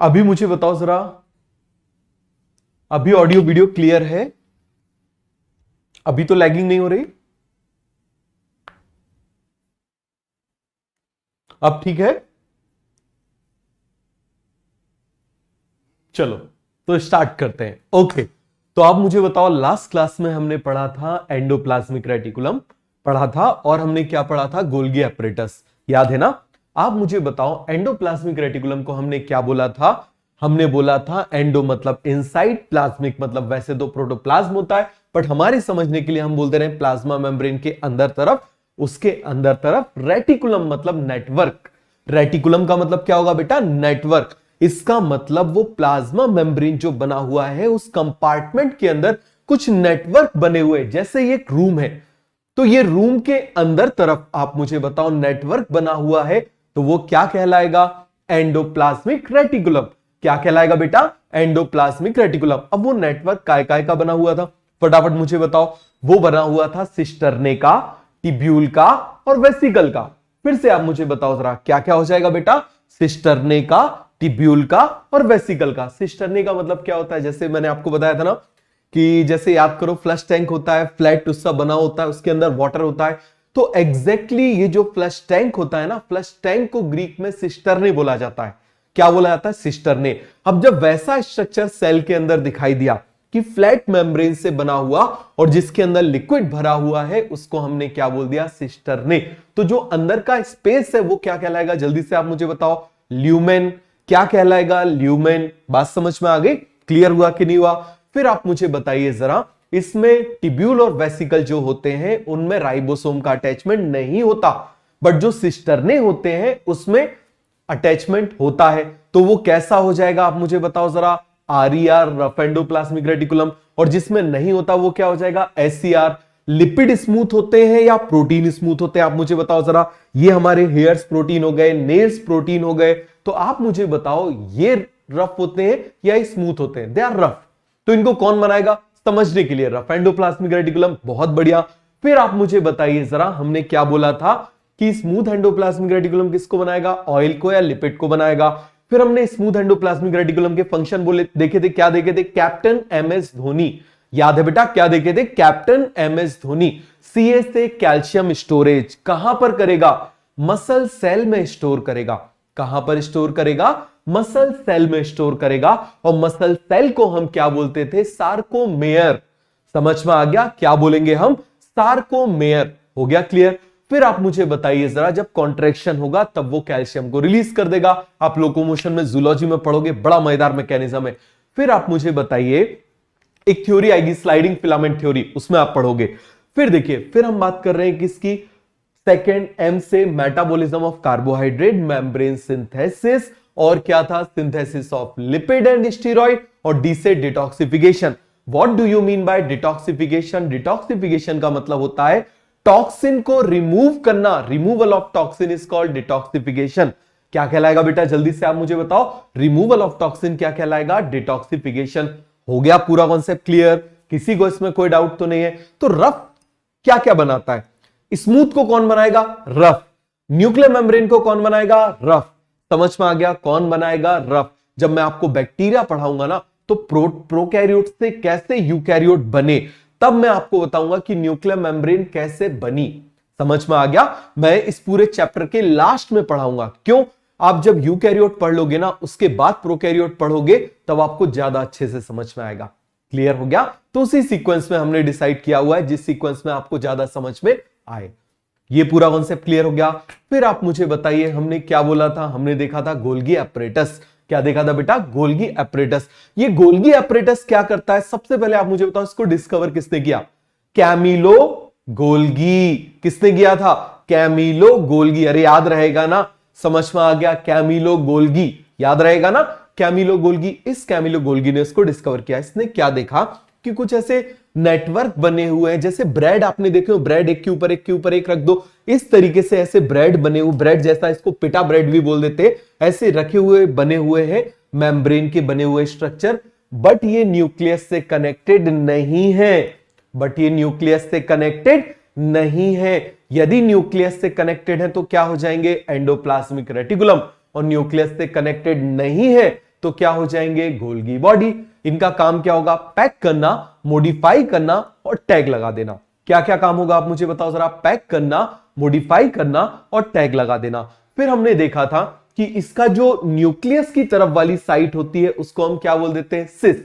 अभी मुझे बताओ जरा, अभी ऑडियो वीडियो क्लियर है? अभी तो लैगिंग नहीं हो रही? अब ठीक है? चलो तो स्टार्ट करते हैं। ओके, तो आप मुझे बताओ, लास्ट क्लास में हमने पढ़ा था एंडोप्लाज्मिक रेटिकुलम पढ़ा था और हमने क्या पढ़ा था? गोल्गी एपरेटस, याद है ना? आप मुझे बताओ एंडोप्लाज्मिक रेटिकुलम को हमने क्या बोला था? हमने बोला था एंडो मतलब इनसाइड, प्लाज्मिक मतलब वैसे तो प्रोटोप्लाज्म होता है, बट हमारे समझने के लिए हम बोलते रहे प्लाज्मा मेम्ब्रेन के अंदर तरफ, उसके अंदर तरफ रेटिकुलम मतलब नेटवर्क। रेटिकुलम का मतलब क्या होगा बेटा? नेटवर्क। इसका मतलब वो प्लाज्मा मेम्ब्रेन जो बना हुआ है उस कंपार्टमेंट के अंदर कुछ नेटवर्क बने हुए, जैसे ये एक रूम है, तो ये रूम के अंदर तरफ आप मुझे बताओ नेटवर्क बना हुआ है, तो वो क्या कहलाएगा? Endoplasmic reticulum. क्या कहलाएगा बेटा? Endoplasmic reticulum. अब वो नेटवर्क काय काय का बना हुआ था? फटाफट मुझे बताओ। वो बना हुआ था सिस्टर्ने का, टिब्यूल का और वेसिकल का। फिर से आप मुझे बताओ जरा, क्या क्या हो जाएगा बेटा? सिस्टर्ने का, टिब्यूल का और वेसिकल का। सिस्टर्ने का मतलब क्या होता है? जैसे मैंने आपको बताया था ना कि जैसे याद करो फ्लश टैंक होता है, फ्लैट उसका बना होता है, उसके अंदर वाटर होता है, तो एग्जैक्टली ये जो फ्लश टैंक होता है ना, फ्लश टैंक को ग्रीक में सिस्टर्ने बोला जाता है। क्या बोला जाता है? सिस्टर्ने। अब जब वैसा स्ट्रक्चर सेल के अंदर दिखाई दिया कि फ्लैट मेम्ब्रेन से बना हुआ और जिसके अंदर लिक्विड भरा हुआ है, उसको हमने क्या बोल दिया? सिस्टर्ने। तो जो अंदर का स्पेस है वो क्या कहलाएगा? जल्दी से आप मुझे बताओ। ल्यूमेन। क्या कहलाएगा? ल्यूमेन। बात समझ में आ गई? क्लियर हुआ कि नहीं हुआ? फिर आप मुझे बताइए जरा, इसमें टिब्यूल और वेसिकल जो होते हैं उनमें राइबोसोम का अटैचमेंट नहीं होता, बट जो सिस्टर्ने होते हैं उसमें अटैचमेंट होता है। तो वो कैसा हो जाएगा? आप मुझे बताओ जरा। RER, rough endoplasmic reticulum. और जिसमें नहीं होता वो क्या हो जाएगा? एससीआर। लिपिड स्मूथ होते हैं या प्रोटीन स्मूथ होते हैं? आप मुझे बताओ जरा। ये हमारे हेयर्स प्रोटीन हो गए, नेल्स प्रोटीन हो गए, तो आप मुझे बताओ ये रफ होते हैं या स्मूथ होते हैं? They are rough. तो इनको कौन बनाएगा? समझने के लिए रफ एंडोप्लाज्मिक रेटिकुलम। बहुत बढ़िया। फिर आप मुझे बताइए जरा, हमने क्या बोला था कि स्मूथ एंडोप्लाज्मिक रेटिकुलम किसको बनाएगा? ऑयल को या लिपिड को बनाएगा? फिर हमने स्मूथ एंडोप्लाज्मिक रेटिकुलम के फंक्शन बोले, देखे थे। क्या देखे थे? Captain MS Dhoni. याद है बेटा? क्या देखे थे? Captain MS Dhoni. सीए से कैल्शियम स्टोरेज कहां पर करेगा? मसल सेल में स्टोर करेगा। कहां पर स्टोर करेगा? मसल सेल में स्टोर करेगा। और मसल सेल को हम क्या बोलते थे? सार्कोमेयर। समझ में आ गया? क्या बोलेंगे हम? सार्कोमेयर। हो गया क्लियर? फिर आप मुझे बताइए जरा, जब कॉन्ट्रैक्शन होगा तब वो कैल्शियम को रिलीज कर देगा। आप लोकोमोशन में, जूलॉजी में पढ़ोगे, बड़ा मजेदार मैकेनिज्म है। फिर आप मुझे बताइए, एक थ्योरी आएगी स्लाइडिंग फिलामेंट थ्योरी, उसमें आप पढ़ोगे। फिर देखिए, फिर हम बात कर रहे हैं किसकी? सेकेंड एम से metabolism of carbohydrate, membrane synthesis, और क्या था? Synthesis of lipid and steroid, और डी से detoxification. What do you mean by detoxification? Detoxification का मतलब होता है टॉक्सिन को रिमूव करना। Removal of toxin is called detoxification. क्या कहलाएगा बेटा? जल्दी से आप मुझे बताओ। रिमूवल ऑफ टॉक्सिन क्या कहलाएगा? डिटॉक्सिफिकेशन। हो गया पूरा कॉन्सेप्ट क्लियर? किसी को इसमें कोई डाउट तो नहीं है? तो रफ क्या क्या बनाता है? स्मूथ को कौन बनाएगा? रफ। न्यूक्लियर मेम्ब्रेन को कौन बनाएगा? रफ। समझ में आ गया? कौन बनाएगा? रफ। जब मैं आपको बैक्टीरिया पढ़ाऊंगा ना, तो प्रोकैरियोट से कैसे यूकैरियोट बने, तब मैं आपको बताऊंगा कि न्यूक्लियर मेम्ब्रेन कैसे बनी। समझ में आ गया? मैं इस पूरे चैप्टर के लास्ट में पढ़ाऊंगा। क्यों? आप जब यूकैरियोट पढ़ लोगे ना, उसके बाद प्रोकैरियोट पढ़ोगे, तब आपको ज्यादा अच्छे से समझ में आएगा। क्लियर हो गया? तो उसी सीक्वेंस में हमने डिसाइड किया हुआ है, जिस सीक्वेंस में आपको ज्यादा समझ में आए। ये पूरा कॉन्सेप्ट क्लियर हो गया? फिर आप मुझे बताइए, हमने क्या बोला था? हमने देखा था गोल्गी एपरेटस। क्या देखा था बेटा? Golgi apparatus. ये गोल्गी एपरेटस क्या करता है? सबसे पहले आप मुझे बताओ, इसको डिस्कवर किसने किया? Camillo Golgi. किसने किया था? Camillo Golgi. अरे याद रहेगा ना? समझ में आ गया? कैमिलो गोल्गी याद रहेगा ना? Camillo Golgi. इस कैमिलो गोल्गी ने इसको डिस्कवर किया। इसने क्या देखा कि कुछ ऐसे नेटवर्क बने हुए हैं, जैसे ब्रेड आपने देखे हो, ब्रेड एक के ऊपर एक के ऊपर एक रख दो, इस तरीके से ऐसे ब्रेड बने हुए, ब्रेड जैसा, इसको पिटा ब्रेड भी बोल देते, ऐसे रखे हुए बने हुए हैं मेम्ब्रेन के बने हुए स्ट्रक्चर। बट ये न्यूक्लियस से कनेक्टेड नहीं है। बट ये न्यूक्लियस से कनेक्टेड नहीं है। यदि न्यूक्लियस से कनेक्टेड है तो क्या हो जाएंगे? Endoplasmic reticulum. और न्यूक्लियस से कनेक्टेड नहीं है, तो क्या हो जाएंगे? Golgi body. इनका काम क्या होगा? पैक करना, मॉडिफाई करना और टैग लगा देना। क्या क्या काम होगा आप मुझे बताओ जरा? पैक करना, मॉडिफाई करना और टैग लगा देना। फिर हमने देखा था कि इसका जो न्यूक्लियस की तरफ वाली साइट होती है उसको हम क्या बोल देते हैं? सिस।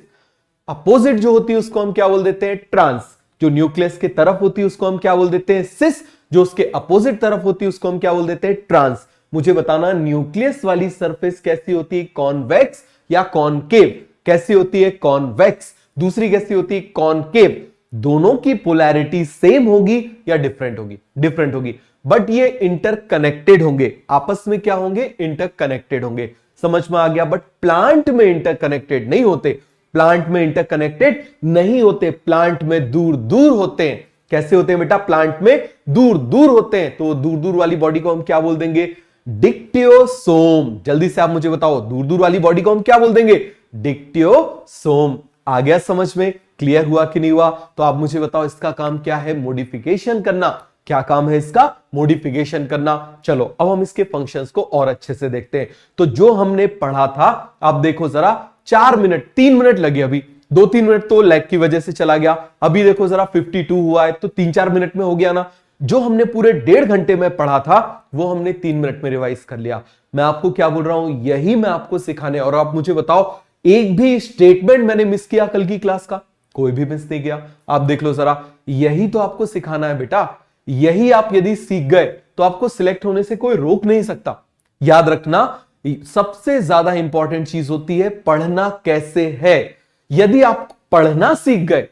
अपोजिट जो होती है उसको हम क्या बोल देते हैं? ट्रांस। जो न्यूक्लियस की तरफ होती है उसको हम क्या बोल देते हैं? सिस। जो उसके अपोजिट तरफ होती है उसको हम क्या बोल देते हैं? ट्रांस। मुझे बताना न्यूक्लियस वाली सरफेस कैसी होती है? कॉन्वेक्स या कॉनकेव? कैसी होती है? कॉन्वेक्स। दूसरी कैसी होती है? कॉनकेव। दोनों की पोलैरिटी सेम होगी या डिफरेंट होगी? डिफरेंट होगी, बट ये इंटरकनेक्टेड होंगे। आपस में क्या होंगे? इंटरकनेक्टेड होंगे। समझ में आ गया? बट प्लांट में इंटरकनेक्टेड नहीं होते। प्लांट में इंटरकनेक्टेड नहीं होते, प्लांट में दूर दूर होते हैं। कैसे होते हैं बेटा? प्लांट में दूर दूर होते हैं। तो दूर दूर वाली बॉडी को हम क्या बोल देंगे? डिक्टियोसोम। जल्दी से आप मुझे बताओ, दूर दूर वाली बॉडी को हम क्या बोल देंगे? डिक्टियोसोम। आ गया समझ में? क्लियर हुआ कि नहीं हुआ? तो आप मुझे बताओ इसका काम क्या है? मॉडिफिकेशन करना। क्या काम है इसका? मॉडिफिकेशन करना। चलो अब हम इसके फंक्शंस को और अच्छे से देखते हैं। तो जो हमने पढ़ा था, आप देखो जरा, 4 मिनट 3 मिनट लगे, अभी 2-3 मिनट तो लैग की वजह से चला गया। अभी देखो जरा 52 हुआ है, तो 3-4 मिनट में हो गया ना। जो हमने पूरे 1.5 घंटे में पढ़ा था वो हमने 3 मिनट में रिवाइज कर लिया। मैं आपको क्या बोल रहा हूं? यही मैं आपको सिखाने। और आप मुझे बताओ, एक भी स्टेटमेंट मैंने मिस किया कल की क्लास का? कोई भी मिस नहीं किया। आप देख लो जरा, यही तो आपको सिखाना है बेटा। यही आप यदि सीख गए तो आपको सिलेक्ट होने से कोई रोक नहीं सकता। याद रखना, सबसे ज्यादा इंपॉर्टेंट चीज होती है पढ़ना कैसे है। यदि आप पढ़ना सीख गए,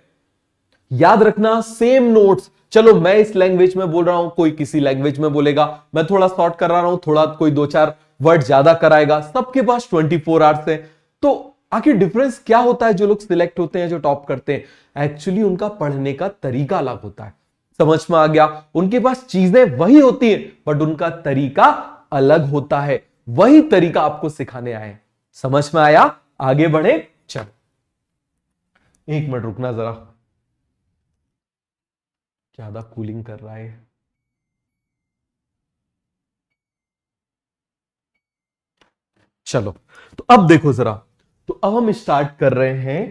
याद रखना, सेम नोट्स, चलो मैं इस लैंग्वेज में बोल रहा हूं, कोई किसी लैंग्वेज में बोलेगा, मैं थोड़ा शॉर्ट कर रहा हूं, थोड़ा कोई 2-4 वर्ड ज्यादा कराएगा, सबके पास 24 आवर्स है। तो आखिर डिफरेंस क्या होता है? जो लोग सिलेक्ट होते हैं, जो टॉप करते हैं, एक्चुअली उनका पढ़ने का तरीका अलग होता है। समझ में आ गया? उनके पास चीजें वही होती है बट उनका तरीका अलग होता है। वही तरीका आपको सिखाने आए। समझ में आया? आगे बढ़े। चलो 1 मिनट रुकना जरा, ज्यादा कूलिंग कर रहा है। चलो तो अब देखो जरा, तो अब हम स्टार्ट कर रहे हैं।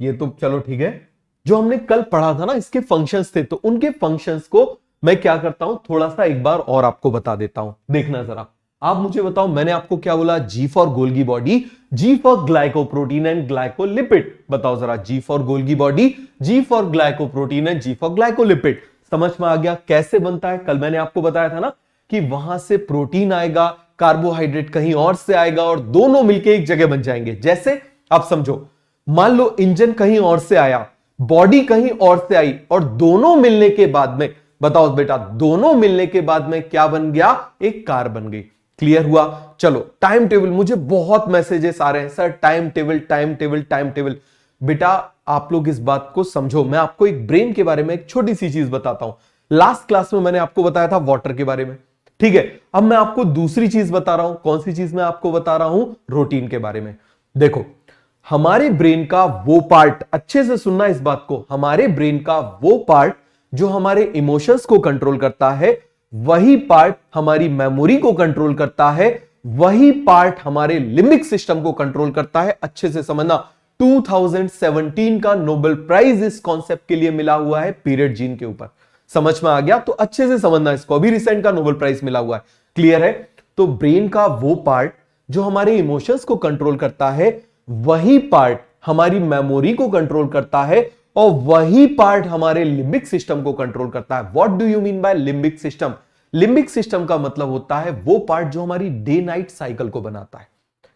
ये तो चलो ठीक है। जो हमने कल पढ़ा था ना, इसके फंक्शंस थे, तो उनके फंक्शंस को मैं क्या करता हूं, थोड़ा सा एक बार और आपको बता देता हूं। देखना जरा, आप मुझे बताओ, मैंने आपको क्या बोला? G for Golgi body, G for glycoprotein and glycolipid. बताओ जरा, G for Golgi body, G for glycoprotein and G for glycolipid. समझ में आ गया कैसे बनता है? कल मैंने आपको बताया था ना कि वहां से प्रोटीन आएगा, कार्बोहाइड्रेट कहीं और से आएगा और दोनों मिलके एक जगह बन जाएंगे। जैसे आप समझो, मान लो इंजन कहीं और से आया, बॉडी कहीं और से आई, और दोनों मिलने के बाद में, बताओ बेटा, दोनों मिलने के बाद में क्या बन गया? एक कार बन गई। क्लियर हुआ? चलो टाइम टेबल, मुझे बहुत मैसेजेस आ रहे हैं, sir time table time table time table. बेटा आप लोग इस बात को समझो। मैं आपको एक ब्रेन के बारे में एक छोटी सी चीज बताता हूं। लास्ट क्लास में मैंने आपको बताया था वाटर के बारे में, ठीक है? अब मैं आपको दूसरी चीज बता रहा हूं। कौन सी चीज मैं आपको बता रहा हूं? रूटीन के बारे में। देखो, हमारे ब्रेन का वो पार्ट, अच्छे से सुनना इस बात को, हमारे ब्रेन का वो पार्ट जो हमारे इमोशंस को कंट्रोल करता है, वही पार्ट हमारी मेमोरी को कंट्रोल करता है, वही पार्ट हमारे लिम्बिक सिस्टम को कंट्रोल करता है। अच्छे से समझना, 2017 का नोबेल प्राइज इस कॉन्सेप्ट के लिए मिला हुआ है, पीरियड जीन के ऊपर। समझ में आ गया? तो अच्छे से समझना इसको, अभी रिसेंट का नोबेल प्राइज मिला हुआ है। क्लियर है? तो ब्रेन का वो पार्ट जो हमारे इमोशंस को कंट्रोल करता है, वही पार्ट हमारी मेमोरी को कंट्रोल करता है, और वही पार्ट हमारे लिम्बिक सिस्टम को कंट्रोल करता है। What do you mean by limbic system? Limbic system का मतलब होता है वो पार्ट जो हमारी डे नाइट साइकिल को बनाता है।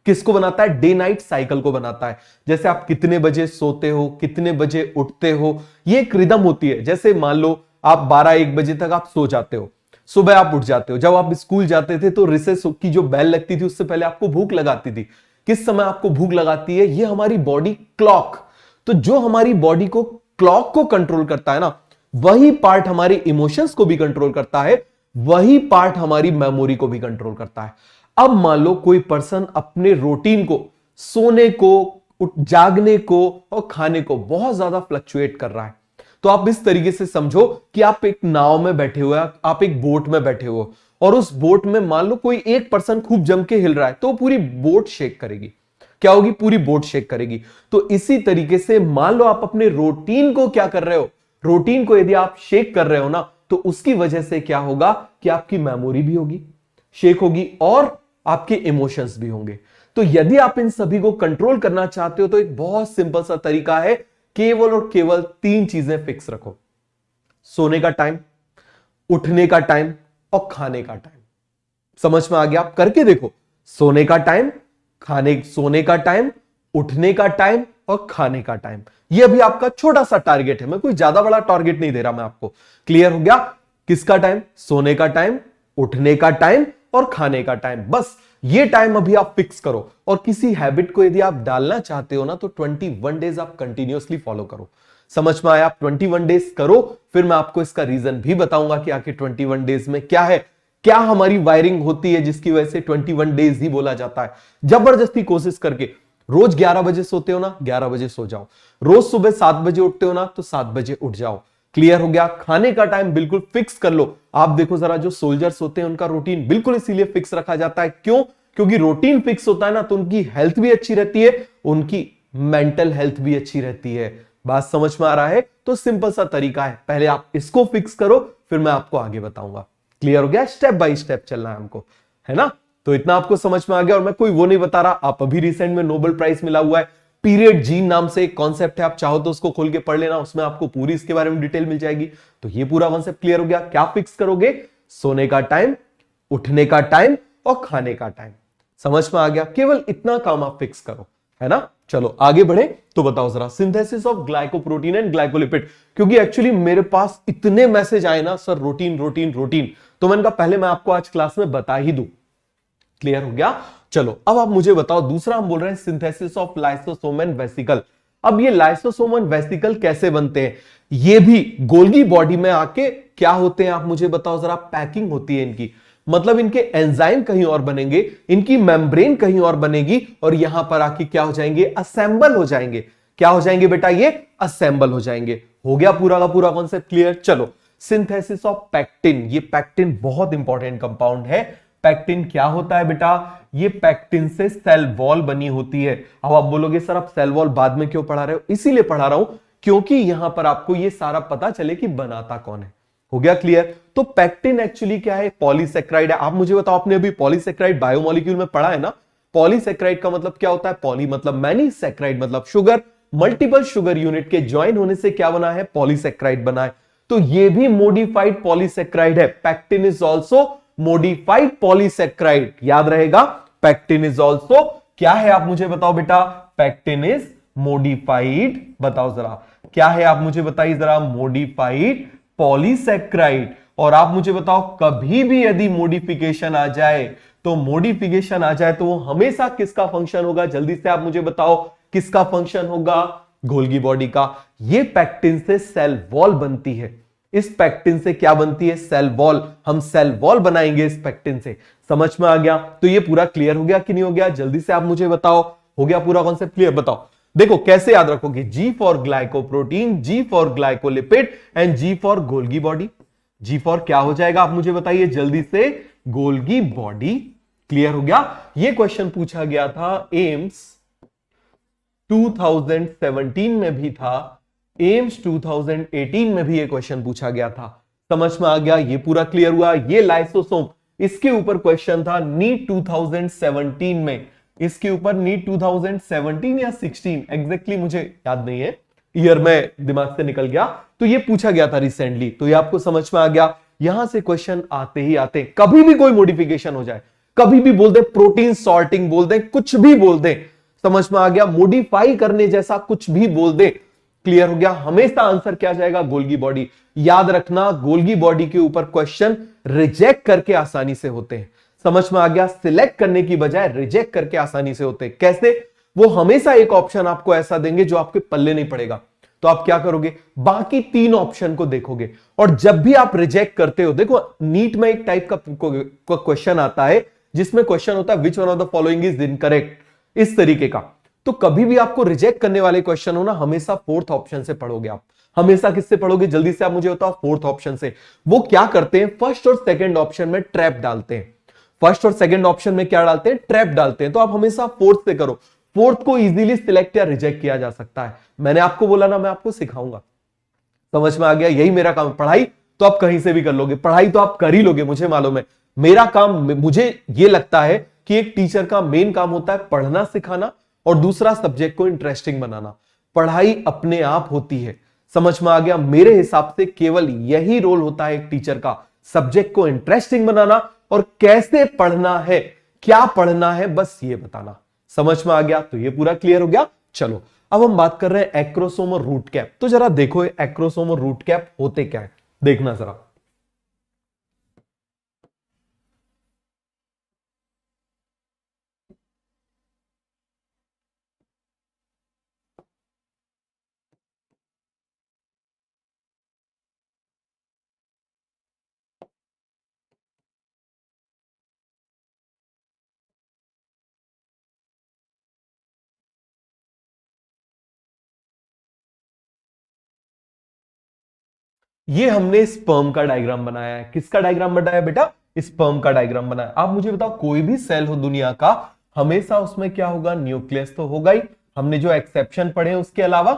किसको बनाता है? डे नाइट साइकिल को बनाता है। जैसे आप कितने बजे सोते हो, कितने बजे उठते हो, ये एक रिदम होती है। जैसे मान लो आप 12-1 बजे तक आप सो जाते हो, सुबह आप उठ जाते हो। जब आप स्कूल जाते थे तो रिसेस की जो बेल लगती थी उससे पहले आपको भूख लगाती थी। किस समय आपको भूख लगाती है? ये हमारी बॉडी क्लॉक। तो जो हमारी बॉडी को क्लॉक को कंट्रोल करता है ना, वही पार्ट हमारे इमोशंस को भी कंट्रोल करता है, वही पार्ट हमारी मेमोरी को भी कंट्रोल करता है। अब मान लो कोई पर्सन अपने रूटीन को, सोने को, जागने को और खाने को बहुत ज्यादा फ्लक्चुएट कर रहा है, तो आप इस तरीके से समझो कि आप एक नाव में बैठे हुए, आप एक बोट में बैठे हो, और उस बोट में मान लो कोई एक पर्सन खूब जम के हिल रहा है, तो पूरी बोट शेक करेगी। क्या होगी? पूरी बोट शेक करेगी। तो इसी तरीके से मान लो आप अपने रूटीन को क्या कर रहे हो, रूटीन को यदि आप शेक कर रहे हो ना, तो उसकी वजह से क्या होगा कि आपकी मेमोरी भी होगी, शेक होगी, और आपके इमोशंस भी होंगे। तो यदि आप इन सभी को कंट्रोल करना चाहते हो तो एक बहुत सिंपल सा तरीका है, केवल और केवल 3 चीजें फिक्स रखो। सोने का टाइम, उठने का टाइम और खाने का टाइम। समझ में आ गया? आप करके देखो। सोने का टाइम, सोने का टाइम, उठने का टाइम और खाने का टाइम। ये अभी आपका छोटा सा टारगेट है, मैं कोई ज्यादा बड़ा टारगेट नहीं दे रहा मैं आपको। क्लियर हो गया? किसका टाइम? सोने का टाइम, उठने का टाइम और खाने का टाइम। बस ये टाइम अभी आप फिक्स करो। और किसी हैबिट को यदि आप डालना चाहते हो ना, तो 21 डेज आप कंटिन्यूअसली फॉलो करो। समझ में आया? आप 21 डेज करो, फिर मैं आपको इसका रीजन भी बताऊंगा कि आखिर 21 डेज में क्या है, क्या हमारी वायरिंग होती है जिसकी वजह से 21 डेज ही बोला जाता है। जबरदस्ती कोशिश करके रोज 11 बजे सोते हो ना, 11 बजे सो जाओ। रोज सुबह 7 बजे उठते हो ना, तो 7 बजे उठ जाओ। क्लियर हो गया? खाने का टाइम बिल्कुल फिक्स कर लो। आप देखो जरा, जो सोल्जर्स होते हैं उनका रूटीन बिल्कुल इसीलिए फिक्स रखा जाता है। क्यों? क्योंकि रूटीन फिक्स होता है ना, तो उनकी हेल्थ भी अच्छी रहती है, उनकी मेंटल हेल्थ भी अच्छी रहती है। बात समझ में आ रहा है? तो सिंपल सा तरीका है, पहले आप इसको फिक्स करो, फिर मैं आपको आगे बताऊंगा। क्लियर हो गया? स्टेप बाय स्टेप चलना है हमको, है ना? तो इतना आपको समझ में आ गया। और मैं कोई वो नहीं बता रहा, आप अभी रिसेंट में नोबेल प्राइज मिला हुआ है, पीरियड जीन नाम से एक कॉन्सेप्ट है, आप चाहो तो उसको खोल के पढ़ लेना, उसमें आपको पूरी इसके बारे में डिटेल मिल जाएगी। तो ये पूरा कॉन्सेप्ट क्लियर हो गया। क्या फिक्स करोगे? सोने का टाइम, उठने का टाइम और खाने का टाइम। समझ में आ गया? केवल इतना काम आप फिक्स करो, है ना? चलो आगे बढ़े। तो बताओ जरा, synthesis of glycoprotein and glycolipid. क्योंकि एक्चुअली मेरे पास इतने मैसेज आए ना, सर रूटीन रूटीन रूटीन, तो मैंने कहा पहले मैं आपको आज क्लास में बता ही दूं। क्लियर हो गया? चलो अब आप मुझे बताओ, दूसरा हम बोल रहे हैं synthesis of lysosome and vesicle. अब ये लाइसोसोम एंड वेसिकल कैसे बनते हैं? ये भी गोल्गी बॉडी में आके क्या होते हैं, आप मुझे बताओ जरा। पैकिंग होती है इनकी, मतलब इनके एंजाइम कहीं और बनेंगे, इनकी मेम्ब्रेन कहीं और बनेगी, और यहां पर आके क्या हो जाएंगे? असेंबल हो जाएंगे। क्या हो जाएंगे बेटा? ये असेंबल हो जाएंगे। हो गया पूरा का पूरा कॉन्सेप्ट क्लियर? चलो, सिंथेसिस ऑफ पैक्टिन। ये पैक्टिन बहुत इंपॉर्टेंट कंपाउंड है। पैक्टिन क्या होता है बेटा? ये पैक्टिन से सेल वॉल बनी होती है। अब आप बोलोगे सर आप सेल वॉल बाद में क्यों पढ़ा रहे हो? इसीलिए पढ़ा रहा हूं क्योंकि यहां पर आपको ये सारा पता चले कि बनाता कौन है। हो गया क्लियर? तो पैक्टिन एक्चुअली क्या है? पॉलीसेक्राइड है। आप मुझे बताओ, आपने अभी पॉलीसेक्राइड बायोमोलिक्यूल में पढ़ा है ना? पॉलीसेक्राइड का मतलब क्या होता है? पॉली मतलब मैनी, सेक्राइड मतलब शुगर। मल्टीपल शुगर यूनिट के ज्वाइन होने से क्या बना है? पॉलीसेक्राइड बना है। तो ये भी मोडिफाइड पॉलीसेक्राइड है। Pectin is also modified polysaccharide. याद रहेगा, पैक्टिन इज ऑल्सो क्या है? आप मुझे बताओ बेटा। पैक्टिन इज मोडिफाइड, बताओ जरा क्या है? आप मुझे बताइए जरा। Modified polysaccharide. और आप मुझे बताओ, कभी भी यदि मॉडिफिकेशन आ जाए, तो मॉडिफिकेशन आ जाए तो वो हमेशा किसका फंक्शन होगा? जल्दी से आप मुझे बताओ, किसका फंक्शन होगा? गोल्गी बॉडी का। ये पैक्टिन से सेल वॉल बनती है। इस पैक्टिन से क्या बनती है? Cell wall. हम सेल वॉल बनाएंगे इस पैक्टिन से। समझ में आ गया? तो ये पूरा क्लियर हो गया कि नहीं हो गया? जल्दी से आप मुझे बताओ। हो गया पूरा कॉन्सेप्ट क्लियर? बताओ। देखो कैसे याद रखोगे। G for glycoprotein, G for glycolipid and G for Golgi body. G for क्या हो जाएगा? आप मुझे बताइए जल्दी से। Golgi body. क्लियर हो गया? ये क्वेश्चन पूछा गया था एम्स 2017 में भी था, एम्स 2018 में भी ये क्वेश्चन पूछा गया था। समझ में आ गया? ये पूरा क्लियर हुआ। ये लाइसोसोम, इसके ऊपर क्वेश्चन था नीट 2017 में। इसके ऊपर नीट 2017 या 16 एग्जैक्टली मुझे याद नहीं है, ईयर में दिमाग से निकल गया। तो ये पूछा गया था रिसेंटली। तो ये आपको समझ में आ गया। यहां से क्वेश्चन आते ही आते, कभी भी कोई मॉडिफिकेशन हो जाए, कभी भी बोल दे प्रोटीन सॉर्टिंग बोल दे, कुछ भी बोल दे, समझ में आ गया? मॉडिफाई करने जैसा कुछ भी बोल दे, क्लियर हो गया? हमेशा आंसर क्या जाएगा? Golgi body. याद रखना, गोल्गी बॉडी के ऊपर क्वेश्चन रिजेक्ट करके आसानी से होते हैं। समझ में आ गया? सिलेक्ट करने की बजाय रिजेक्ट करके आसानी से होते हैं। कैसे? वो हमेशा एक ऑप्शन आपको ऐसा देंगे जो आपके पल्ले नहीं पड़ेगा, तो आप क्या करोगे? बाकी 3 ऑप्शन को देखोगे। और जब भी आप रिजेक्ट करते हो, देखो नीट में एक टाइप का क्वेश्चन आता है जिसमें क्वेश्चन होता है which one of the following is incorrect, इस तरीके का। तो कभी भी आपको रिजेक्ट करने वाले क्वेश्चन हो ना, हमेशा 4th ऑप्शन से पढ़ोगे आप, हमेशा किससे पढ़ोगे, जल्दी से आप मुझे बताओ, फोर्थ ऑप्शन से। वो क्या करते हैं, फर्स्ट और सेकंड ऑप्शन में ट्रैप डालते हैं। फर्स्ट और सेकंड ऑप्शन में क्या डालते हैं, ट्रैप डालते हैं। तो आप हमेशा फोर्थ से करो, फोर्थ को इजीली सिलेक्ट या रिजेक्ट किया जा सकता है। मैंने आपको बोला ना, मैं आपको सिखाऊंगा। समझ में आ गया, यही मेरा काम है। पढ़ाई तो आप कहीं से भी कर लोगे, पढ़ाई तो आप कर ही लोगे, मुझे मालूम है। मेरा काम, मुझे यह लगता है कि एक टीचर का मेन काम होता है पढ़ना सिखाना, और दूसरा सब्जेक्ट को इंटरेस्टिंग बनाना। पढ़ाई अपने आप होती है, समझ में आ गया। मेरे हिसाब से केवल यही रोल होता है एक टीचर का, सब्जेक्ट को इंटरेस्टिंग बनाना और कैसे पढ़ना है, क्या पढ़ना है, बस ये बताना। समझ में आ गया, तो ये पूरा क्लियर हो गया। चलो अब हम बात कर रहे हैं एक्रोसोम और रूट कैप। तो जरा देखो एक्रोसोम और रूट कैप होते क्या है, देखना जरा। ये हमने स्पर्म का डायग्राम बनाया है। किसका डायग्राम बनाया बेटा, स्पर्म का डायग्राम बनाया। आप मुझे बताओ, कोई भी सेल हो दुनिया का, हमेशा उसमें क्या होगा, न्यूक्लियस तो होगा ही। हमने जो एक्सेप्शन पढ़े उसके अलावा,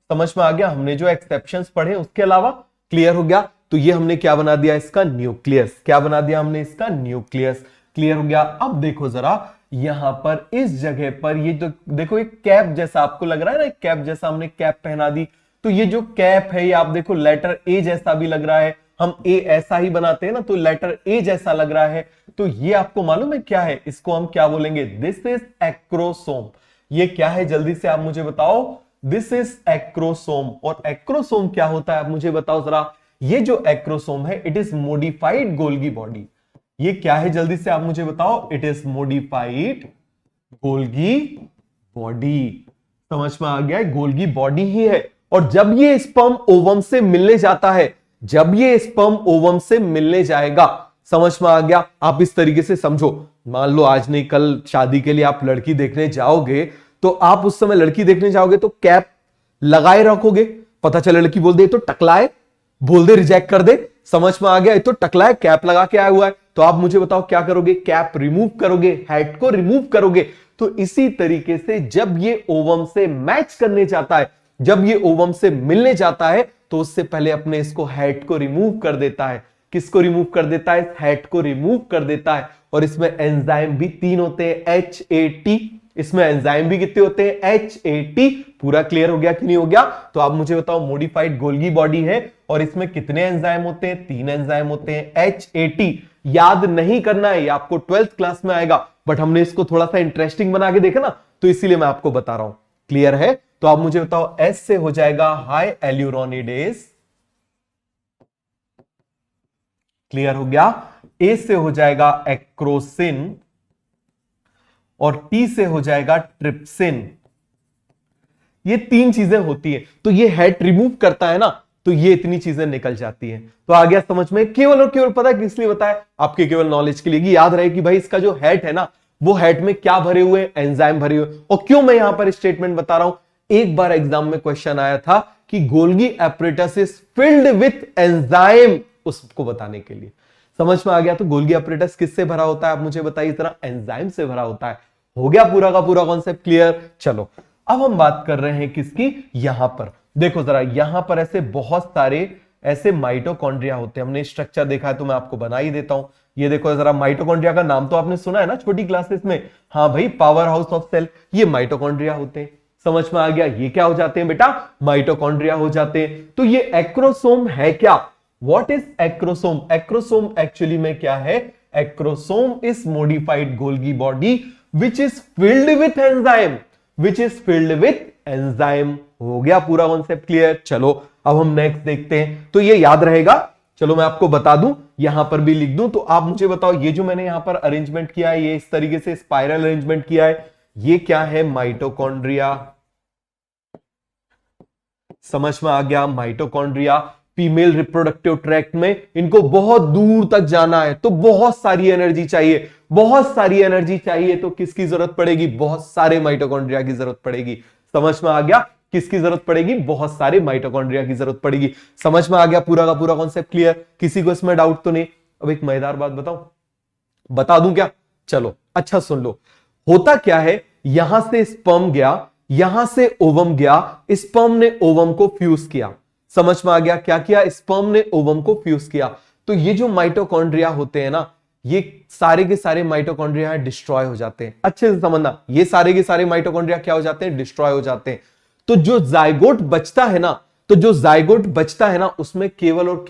समझ में आ गया, हमने जो एक्सेप्शंस पढ़े उसके अलावा, क्लियर हो गया। तो ये हमने क्या बना दिया, इसका न्यूक्लियस। क्या बना दिया हमने, इसका न्यूक्लियस। क्लियर हो गया। अब देखो जरा, यहां पर इस जगह पर ये जो देखो, एक कैप जैसा आपको लग रहा है ना, एक कैप जैसा हमने कैप पहना दी। तो ये जो कैप है, ये आप देखो लेटर ए जैसा भी लग रहा है। हम ए ऐसा ही बनाते हैं ना, तो लेटर ए जैसा लग रहा है। तो ये आपको मालूम है क्या है, इसको हम क्या बोलेंगे, दिस इज एक्रोसोम। ये क्या है, जल्दी से आप मुझे बताओ, दिस इज एक्रोसोम। और एक्रोसोम क्या होता है, आप मुझे बताओ जरा। ये जो एक्रोसोम है, it is modified Golgi body. ये क्या है, जल्दी से आप मुझे बताओ, it is modified Golgi body. समझ में आ गया, गोल्गी बॉडी ही है। और जब ये स्पर्म ओवम से मिलने जाता है, जब ये स्पर्म ओवम से मिलने जाएगा, समझ में आ गया। आप इस तरीके से समझो, मान लो आज नहीं कल शादी के लिए आप लड़की देखने जाओगे, तो आप उस समय लड़की देखने जाओगे तो कैप लगाए रखोगे। पता चले लड़की बोल दे तो टकलाए, बोल दे रिजेक्ट कर दे, समझ में आ गया, ये तो टकलाए, कैप लगा के आया हुआ है। तो आप मुझे बताओ क्या करोगे, कैप रिमूव करोगे, हेड को रिमूव करोगे। तो इसी तरीके से जब ये ओवम से मैच करने जाता है, जब ये ओवम से मिलने जाता है, तो उससे पहले अपने इसको हेड को रिमूव कर देता है। किसको रिमूव कर देता है, हेड को रिमूव कर देता है। और इसमें एंजाइम भी 3 होते हैं, HAT। इसमें एंजाइम भी कितने होते हैं, HAT। पूरा क्लियर हो गया कि नहीं हो गया। तो आप मुझे बताओ, मॉडिफाइड गोल्गी बॉडी है और इसमें कितने एंजाइम होते हैं, 3 एंजाइम होते हैं, HAT। याद नहीं करना है, ये आपको 12th क्लास में आएगा, बट हमने इसको थोड़ा सा इंटरेस्टिंग बना के देखा ना, तो इसीलिए मैं आपको बता रहा हूं। क्लियर है। तो आप मुझे बताओ, S से हो जाएगा हाई एल्यूरोनिडेज। क्लियर हो गया। A से हो जाएगा एक्रोसिन और T से हो जाएगा ट्रिप्सिन। ये 3 चीजें होती है। तो ये हेड रिमूव करता है ना, तो ये इतनी चीजें निकल जाती हैं। तो आ गया समझ में। केवल और केवल पता है किस लिए बताया, आपके केवल नॉलेज के लिए, कि याद रहे कि भाई इसका जो हेड है ना, वो हेड में क्या भरे हुए, एंजाइम भरे हुए। और क्यों मैं यहां पर स्टेटमेंट बता रहा हूं, एक बार एग्जाम में क्वेश्चन आया था कि Golgi apparatus is filled with enzyme, उसको बताने के लिए। समझ में आ गया। तो गोल्गी एपरेटस किससे भरा होता है, आप मुझे बताइए जरा, एंजाइम से भरा होता है। हो गया पूरा का पूरा कॉन्सेप्ट क्लियर। चलो अब हम बात कर रहे हैं किसकी, यहां पर देखो जरा, यहां पर ऐसे बहुत सारे ऐसे माइटोकॉन्ड्रिया होते हैं। हमने स्ट्रक्चर देखा है तो मैं आपको बना ही देता हूं। ये देखो जरा, माइटोकॉन्ड्रिया का नाम तो आपने सुना है ना छोटी क्लासेस में, हाँ भाई, पावर हाउस ऑफ सेल। ये माइटोकॉन्ड्रिया होते हैं। समझ में आ गया, ये क्या हो जाते हैं बेटा, माइटोकॉन्ड्रिया हो जाते हैं। तो ये एक्रोसोम है क्या, what is acrosome. Acrosome actually में क्या है, acrosome is modified Golgi body which is filled with enzyme, which is filled with enzyme. हो गया पूरा कॉन्सेप्ट क्लियर। चलो अब हम नेक्स्ट देखते हैं। तो ये याद रहेगा, चलो मैं आपको बता दूं, यहां पर भी लिख दूं। तो आप मुझे बताओ, ये जो मैंने यहां पर अरेंजमेंट किया है, ये इस तरीके से स्पाइरल अरेंजमेंट किया है, ये क्या है, माइटोकॉन्ड्रिया। समझ में आ गया, माइटोकॉन्ड्रिया फीमेल रिप्रोडक्टिव ट्रैक्ट में इनको बहुत दूर तक जाना है, तो बहुत सारी एनर्जी चाहिए, बहुत सारी एनर्जी चाहिए। तो किसकी जरूरत पड़ेगी, बहुत सारे माइटोकॉन्ड्रिया की जरूरत पड़ेगी। समझ में आ गया। किसकी जरूरत पड़ेगी? बहुत सारे माइटोकॉन्ड्रिया की जरूरत पड़ेगी। समझ में आ गया पूरा का पूरा कॉन्सेप्ट? क्लियर? किसी को इसमें डाउट तो नहीं? अब एक मजेदार बात बताऊं, बता दूं क्या? चलो अच्छा सुन लो। होता क्या है, यहां से स्पर्म गया, यहां से ओवम गया, स्पर्म ने ओवम को फ्यूज किया। समझ में आ गया? क्या किया? स्पर्म ने ओवम को फ्यूज किया। तो ये जो माइटोकॉन्ड्रिया होते हैं ना, ये सारे के सारे माइटोकॉन्ड्रिया डिस्ट्रॉय हो जाते हैं। अच्छे से समझना, ये सारे के सारे माइटोकॉन्ड्रिया क्या हो जाते हैं? डिस्ट्रॉय हो जाते हैं। तो जो जाइगोट बचता है ना, तो जो जाइगोट बचता है ना, उसमें केवल और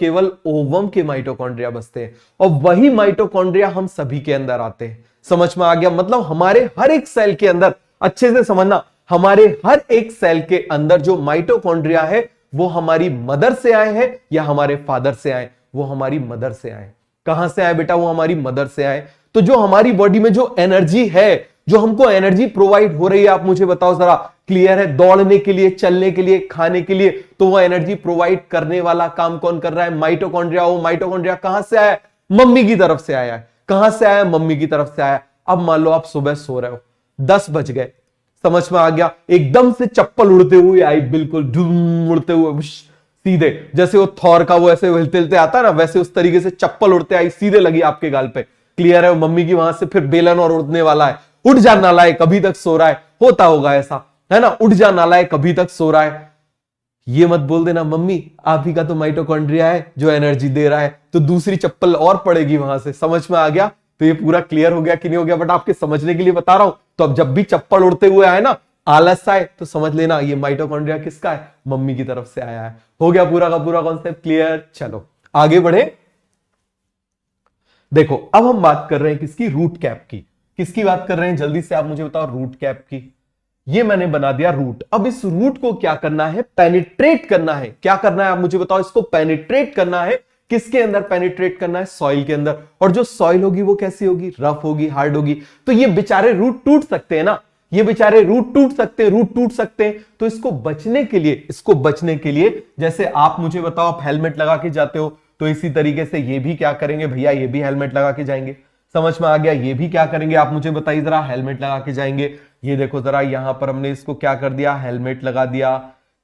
केवल ओवम के माइटोकॉन्ड्रिया बचते हैं, और वही माइटोकॉन्ड्रिया हम सभी के अंदर आते हैं। समझ में आ गया? मतलब हमारे हर एक सेल के अंदर, अच्छे से समझना, हमारे हर एक सेल के अंदर जो माइटोकॉन्ड्रिया है वो हमारी मदर से आए हैं या हमारे फादर से आए? वो हमारी मदर से आए। कहां से आए बेटा? वो हमारी मदर से आए। तो जो हमारी बॉडी में जो एनर्जी है, जो हमको एनर्जी प्रोवाइड हो रही है, आप मुझे बताओ जरा। क्लियर है? दौड़ने के लिए, चलने के लिए, खाने के लिए, तो वो एनर्जी प्रोवाइड करने वाला काम कौन कर रहा है? माइटोकॉन्ड्रिया। वो माइटोकॉन्ड्रिया कहां से आया? मम्मी की तरफ से आया है। कहां से आया? मम्मी की तरफ से आया। अब मान लो आप सुबह सो रहे हो, 10 बज गए। समझ में आ गया? एकदम से चप्पल उड़ते हुए आई, बिल्कुल ढूम उड़ते हुए सीधे, जैसे वो थॉर का वो ऐसे हिलते हिलते आता है ना, वैसे उस तरीके से चप्पल उड़ते आई, सीधे लगी आपके गाल पे। क्लियर है? मम्मी की वहां से फिर बेलन और उड़ने वाला है। उठ जा नालायक, कभी तक सो रहा है। होता होगा ऐसा, है ना? उठ जा नालायक, कभी तक सो रहा है। ये मत बोल देना मम्मी आप ही का तो माइटोकॉन्ड्रिया है जो एनर्जी दे रहा है, तो दूसरी चप्पल और पड़ेगी वहां से। समझ में आ गया? तो ये पूरा क्लियर हो गया कि नहीं हो गया? बट आपके समझने के लिए बता रहा हूं। तो अब जब भी चप्पल उड़ते हुए आए ना, आलस आए, तो समझ लेना ये माइटोकॉन्ड्रिया किसका है? मम्मी की तरफ से आया है। हो गया पूरा का पूरा कॉन्सेप्ट क्लियर? चलो आगे बढ़े। देखो अब हम बात कर रहे हैं किसकी? रूट कैप की। किसकी बात कर रहे हैं? जल्दी से आप मुझे बताओ। रूट कैप की। ये मैंने बना दिया रूट। अब इस रूट को क्या करना है? पेनिट्रेट करना है। क्या करना है आप मुझे बताओ? इसको पेनिट्रेट करना है। किसके अंदर पेनिट्रेट करना है? सॉइल के अंदर। और जो सॉइल होगी वो कैसी होगी? रफ होगी, हार्ड होगी। तो ये बेचारे रूट टूट सकते हैं ना, ये बेचारे रूट टूट सकते हैं, रूट टूट सकते हैं। तो इसको बचने के लिए जैसे आप मुझे बताओ, आप हेलमेट लगा के जाते हो, तो इसी तरीके से ये भी क्या करेंगे भैया? ये भी हेलमेट लगा के जाएंगे। समझ में आ गया? ये भी क्या करेंगे आप मुझे बताइए जरा? हेलमेट लगा के जाएंगे। ये देखो जरा, यहां पर हमने इसको क्या कर दिया? हेलमेट लगा दिया।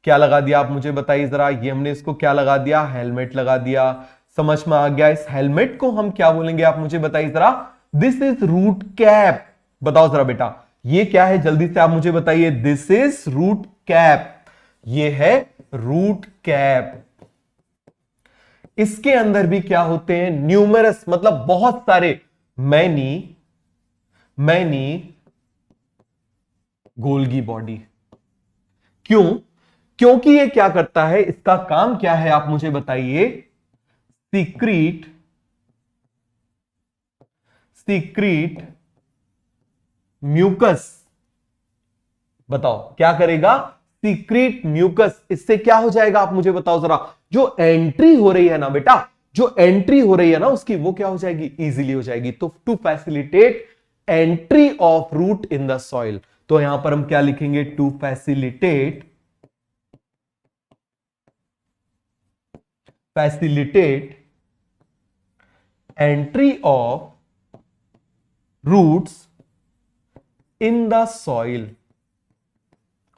क्या लगा दिया आप मुझे बताइए जरा? ये हमने इसको क्या लगा दिया? हेलमेट लगा दिया। समझ में आ गया? इस हेलमेट को हम क्या बोलेंगे आप मुझे बताइए जरा? This is root cap. बताओ जरा बेटा, ये क्या है? जल्दी से आप मुझे बताइए। This is root cap. ये है रूट कैप। इसके अंदर भी क्या होते हैं? न्यूमरस, मतलब बहुत सारे, मैनी गोल्गी बॉडी। क्यों? क्योंकि ये क्या करता है? इसका काम क्या है आप मुझे बताइए? Secrete mucus. बताओ क्या करेगा? Secrete mucus. इससे क्या हो जाएगा आप मुझे बताओ जरा? जो एंट्री हो रही है ना बेटा, जो एंट्री हो रही है ना उसकी, वो क्या हो जाएगी? इजीली हो जाएगी। तो to facilitate entry of root in the soil, तो यहां पर हम क्या लिखेंगे? To facilitate entry of roots in the soil.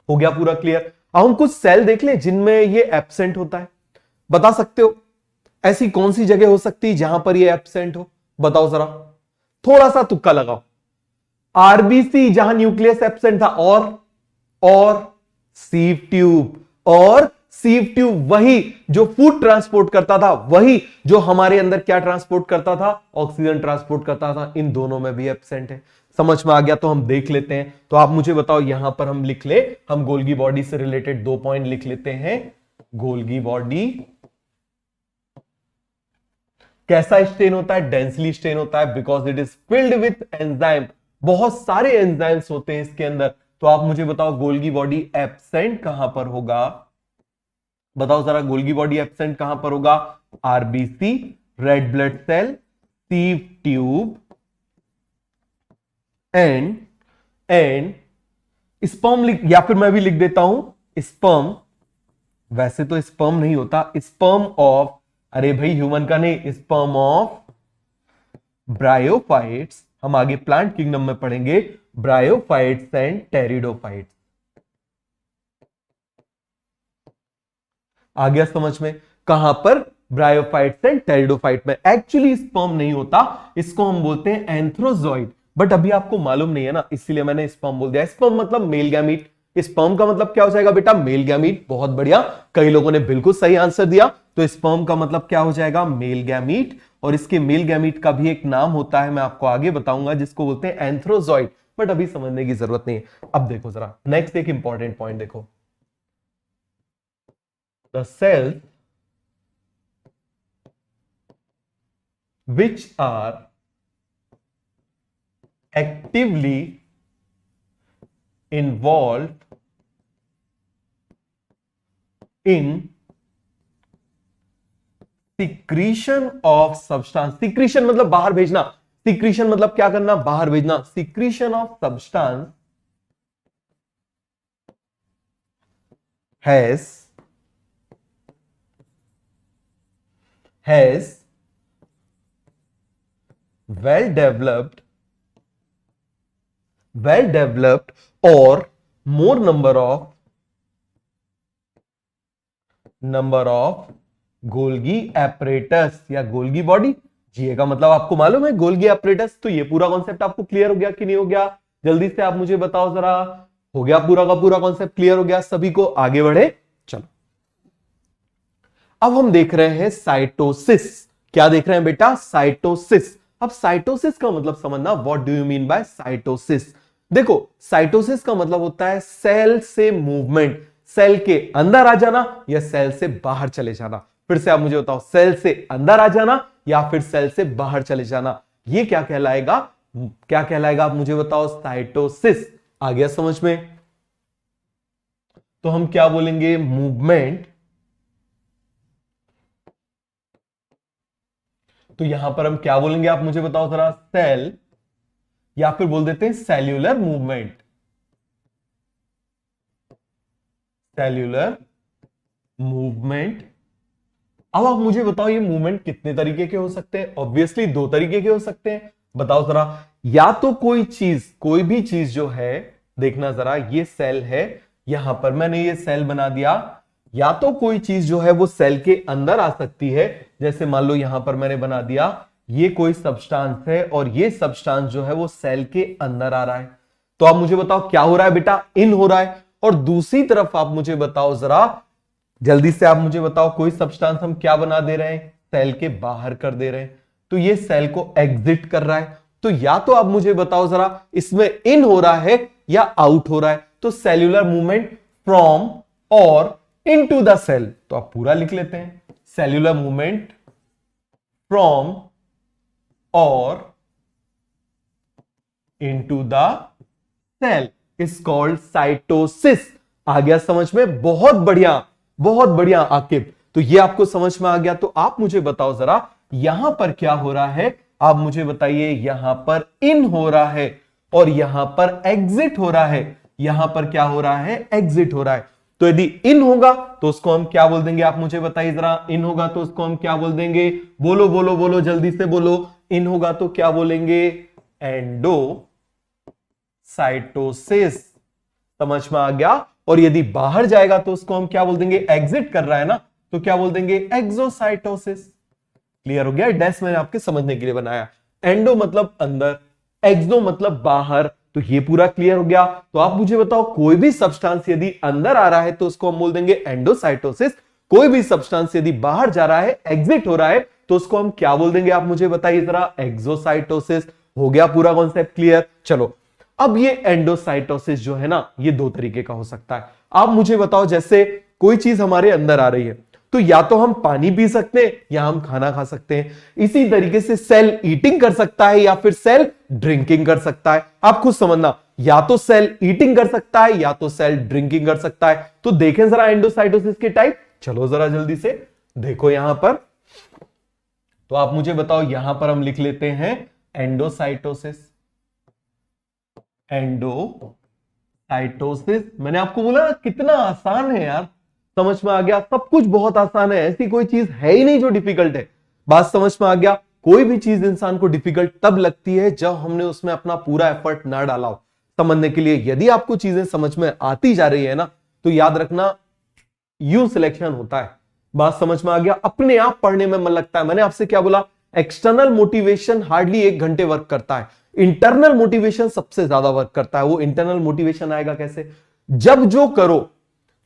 हो गया पूरा क्लियर? अब हम कुछ सेल देख लें जिनमें ये एब्सेंट होता है। बता सकते हो ऐसी कौन सी जगह हो सकती है जहां पर ये एब्सेंट हो? बताओ जरा, थोड़ा सा तुक्का लगाओ। आरबीसी जहां न्यूक्लियस एब्सेंट था, और सीव ट्यूब वही जो फूड ट्रांसपोर्ट करता था, वही जो हमारे अंदर क्या ट्रांसपोर्ट करता था? ऑक्सीजन ट्रांसपोर्ट करता था। इन दोनों में भी एब्सेंट है। समझ में आ गया? तो हम देख लेते हैं। तो आप मुझे बताओ, यहां पर हम लिख ले, हम गोल्गी बॉडी से रिलेटेड 2 पॉइंट लिख लेते हैं। गोल्गी बॉडी कैसा स्टेन होता है? डेंसली स्टेन होता है, because it is filled with enzyme. बहुत सारे एंजाइम्स होते हैं इसके अंदर। तो आप मुझे बताओ, गोल्गी बॉडी एब्सेंट कहां पर होगा? बताओ जरा, गोल्गी बॉडी एब्सेंट कहां पर होगा? RBC, red blood cell, sieve tube and sperm, या फिर मैं भी लिख देता हूं स्पर्म। वैसे तो स्पर्म नहीं होता, स्पर्म ऑफ, अरे भाई ह्यूमन का नहीं, स्पर्म ऑफ ब्रायोफाइट्स। हम आगे प्लांट किंगडम में पढ़ेंगे ब्रायोफाइट्स एंड टेरिडोफाइट्स। आ गया समझ में? कहां पर? ब्रायोफाइट्स एंड टेरिडोफाइट में। एक्चुअली स्पर्म नहीं होता, इसको हम बोलते हैं एंथ्रोजॉइड, बट अभी आपको मालूम नहीं है ना, इसीलिए मैंने स्पर्म बोल दिया। स्पर्म मतलब मेल गैमीट। स्पर्म का मतलब क्या हो जाएगा बेटा? Male gamete. बहुत बढ़िया, कई लोगों ने बिल्कुल सही आंसर दिया। तो स्पर्म का मतलब क्या हो जाएगा? Male gamete. और इसके मेल गैमीट का भी एक नाम होता है, मैं आपको आगे बताऊंगा, जिसको बोलते हैं एंथ्रोजॉइड, बट अभी समझने की जरूरत नहीं है। अब देखो जरा नेक्स्ट एक इंपॉर्टेंट पॉइंट देखो। The cells which are actively involved in secretion of substance। secretion मतलब बाहर भेजना, secretion मतलब क्या करना? बाहर भेजना। secretion of substance has well developed or more number of Golgi apparatus या गोल्गी बॉडी। जीए का मतलब आपको मालूम है, गोल्गी एपरेटस। तो ये पूरा कॉन्सेप्ट आपको क्लियर हो गया कि नहीं हो गया? जल्दी से आप मुझे बताओ जरा। हो गया पूरा का पूरा कॉन्सेप्ट क्लियर हो गया सभी को? आगे बढ़े, चलो। अब हम देख रहे हैं साइटोसिस। क्या देख रहे हैं बेटा? साइटोसिस। अब साइटोसिस का मतलब समझना, what do you mean by cytosis? देखो, साइटोसिस का मतलब होता है सेल से मूवमेंट, सेल के अंदर आ जाना या सेल से बाहर चले जाना। फिर से आप मुझे बताओ, सेल से अंदर आ जाना या फिर सेल से बाहर चले जाना, ये क्या कहलाएगा? क्या कहलाएगा आप मुझे बताओ? साइटोसिस। आ गया समझ में? तो हम क्या बोलेंगे? मूवमेंट। तो यहां पर हम क्या बोलेंगे आप मुझे बताओ जरा? सेल, या फिर बोल देते हैं सेल्यूलर मूवमेंट। Cellular movement. अब आप मुझे बताओ, ये मूवमेंट कितने तरीके के हो सकते हैं? ऑब्वियसली दो तरीके के हो सकते हैं। बताओ जरा। या तो कोई चीज, कोई भी चीज जो है, देखना जरा, ये सेल है, यहां पर मैंने ये सेल बना दिया। या तो कोई चीज जो है वो सेल के अंदर आ सकती है, जैसे मान लो यहां पर मैंने बना दिया, ये कोई सब्सटेंस है और ये सब्सटेंस जो है वो सेल के अंदर आ रहा है। तो आप मुझे बताओ क्या हो रहा है बेटा? इन हो रहा है। और दूसरी तरफ आप मुझे बताओ जरा, जल्दी से आप मुझे बताओ, कोई सब्सटेंस हम क्या बना दे रहे हैं? सेल के बाहर कर दे रहे हैं। तो ये सेल को एग्जिट कर रहा है। तो या तो आप मुझे बताओ जरा, इसमें इन हो रहा है या आउट हो रहा है। तो सेल्यूलर मूवमेंट फ्रॉम और इनटू द सेल। तो आप पूरा लिख लेते हैं, सेल्यूलर मूवमेंट फ्रॉम और into the cell is called cytosis. आ गया समझ में? बहुत बढ़िया, बहुत बढ़िया आकिब। तो ये आपको समझ में आ गया। तो आप मुझे बताओ जरा, यहां पर क्या हो रहा है? आप मुझे बताइए, यहां पर इन हो रहा है और यहां पर एग्जिट हो रहा है। यहां पर क्या हो रहा है? एग्जिट हो रहा है। तो यदि इन होगा तो उसको हम क्या बोल देंगे? आप मुझे बताइए जरा। इन होगा तो उसको हम क्या बोल देंगे? बोलो बोलो बोलो, जल्दी से बोलो। इन होगा तो क्या बोलेंगे? एंडोसाइटोसिस। समझ में आ गया? और यदि बाहर जाएगा तो उसको हम क्या बोल देंगे? एग्जिट कर रहा है ना, तो क्या बोल देंगे? एक्सोसाइटोसिस। क्लियर हो गया? डैश मैंने आपके समझने के लिए बनाया। एंडो मतलब अंदर, एक्सो मतलब बाहर। तो ये पूरा क्लियर हो गया। तो आप मुझे बताओ, कोई भी सब्सटेंस यदि अंदर आ रहा है तो उसको हम बोल देंगे एंडोसाइटोसिस। कोई भी सब्सटेंस यदि बाहर जा रहा है, एग्जिट हो रहा है, तो उसको हम क्या बोल देंगे? आप मुझे बताइए जरा। एक्सोसाइटोसिस। हो गया पूरा कॉन्सेप्ट क्लियर? चलो, अब ये एंडोसाइटोसिस जो है ना, ये दो तरीके का हो सकता है। आप मुझे बताओ, जैसे कोई चीज हमारे अंदर आ रही है, तो या तो हम पानी पी सकते हैं या हम खाना खा सकते हैं। इसी तरीके से सेल ईटिंग कर सकता है या फिर सेल ड्रिंकिंग कर सकता है। आप खुद समझना, या तो सेल ईटिंग कर सकता है या तो सेल ड्रिंकिंग कर सकता है। तो देखें जरा एंडोसाइटोसिस के टाइप। चलो जरा जल्दी से देखो यहां पर। तो आप मुझे बताओ, यहां पर हम लिख लेते हैं एंडोसाइटोसिस। एंडोसाइटोसिस। मैंने आपको बोला कितना आसान है यार, समझ में आ गया? सब कुछ बहुत आसान है, ऐसी कोई चीज है ही नहीं जो डिफिकल्ट है। बात समझ में आ गया? कोई भी चीज इंसान को डिफिकल्ट तब लगती है जब हमने उसमें अपना पूरा एफर्ट ना डाला हो समझने के लिए। यदि आपको चीजें समझ में आती जा रही है ना, तो याद रखना, यू सिलेक्शन होता है। बात समझ में आ गया? अपने आप पढ़ने में मन लगता है। मैंने आपसे क्या बोला? एक्सटर्नल मोटिवेशन हार्डली 1 घंटे वर्क करता है, इंटरनल मोटिवेशन सबसे ज्यादा वर्क करता है। वो इंटरनल मोटिवेशन आएगा कैसे? जब जो करो।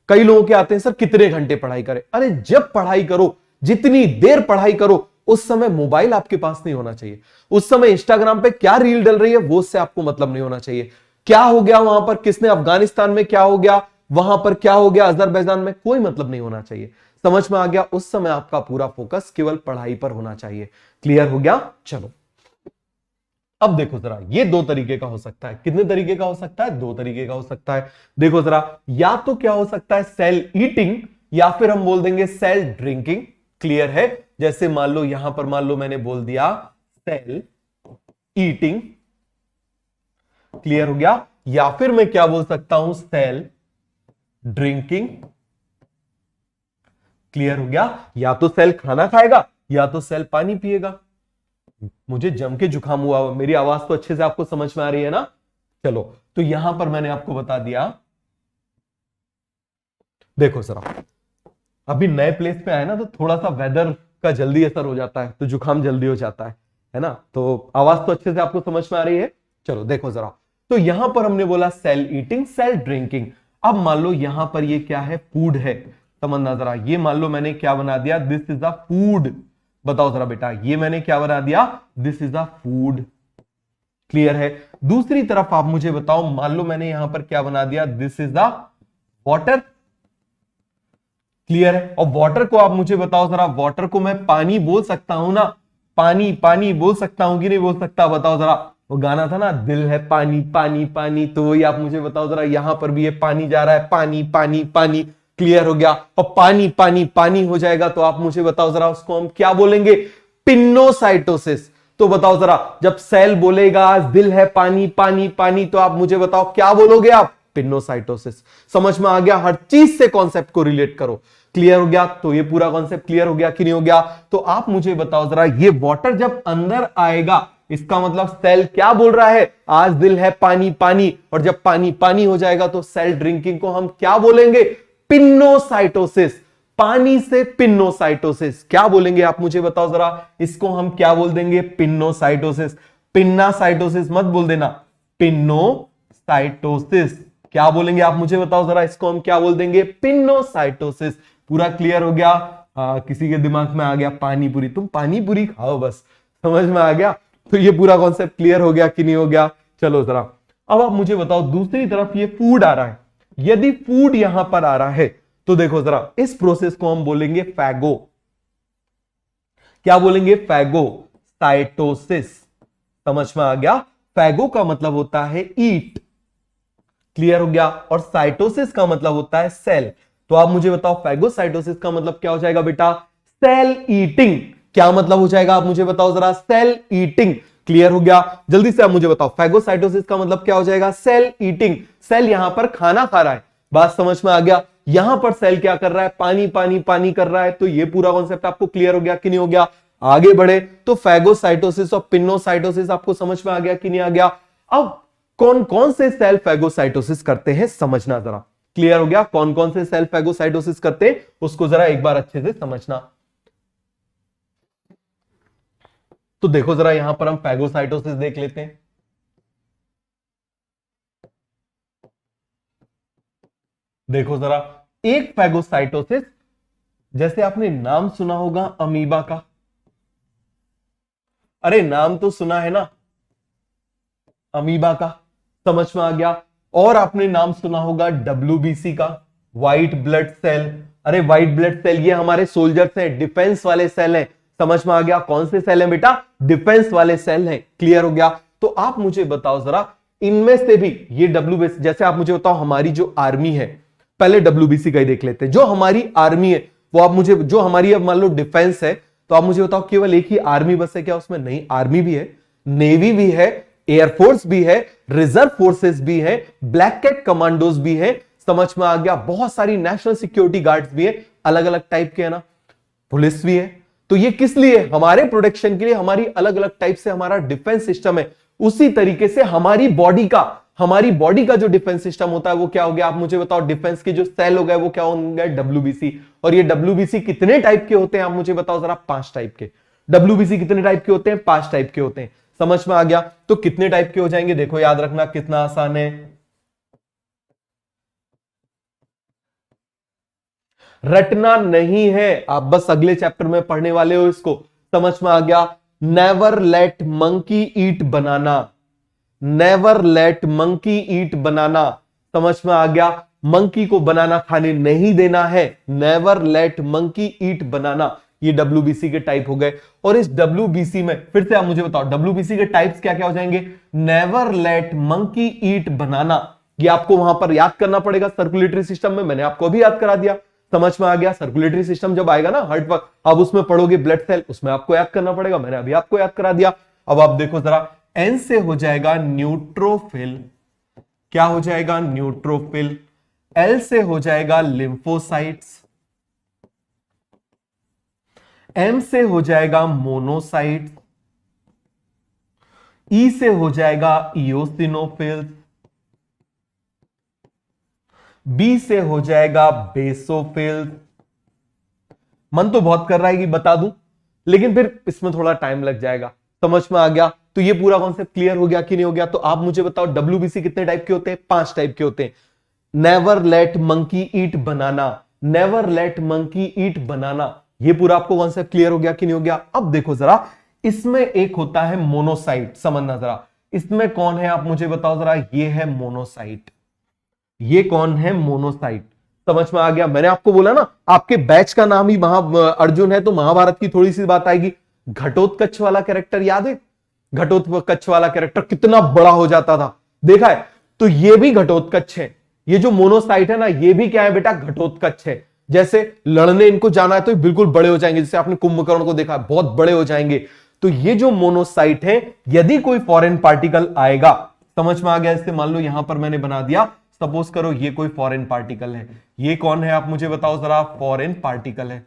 कई लोगों के आते हैं सर कितने घंटे पढ़ाई करें? अरे जब पढ़ाई करो, जितनी देर पढ़ाई करो, उस समय मोबाइल आपके पास नहीं होना चाहिए। उस समय इंस्टाग्राम पे क्या रील डल रही है वो उससे आपको मतलब नहीं होना चाहिए। क्या हो गया वहां पर, किसने अफगानिस्तान में क्या हो गया, वहां पर क्या हो गया अजरबैजान में, कोई मतलब नहीं होना चाहिए। समझ में आ गया? उस समय आपका पूरा फोकस केवल पढ़ाई पर होना चाहिए। क्लियर हो गया? चलो अब देखो जरा, ये 2 तरीके का हो सकता है। कितने तरीके का हो सकता है? 2 तरीके का हो सकता है। देखो जरा, या तो क्या हो सकता है सेल ईटिंग, या फिर हम बोल देंगे सेल ड्रिंकिंग। क्लियर है? जैसे मान लो यहां पर मान लो मैंने बोल दिया सेल ईटिंग। क्लियर हो गया? या फिर मैं क्या बोल सकता हूं? Cell drinking. क्लियर हो गया? या तो सेल खाना खाएगा या तो सेल पानी पिएगा। मुझे जम के जुकाम हुआ, मेरी आवाज तो अच्छे से आपको समझ में आ रही है ना? चलो, तो यहां पर मैंने आपको बता दिया। देखो जरा, अभी नए प्लेस पे आए ना, तो थोड़ा सा वेदर का जल्दी असर हो जाता है, तो जुकाम जल्दी हो जाता है ना? तो आवाज तो अच्छे से आपको समझ में आ रही है? चलो देखो जरा, तो यहां पर हमने बोला सेल ईटिंग, सेल ड्रिंकिंग। अब मान लो यहां पर ये क्या है? फूड है। समझना जरा, ये मान लो मैंने क्या बना दिया? This is a food. बताओ जरा बेटा, ये मैंने क्या बना दिया? This is a food. Clear है? दूसरी तरफ आप मुझे बताओ, मान लो मैंने यहां पर क्या बना दिया? This is the water. Clear है? और वाटर को आप मुझे बताओ जरा, वाटर को मैं पानी बोल सकता हूं ना? पानी पानी बोल सकता हूं कि नहीं बोल सकता? बताओ जरा। वो गाना था ना, दिल है पानी पानी पानी, तो वही आप मुझे बताओ जरा, यहां पर भी ये पानी जा रहा है, पानी पानी पानी। क्लियर हो गया? और पानी पानी पानी हो जाएगा तो आप मुझे बताओ जरा, उसको हम क्या बोलेंगे? पिनोसाइटोसिस। तो बताओ जरा, जब सेल बोलेगा दिल है पानी पानी पानी, तो आप मुझे बताओ क्या बोलोगे आप? पिनोसाइटोसिस। समझ में आ गया? हर चीज से कॉन्सेप्ट को रिलेट करो। क्लियर हो गया? तो ये पूरा कॉन्सेप्ट क्लियर हो गया कि नहीं हो गया? तो आप मुझे बताओ जरा, ये वाटर जब अंदर आएगा, इसका मतलब सेल क्या बोल रहा है? आज दिल है पानी पानी। और जब पानी पानी हो जाएगा तो सेल ड्रिंकिंग को हम क्या बोलेंगे? पिनोसाइटोसिस। पानी से पिनोसाइटोसिस। क्या बोलेंगे आप मुझे बताओ जरा, इसको हम क्या बोल देंगे? पिनोसाइटोसिस। पिन्नासाइटोसिस मत बोल देना, पिनोसाइटोसिस। क्या बोलेंगे आप मुझे बताओ जरा, इसको हम क्या बोल देंगे? पिनोसाइटोसिस। पूरा क्लियर हो गया? किसी के दिमाग में आ गया पानी पूरी, तुम पानी पूरी खाओ बस। समझ में आ गया? तो ये पूरा कॉन्सेप्ट क्लियर हो गया कि नहीं हो गया? चलो जरा, अब आप मुझे बताओ, दूसरी तरफ ये फूड आ रहा है। यदि फूड यहां पर आ रहा है तो देखो जरा, इस प्रोसेस को हम बोलेंगे फैगो। क्या बोलेंगे? फैगोसाइटोसिस। समझ में आ गया? फैगो का मतलब होता है ईट। क्लियर हो गया? और साइटोसिस का मतलब होता है सेल। तो आप मुझे बताओ, फैगोसाइटोसिस का मतलब क्या हो जाएगा बेटा? Cell eating. क्या मतलब हो जाएगा? आप मुझे बताओ जरा, सेल ईटिंग। क्लियर हो गया? जल्दी से आप मुझे बताओ, फैगोसाइटोसिस का मतलब क्या हो जाएगा? Cell eating. सेल यहां पर खाना खा रहा है। बात समझ में आ गया? यहां पर सेल क्या कर रहा है? पानी पानी पानी कर रहा है। तो ये पूरा कॉन्सेप्ट आपको क्लियर हो गया कि नहीं हो गया? आगे बढ़े तो फैगोसाइटोसिस और पिनोसाइटोसिस आपको समझ में आ गया कि नहीं आ गया? अब कौन कौन से सेल फैगोसाइटोसिस करते हैं समझना जरा। क्लियर हो गया? कौन कौन से सेल फैगोसाइटोसिस करते हैं उसको जरा एक बार अच्छे से समझना। तो देखो जरा, यहां पर हम फैगोसाइटोसिस देख लेते हैं। देखो जरा, एक फैगोसाइटोसिस, जैसे आपने नाम सुना होगा अमीबा का। अरे नाम तो सुना है ना अमीबा का। समझ में आ गया? और आपने नाम सुना होगा WBC का, व्हाइट ब्लड सेल। अरे व्हाइट ब्लड सेल ये हमारे सोल्जर्स हैं, डिफेंस वाले सेल हैं। समझ में आ गया? कौन से सेल हैं बेटा? डिफेंस वाले सेल हैं। क्लियर हो गया? तो आप मुझे बताओ जरा, इनमें से भी ये WBC, जैसे आप मुझे बताओ हमारी जो आर्मी है, पहले WBC का ही देख लेते हैं। जो हमारी आर्मी है वो आप मुझे, जो हमारी अब मान लो डिफेंस है, तो आप मुझे बताओ केवल एक ही आर्मी बस है क्या उसमें? नहीं, आर्मी भी है, नेवी भी है, एयरफोर्स भी है, रिजर्व फोर्सेस भी है, ब्लैक कैट कमांडोज भी है। समझ में आ गया? बहुत सारी नेशनल सिक्योरिटी गार्ड्स भी है, अलग अलग टाइप के, है ना, पुलिस भी है। तो ये किस लिए? हमारे प्रोटेक्शन के लिए, हमारी अलग अलग टाइप से हमारा डिफेंस सिस्टम है। उसी तरीके से हमारी बॉडी का, हमारी बॉडी का जो डिफेंस सिस्टम होता है वो क्या हो गया, आप मुझे बताओ। डिफेंस के जो सेल हो गए वो क्या होंगे, डब्ल्यूबीसी। और ये डब्ल्यूबीसी कितने टाइप के होते हैं, आप मुझे बताओ जरा। 5 टाइप के। डब्ल्यूबीसी कितने टाइप के होते हैं, 5 टाइप के होते हैं। समझ में आ गया। तो कितने टाइप के हो जाएंगे, देखो याद रखना, कितना आसान है। रटना नहीं है, आप बस अगले चैप्टर में पढ़ने वाले हो इसको। समझ में आ गया। नेवर लेट मंकी ईट बनाना। नेवर लेट मंकी ईट बनाना। समझ में आ गया। मंकी को बनाना खाने नहीं देना है। नेवर लेट मंकी ईट बनाना। ये डब्ल्यूबीसी के टाइप हो गए। और इस डब्ल्यूबीसी में फिर से आप मुझे बताओ, डब्ल्यूबीसी के टाइप्स क्या क्या हो जाएंगे। नेवर लेट मंकी ईट बनाना, ये आपको वहां पर याद करना पड़ेगा। सर्कुलेटरी सिस्टम में मैंने आपको अभी याद करा दिया। समझ में आ गया। सर्कुलेटरी सिस्टम जब आएगा ना हार्ट वर्क, अब उसमें पढ़ोगे ब्लड सेल, उसमें आपको याद करना पड़ेगा। मैंने अभी आपको याद करा दिया। अब आप देखो जरा, एन से हो जाएगा न्यूट्रोफिल। क्या हो जाएगा, न्यूट्रोफिल। एल से हो जाएगा लिम्फोसाइट्स। एम से हो जाएगा मोनोसाइट्स। ई से हो जाएगा इओसिनोफिल्स। बी से हो जाएगा बेसोफिल्स। मन तो बहुत कर रहा है कि बता दूं, लेकिन फिर इसमें थोड़ा टाइम लग जाएगा। समझ में आ गया। तो ये पूरा कॉन्सेप्ट क्लियर हो गया कि नहीं हो गया। तो आप मुझे बताओ, डब्ल्यूबीसी कितने टाइप के होते हैं, 5 टाइप के होते हैं। नेवर लेट मंकी ईट बनाना। नेवर लेट मंकी ईट बनाना, ये पूरा आपको कॉन्सेप्ट क्लियर हो गया कि नहीं हो गया। अब देखो जरा, इसमें एक होता है मोनोसाइट। समझना जरा, इसमें कौन है आप मुझे बताओ जरा। ये है मोनोसाइट। ये कौन है, मोनोसाइट। समझ में आ गया। मैंने आपको बोला ना, आपके बैच का नाम ही अर्जुन है, तो महाभारत की थोड़ी सी बात आएगी। घटोत्कच वाला कैरेक्टर याद है। घटोत्कच वाला कैरेक्टर कितना बड़ा हो जाता था, देखा है। तो ये भी घटोत्कच है। ये जो मोनोसाइट है ना, ये भी क्या है बेटा, घटोत्कच है। जैसे लड़ने इनको जाना है तो बिल्कुल बड़े हो जाएंगे, जैसे आपने कुंभकर्ण को देखा, बहुत बड़े हो जाएंगे। तो ये जो मोनोसाइट है, यदि कोई फॉरेन पार्टिकल आएगा, समझ में आ गया। इससे मान लो यहां पर मैंने बना दिया, सपोज करो ये कोई फॉरेन पार्टिकल है। ये कौन है आप मुझे बताओ जरा, फॉरेन पार्टिकल है।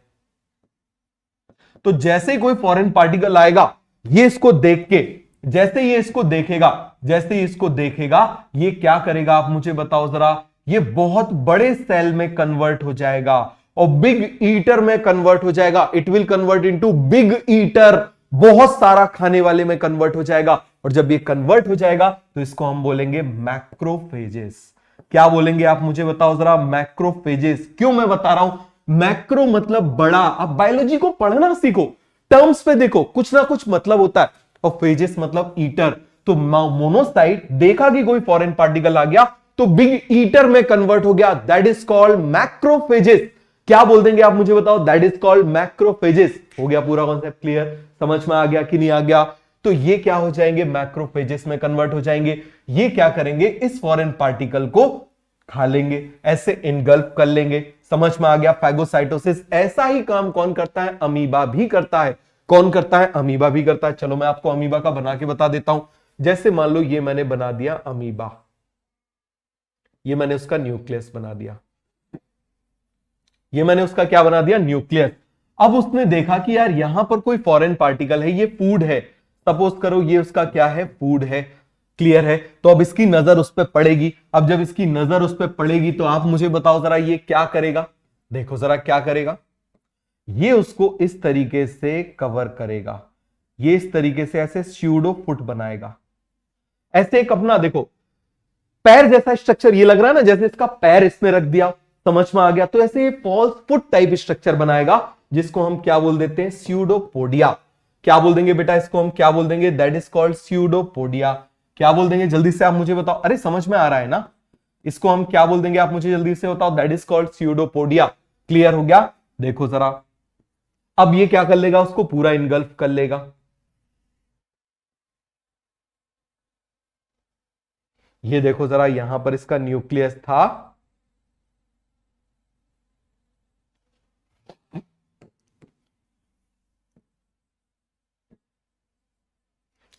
तो जैसे ही कोई फॉरेन पार्टिकल आएगा, ये इसको देख के, जैसे ये इसको देखेगा, जैसे ही इसको देखेगा, ये क्या करेगा आप मुझे बताओ जरा। ये बहुत बड़े सेल में कन्वर्ट हो जाएगा और बिग ईटर में कन्वर्ट हो जाएगा। It will convert into big eater, बहुत सारा खाने वाले में कन्वर्ट हो जाएगा। और जब ये कन्वर्ट हो जाएगा तो इसको हम बोलेंगे मैक्रोफेजेस। क्या बोलेंगे आप मुझे बताओ जरा, मैक्रोफेजेस। क्यों मैं बता रहा हूं, मैक्रो मतलब बड़ा। अब बायोलॉजी को पढ़ना सीखो, टर्म्स पे देखो, कुछ ना कुछ मतलब होता है। और फेजेस मतलब ईटर। तो मोनोसाइट देखा कि कोई फॉरेन पार्टिकल आ गया तो बिग ईटर में कन्वर्ट हो गया, दैट इज कॉल्ड मैक्रोफेजेस। क्या बोल देंगे आप मुझे बताओ, दैट इज कॉल्ड मैक्रोफेजेस। हो गया पूरा कॉन्सेप्ट क्लियर, समझ में आ गया कि नहीं आ गया। तो ये क्या हो जाएंगे, मैक्रोफेजेस में कन्वर्ट हो जाएंगे। ये क्या करेंगे, इस फॉरेन पार्टिकल को खा लेंगे, ऐसे इनगल्फ कर लेंगे। समझ में आ गया। फैगोसाइटोसिस ऐसा ही काम कौन करता है, अमीबा भी करता है। कौन करता है, अमीबा भी करता है। चलो मैं आपको अमीबा का बना के बता देता हूं। जैसे मान लो ये मैंने बना दिया अमीबा, ये मैंने उसका न्यूक्लियस बना दिया। ये मैंने उसका क्या बना दिया, न्यूक्लियस। अब उसने देखा कि यार यहां पर कोई फॉरेन पार्टिकल है, ये फूड है। सपोज करो ये उसका क्या है, फूड है। क्लियर है। तो अब इसकी नजर उस पर पड़ेगी। अब जब इसकी नजर उस पर पड़ेगी तो आप मुझे बताओ जरा, ये क्या करेगा। देखो जरा क्या करेगा, ये उसको इस तरीके से कवर करेगा। ये इस तरीके से ऐसे स्यूडो फुट बनाएगा। ऐसे एक अपना देखो पैर जैसा स्ट्रक्चर, ये लग रहा है ना जैसे इसका पैर इसमें रख दिया। समझ में आ गया। तो ऐसे ये फॉल्स फुट टाइप स्ट्रक्चर बनाएगा, जिसको हम क्या बोल देते हैं, स्यूडोपोडिया। क्या बोल देंगे बेटा इसको, हम क्या बोल देंगे, दैट इज कॉल्ड स्यूडोपोडिया। क्या बोल देंगे जल्दी से आप मुझे बताओ। अरे समझ में आ रहा है ना, इसको हम क्या बोल देंगे आप मुझे जल्दी से बताओ, that is called pseudopodia. Clear हो गया। देखो जरा, अब ये क्या कर लेगा, उसको पूरा इनगल्फ कर लेगा। ये देखो जरा, यहां पर इसका न्यूक्लियस था,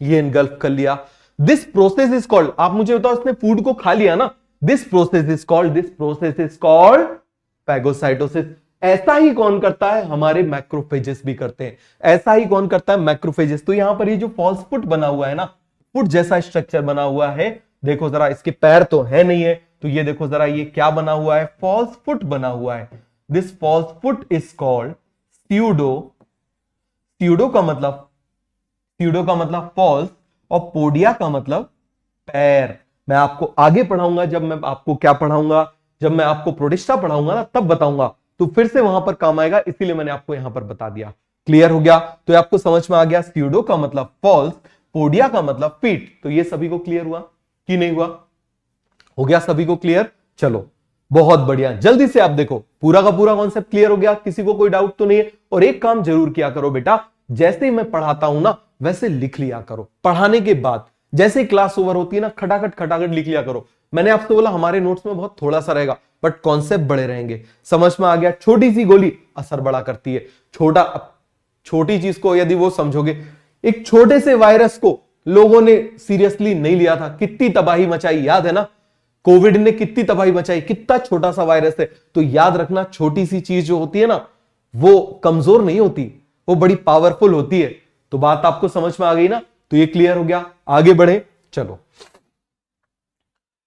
ये इनगल्फ कर लिया। दिस प्रोसेस इज कॉल्ड, आप मुझे बताओ इसने फूड को खा लिया ना, this process is called phagocytosis. ऐसा ही कौन करता है, हमारे मैक्रोफेजेस भी करते हैं। ऐसा ही कौन करता है, मैक्रोफेजेस। तो यहां पर ये जो फॉल्स फुट बना हुआ है ना, फुट जैसा स्ट्रक्चर बना हुआ है, देखो जरा, इसके पैर तो है नहीं है, तो ये देखो जरा, ये क्या बना हुआ है, फॉल्स फुट बना हुआ है। This false foot is called pseudo. Pseudo का मतलब, स्यूडो का मतलब फॉल्स, और पोडिया का मतलब पैर। मैं आपको आगे पढ़ाऊंगा, जब मैं आपको क्या पढ़ाऊंगा, जब मैं आपको प्रोटिस्टा पढ़ाऊंगा ना, तब बताऊंगा, तो फिर से वहां पर काम आएगा, इसीलिए मैंने आपको यहां पर बता दिया। क्लियर हो गया? तो आपको समझ में आ गया, स्यूडो का मतलब फॉल्स, पोडिया का मतलब फीट। तो ये सभी को क्लियर हुआ कि नहीं हुआ? हो गया सभी को क्लियर? चलो बहुत बढ़िया, जल्दी से आप देखो, पूरा का पूरा कॉन्सेप्ट क्लियर हो गया, किसी को कोई डाउट तो नहीं है? और एक काम जरूर किया करो बेटा, जैसे ही मैं पढ़ाता हूं ना, वैसे लिख लिया करो। पढ़ाने के बाद जैसे ही क्लास ओवर होती है ना, खटाखट खटाखट लिख लिया करो। मैंने आपसे बोला हमारे नोट्स में बहुत थोड़ा सा रहेगा, बट कॉन्सेप्ट बड़े रहेंगे। समझ में आ गया? छोटी सी गोली असर बड़ा करती है। छोटी चीज को यदि वो समझोगे, एक छोटे से वायरस को लोगों ने सीरियसली नहीं लिया था, कितनी तबाही मचाई, याद है ना? कोविड ने कितनी तबाही मचाई, कितना छोटा सा वायरस है। तो याद रखना, छोटी सी चीज जो होती है ना, वो कमजोर नहीं होती, वो बड़ी पावरफुल होती है। तो बात आपको समझ में आ गई ना? तो ये क्लियर हो गया, आगे बढ़े। चलो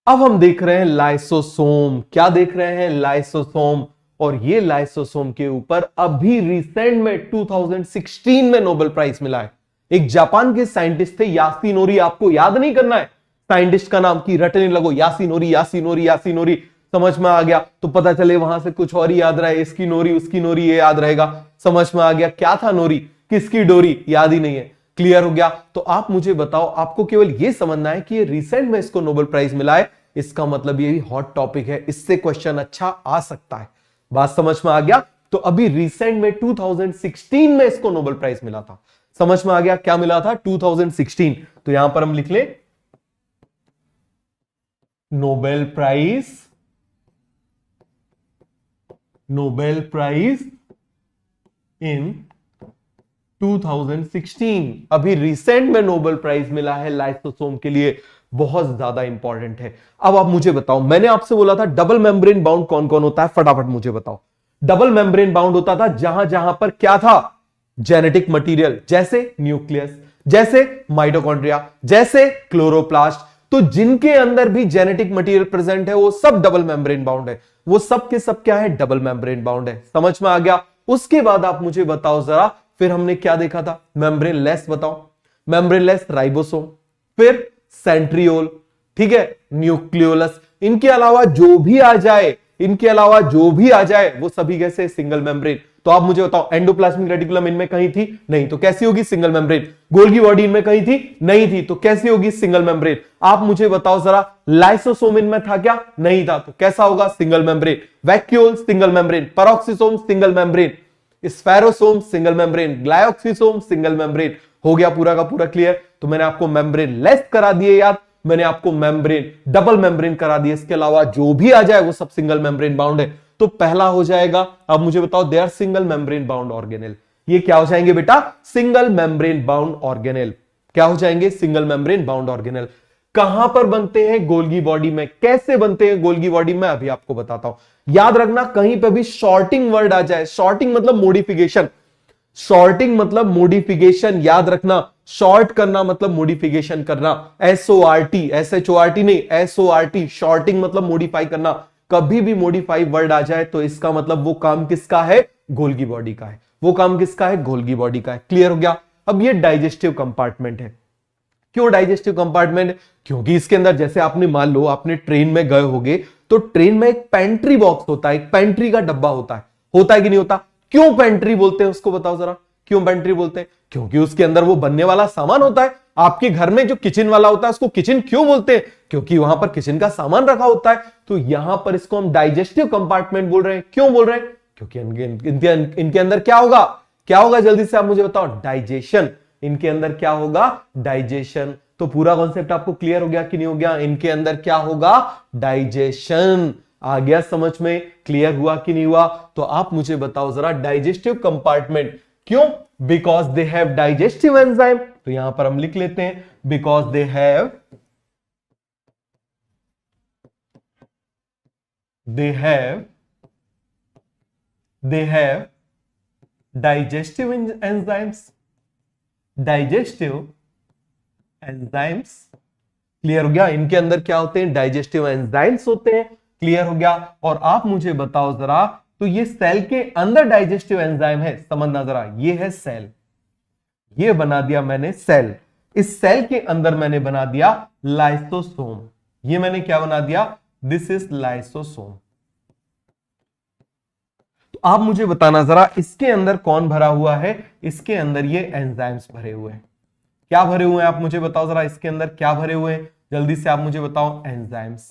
अब हम देख रहे हैं लाइसोसोम। क्या देख रहे हैं? लाइसोसोम। और ये लाइसोसोम के ऊपर अभी रिसेंट में 2016 में नोबेल प्राइज मिला है। एक जापान के साइंटिस्ट थे, यासिनोरी। आपको याद नहीं करना है साइंटिस्ट का नाम, की रटने लगो यासिनोरी यासिनोरी यासिनोरी। समझ में आ गया? तो पता चले वहां से कुछ और ही याद रहे, इसकी नोरी उसकी नोरी, ये याद रहेगा। समझ में आ गया? क्या था नोरी, किसकी डोरी, याद ही नहीं है। क्लियर हो गया? तो आप मुझे बताओ, आपको केवल यह समझना है कि ये रिसेंट में इसको नोबेल प्राइज मिला है, इसका मतलब ये भी हॉट टॉपिक है, इससे क्वेश्चन अच्छा आ सकता है। बात समझ में आ गया? तो अभी रिसेंट में 2016 में इसको नोबेल प्राइज मिला था। समझ में आ गया? क्या मिला था? 2016। तो यहां पर हम लिख ले Nobel prize, Nobel prize in 2016। अभी रिसेंट में नोबेल प्राइज मिला है लाइसोसोम के लिए, बहुत ज्यादा इंपॉर्टेंट है। अब आप मुझे बताओ, मैंने आपसे बोला था डबल मेम्ब्रेन बाउंड कौन कौन होता है, फटाफट मुझे बताओ। डबल मेम्ब्रेन बाउंड होता था जहां जहां पर क्या था, जेनेटिक मटेरियल, जैसे न्यूक्लियस, जैसे माइटोकॉन्ड्रिया, जैसे क्लोरोप्लास्ट। तो जिनके अंदर भी जेनेटिक मटेरियल प्रेजेंट है, वो सब डबल मेम्ब्रेन बाउंड है। वो सब के सब क्या है? डबल मेम्ब्रेन बाउंड है। समझ में आ गया? उसके बाद आप मुझे बताओ जरा, फिर हमने क्या देखा था? मेम्ब्रेन लेस, बताओ। मेम्ब्रेन लेस राइबोसोम, फिर सेंट्रियोल, ठीक है, न्यूक्लियोलस। इनके अलावा जो भी आ जाए, इनके अलावा जो भी आ जाए, वो सभी कैसे? Single membrane. तो आप मुझे बताओ, एंडोप्लाज्मिक रेटिकुलम इनमें कहीं थी? नहीं, तो कैसी होगी? Single membrane. गोल्गी बॉडी इनमें कहीं थी? नहीं थी, तो कैसी होगी? Single membrane. आप मुझे बताओ जरा, लाइसोसोम इनमें था क्या? नहीं था, तो कैसा होगा? Single membrane. Vacuole single membrane, peroxisome single membrane, spherosome single membrane, glyoxysome single membrane. हो गया पूरा का पूरा क्लियर? तो मैंने आपको मेम्ब्रेन लेस करा दिए याद, मैंने आपको मेम्ब्रेन डबल मेम्ब्रेन करा दिया। इसके अलावा जो भी आ जाए वो सब सिंगल मेम्ब्रेन बाउंड है। तो पहला हो जाएगा, अब मुझे बताओ, they are single membrane bound organelle. ये क्या हो जाएंगे बेटा? Single membrane bound organelle. क्या हो जाएंगे? Single membrane bound organelle. कहां पर बनते हैं? गोल्गी बॉडी में। कैसे बनते हैं गोल्गी बॉडी में? अभी आपको बताता हूं। याद रखना, कहीं पर भी शॉर्टिंग वर्ड आ जाए, शॉर्टिंग मतलब मॉडिफिकेशन, शॉर्टिंग मतलब मॉडिफिकेशन, याद रखना। शॉर्ट करना मतलब मॉडिफिकेशन करना। SORT, SHORT नहीं, SORT, शॉर्टिंग मतलब मॉडिफाई करना। कभी भी मॉडिफाई वर्ड आ जाए तो इसका मतलब वो काम किसका है? गोल्गी बॉडी का है। वो काम किसका है? गोल्गी बॉडी का है। क्लियर हो गया? अब ये डाइजेस्टिव कंपार्टमेंट है। क्यों डाइजेस्टिव कंपार्टमेंट? क्योंकि इसके अंदर, जैसे आपने मान लो आपने ट्रेन में गए होगे, तो ट्रेन में एक पेंट्री बॉक्स होता है, एक पेंट्री का डब्बा होता है कि नहीं होता? क्यों पेंट्री बोलते हैं उसको, बताओ जरा, क्यों पेंट्री बोलते हैं? क्योंकि उसके अंदर वो बनने वाला सामान होता है। आपके घर में जो किचन वाला होता है, उसको किचन क्यों बोलते हैं? क्योंकि वहां पर किचन का सामान रखा होता है। तो यहां पर इसको हम डाइजेस्टिव कंपार्टमेंट बोल रहे हैं। क्यों बोल रहे हैं? क्योंकि इनके अंदर क्या होगा? क्या होगा? जल्दी से आप मुझे बताओ। डाइजेशन। इनके अंदर क्या होगा? डाइजेशन। तो पूरा कॉन्सेप्ट आपको क्लियर हो गया कि नहीं हो गया? इनके अंदर क्या होगा? डाइजेशन। आ गया समझ में? क्लियर हुआ कि नहीं हुआ? तो आप मुझे बताओ जरा, डाइजेस्टिव कंपार्टमेंट क्यों? Because they have digestive enzyme. तो यहां पर हम लिख लेते हैं, because they have digestive enzymes, digestive enzymes, clear हो गया? इनके अंदर क्या होते हैं? डाइजेस्टिव एंजाइम्स होते हैं। क्लियर हो गया? और आप मुझे बताओ जरा, तो ये सेल के अंदर डाइजेस्टिव एंजाइम है, समझना जरा, ये है सेल, ये बना दिया मैंने सेल। इस सेल के अंदर मैंने बना दिया लाइसोसोम। ये मैंने क्या बना दिया? This is lysosome. तो आप मुझे बताना जरा, इसके अंदर कौन भरा हुआ है? इसके अंदर ये एंजाइम्स भरे हुए हैं। क्या भरे हुए हैं आप मुझे बताओ जरा, इसके अंदर क्या भरे हुए हैं? जल्दी से आप मुझे बताओ। एंजाइम्स।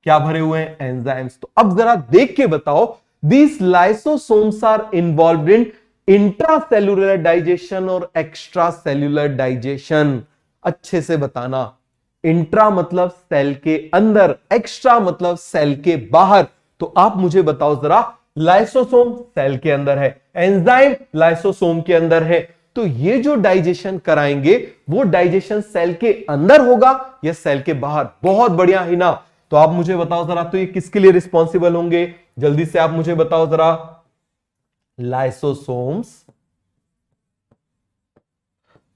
क्या भरे हुए हैं? एंजाइम्स। तो अब जरा देख के बताओ, these lysosomes are involved in intracellular digestion और एक्स्ट्रा सेल्यूलर डाइजेशन। अच्छे से बताना। इंट्रा मतलब सेल के अंदर, एक्स्ट्रा मतलब सेल के बाहर। तो आप मुझे बताओ जरा, लाइसोसोम सेल के अंदर है, एंजाइम लाइसोसोम के अंदर है, तो ये जो डाइजेशन कराएंगे वो डाइजेशन सेल के अंदर होगा या सेल के बाहर? बहुत बढ़िया ही ना। तो आप मुझे बताओ जरा, तो ये किसके लिए रिस्पॉन्सिबल होंगे? जल्दी से आप मुझे बताओ जरा। Lysosomes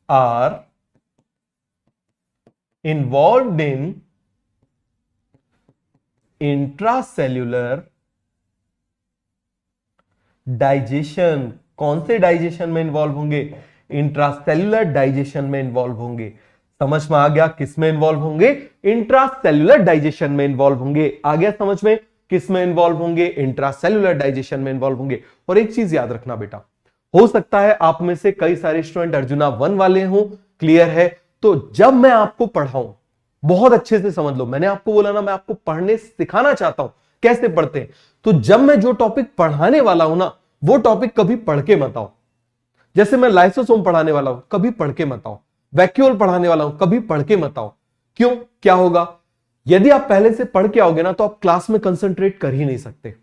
are involved in intracellular digestion. कौन से डाइजेशन में इन्वॉल्व होंगे? इंट्रासेल्युलर डाइजेशन में इन्वॉल्व होंगे। समझ में आ गया? किस में इन्वॉल्व होंगे? इंट्रासेल्युलर डाइजेशन में इन्वॉल्व होंगे। आ गया समझ में? किस में इन्वॉल्व होंगे? इंट्रासेल्युलर डाइजेशन में इन्वॉल्व होंगे। और एक चीज याद रखना बेटा, हो सकता है आप में से कई सारे स्टूडेंट अर्जुना 1 वाले हों। क्लियर है? तो जब मैं आपको पढ़ाऊं, बहुत अच्छे से समझ लो, मैंने आपको बोला ना, मैं आपको पढ़ने सिखाना चाहता हूं कैसे पढ़ते हैं। तो जब मैं जो टॉपिक पढ़ाने वाला हूं ना, वो टॉपिक कभी पढ़ के मत आओ। जैसे मैं लाइसोसोम पढ़ाने वाला हूं, कभी पढ़ के मत आओ। वैक्यूल पढ़ाने वाला हूं, कभी पढ़ के मत आओ। क्यों? क्या होगा? यदि आप पहले से पढ़ के आओगे ना, तो आप क्लास में कंसंट्रेट कर ही नहीं सकते।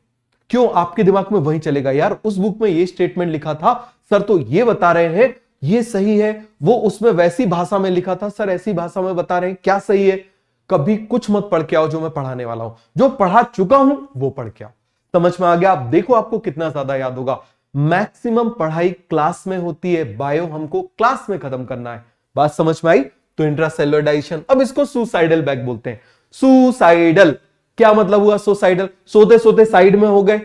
क्यों? आपके दिमाग में वही चलेगा, यार उस बुक में ये स्टेटमेंट लिखा था, सर तो ये बता रहे हैं, ये सही है। वो उसमें वैसी भाषा में लिखा था, सर ऐसी भाषा में बता रहे हैं, क्या सही है? कभी कुछ मत पढ़ के आओ जो मैं पढ़ाने वाला हूं। जो पढ़ा चुका हूं वो पढ़ के आओ। समझ में आ गया? आप देखो आपको कितना ज्यादा याद होगा। मैक्सिमम पढ़ाई क्लास में होती है, बायो हमको क्लास में खत्म करना है। बात समझ में आई? तो इंट्रासेल्युलर डाइजेशन, अब इसको सुसाइडल बैग बोलते हैं। सुसाइडल क्या मतलब हुआ? सुसाइडल, सोते सोते साइड में हो गए,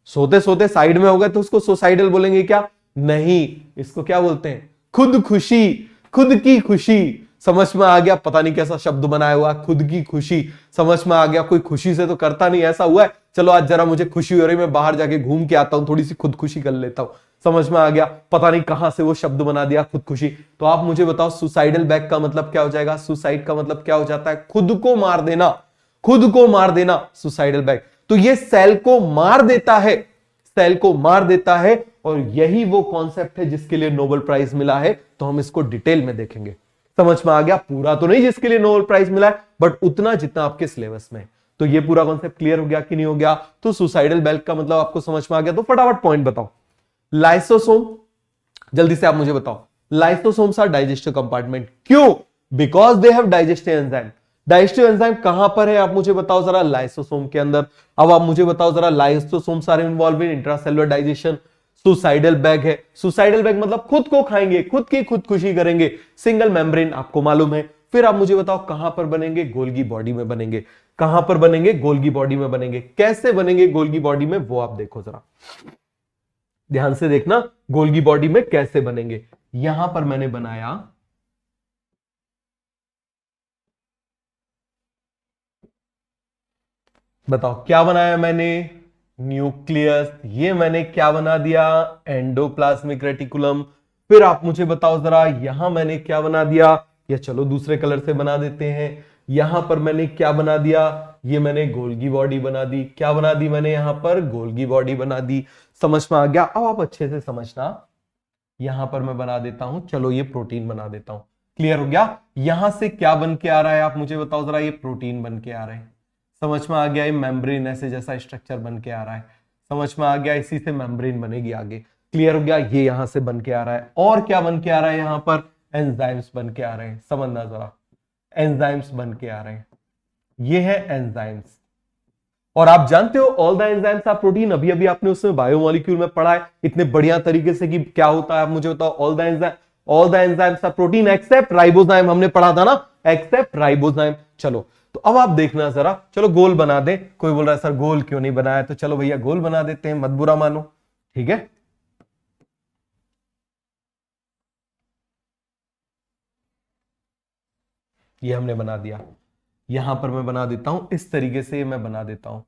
सोते सोते साइड में हो गए तो उसको सुसाइडल बोलेंगे क्या? नहीं, इसको क्या बोलते हैं? खुद खुशी, खुद की खुशी। समझ में आ गया? पता नहीं कैसा शब्द बनाया हुआ, खुद की खुशी। समझ में आ गया? कोई खुशी से तो करता नहीं, ऐसा हुआ है चलो आज जरा मुझे खुशी हो रही, मैं बाहर जाके घूम के आता हूं, थोड़ी सी खुद खुशी कर लेता हूं। समझ में आ गया? पता नहीं कहां से वो शब्द बना दिया खुद खुशी। तो आप मुझे बताओ, सुसाइडल बैग का मतलब क्या हो जाएगा? सुसाइड का मतलब क्या हो जाता है? खुद को मार देना, खुद को मार देना, सुसाइडल बैग। तो ये सेल को मार देता है, सेल को मार देता है, और यही वो कॉन्सेप्ट है जिसके लिए नोबेल प्राइज मिला है। तो हम इसको डिटेल में देखेंगे। समझ में आ गया? पूरा तो नहीं जिसके लिए नोबेल प्राइज मिला है, बट उतना जितना आपके सिलेबस में। तो ये पूरा कॉन्सेप्ट क्लियर हो गया कि नहीं हो गया? तो सुसाइडल बैग का मतलब आपको समझ में आ गया? तो फटाफट पॉइंट बताओ। लाइसोसोम, जल्दी से आप मुझे बताओ। Lysosomes are digestive compartment. क्यों? Because they have digestive enzyme. Digestive enzyme कहां पर है आप मुझे बताओ जरा? लाइसोसोम के अंदर। अब आप मुझे बताओ जरा, lysosomes are involve in intracellular digestion. Suicidal bag है, सुसाइडल बैग मतलब खुद को खाएंगे, खुद की खुदकुशी करेंगे। सिंगल मेम्ब्रेन आपको मालूम है। फिर आप मुझे बताओ कहां पर बनेंगे? गोल्गी बॉडी में बनेंगे। कहां पर बनेंगे? गोल्गी बॉडी में बनेंगे। कैसे बनेंगे गोल्गी बॉडी में, वो आप देखो जरा, ध्यान से देखना। गोल्गी बॉडी में कैसे बनेंगे? यहां पर मैंने बनाया, बताओ क्या बनाया मैंने? न्यूक्लियस। ये मैंने क्या बना दिया? Endoplasmic reticulum. फिर आप मुझे बताओ जरा, यहां मैंने क्या बना दिया? या चलो दूसरे कलर से बना देते हैं। यहां पर मैंने क्या बना दिया? ये मैंने गोल्गी बॉडी बना दी। क्या बना दी मैंने? यहां पर गोल्गी बॉडी बना दी। समझ में आ गया? अब आप अच्छे से समझना। यहां पर मैं बना देता हूं, चलो ये प्रोटीन बना देता हूं। क्लियर हो गया? यहां से क्या बन के आ रहा है आप मुझे बताओ जरा? ये प्रोटीन बन के आ रहे हैं। समझ में आ गया? ये मेम्ब्रेन ऐसे जैसा स्ट्रक्चर बन के आ रहा है। समझ में आ गया? इसी से मेम्ब्रेन बनेगी आगे। क्लियर हो गया? ये यहां से बन के आ रहा है। और क्या बन के आ रहा है? यहां पर एंजाइम्स बन के आ रहे हैं। समझना जरा, एंजाइम्स बन के आ रहे हैं। ये है एंजाइम्स। और आप जानते हो all the enzymes are protein. अभी अभी आपने उसमें बायोमोलिक्यूल में पढ़ा है इतने बढ़िया तरीके से कि क्या होता है। आप मुझे बताओ, all the enzyme, all the enzymes are protein except ribozyme, हमने पढ़ा था ना, एक्सेप्ट राइबोजाइम। चलो तो अब आप देखना जरा, चलो गोल बना दे। कोई बोल रहा है सर गोल क्यों नहीं बनाया, तो चलो भैया गोल बना देते हैं, मत बुरा मानो, ठीक है। ये हमने बना दिया, यहां पर मैं बना देता हूं इस तरीके से, मैं बना देता हूं।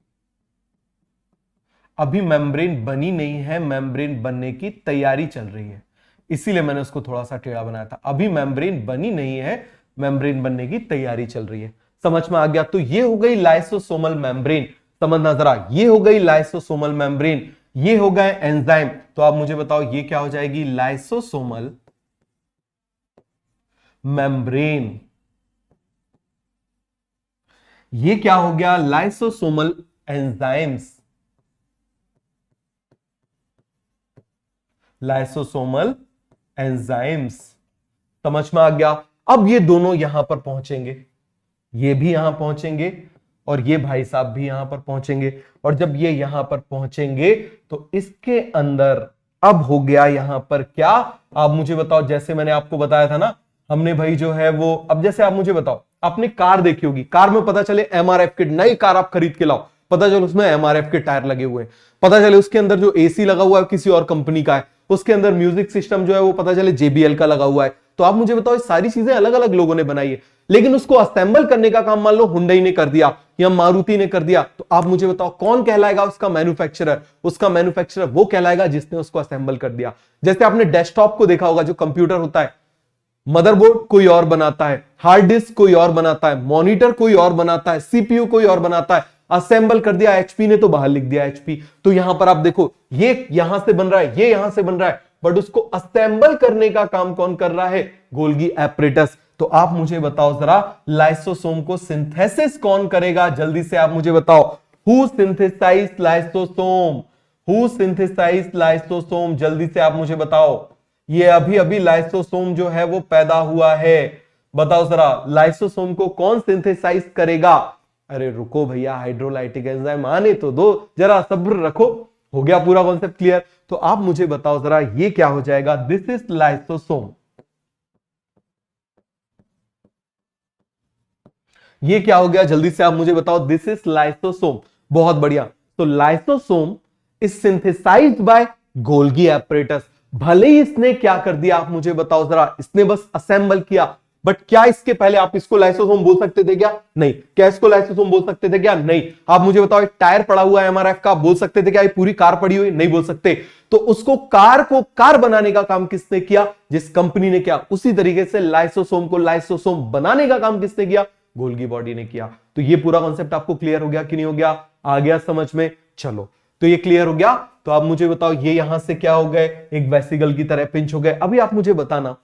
अभी मेम्ब्रेन बनी नहीं है, मेम्ब्रेन बनने की तैयारी चल रही है, इसीलिए मैंने उसको थोड़ा सा टेढ़ा बनाया था। अभी मेम्ब्रेन बनी नहीं है, मेम्ब्रेन बनने की तैयारी चल रही है। समझ में आ गया? तो ये हो गई लाइसोसोमल मेम्ब्रेन, समझना जरा, ये हो गई लाइसोसोमल मेम्ब्रेन, ये हो गए एंजाइम। तो आप मुझे बताओ ये क्या हो जाएगी? Lysosomal membrane. ये क्या हो गया? Lysosomal enzymes, lysosomal enzymes. समझ में आ गया? अब ये दोनों यहां पर पहुंचेंगे, ये भी यहां पहुंचेंगे और ये भाई साहब भी यहां पर पहुंचेंगे। और जब ये यहां पर पहुंचेंगे तो इसके अंदर अब हो गया यहां पर क्या? आप मुझे बताओ, जैसे मैंने आपको बताया था ना, हमने भाई जो है वो, अब जैसे आप मुझे बताओ, आपने कार देखी होगी, कार में पता चले एमआरएफ के, नई कार आप खरीद के लाओ, पता चले उसमें एमआरएफ के टायर लगे हुए हैं, पता चले उसके अंदर जो एसी लगा हुआ है किसी और कंपनी का है, उसके अंदर म्यूजिक सिस्टम जो है वो पता चले जेबीएल का लगा हुआ है। तो आप मुझे बताओ, ये सारी चीजें अलग अलग लोगों ने बनाई है, लेकिन उसको असेंबल करने का काम मान लो हुंडई ने कर दिया या मारुति ने कर दिया, तो आप मुझे बताओ कौन कहलाएगा उसका मैन्युफैक्चरर? उसका मैन्युफैक्चरर वो कहलाएगा जिसने उसको असेंबल कर दिया। जैसे आपने डेस्कटॉप को देखा होगा, जो कंप्यूटर होता है, मदरबोर्ड कोई और बनाता है, हार्ड डिस्क कोई और बनाता है, मॉनिटर कोई और बनाता है, सीपीयू कोई और बनाता है, असेंबल कर दिया एचपी ने तो बाहर लिख दिया एचपी। तो यहां पर आप देखो, ये यहां से बन रहा है, ये यहां से बन रहा है, बट उसको असेंबल करने का काम कौन कर रहा है? Golgi apparatus. तो आप मुझे बताओ जरा, लाइसोसोम को सिंथेसिस कौन करेगा? जल्दी से आप मुझे बताओ, who synthesize lysosome? Who synthesize lysosome? जल्दी से आप मुझे बताओ, ये अभी अभी लाइसोसोम जो है वो पैदा हुआ है, बताओ जरा, लाइसोसोम को कौन सिंथेसाइज करेगा? अरे रुको भैया, हाइड्रोलाइटिक एंजाइम आने तो दो, जरा सब्र रखो। हो गया पूरा कॉन्सेप्ट क्लियर? तो आप मुझे बताओ जरा, ये क्या हो जाएगा? This is lysosome. ये क्या हो गया? जल्दी से आप मुझे बताओ, दिस इज लाइसोसोम। बहुत बढ़िया। तो lysosome is synthesized by Golgi apparatus. भले ही इसने क्या कर दिया, आप मुझे बताओ जरा, इसने बस असेंबल किया, बट क्या इसके पहले आप इसको लाइसोसोम बोल सकते थे क्या? नहीं। क्या इसको लाइसोसोम बोल सकते थे क्या? नहीं। आप मुझे बताओ, एक टायर पड़ा हुआ है एमआरएफ का, बोल सकते थे क्या ये पूरी कार पड़ी हुई? नहीं बोल सकते। तो उसको कार को कार बनाने का काम किसने किया? जिस कंपनी ने किया। उसी तरीके से लाइसोसोम को लाइसोसोम बनाने का काम किसने किया? गोल्गी बॉडी ने किया। तो ये पूरा कॉन्सेप्ट आपको क्लियर हो गया कि नहीं हो गया? आ गया समझ में? चलो, तो ये क्लियर हो गया। तो आप मुझे बताओ, ये यहां से क्या हो गए? एक वेसिकल की तरह पिंच हो गए। अभी आप मुझे बताना,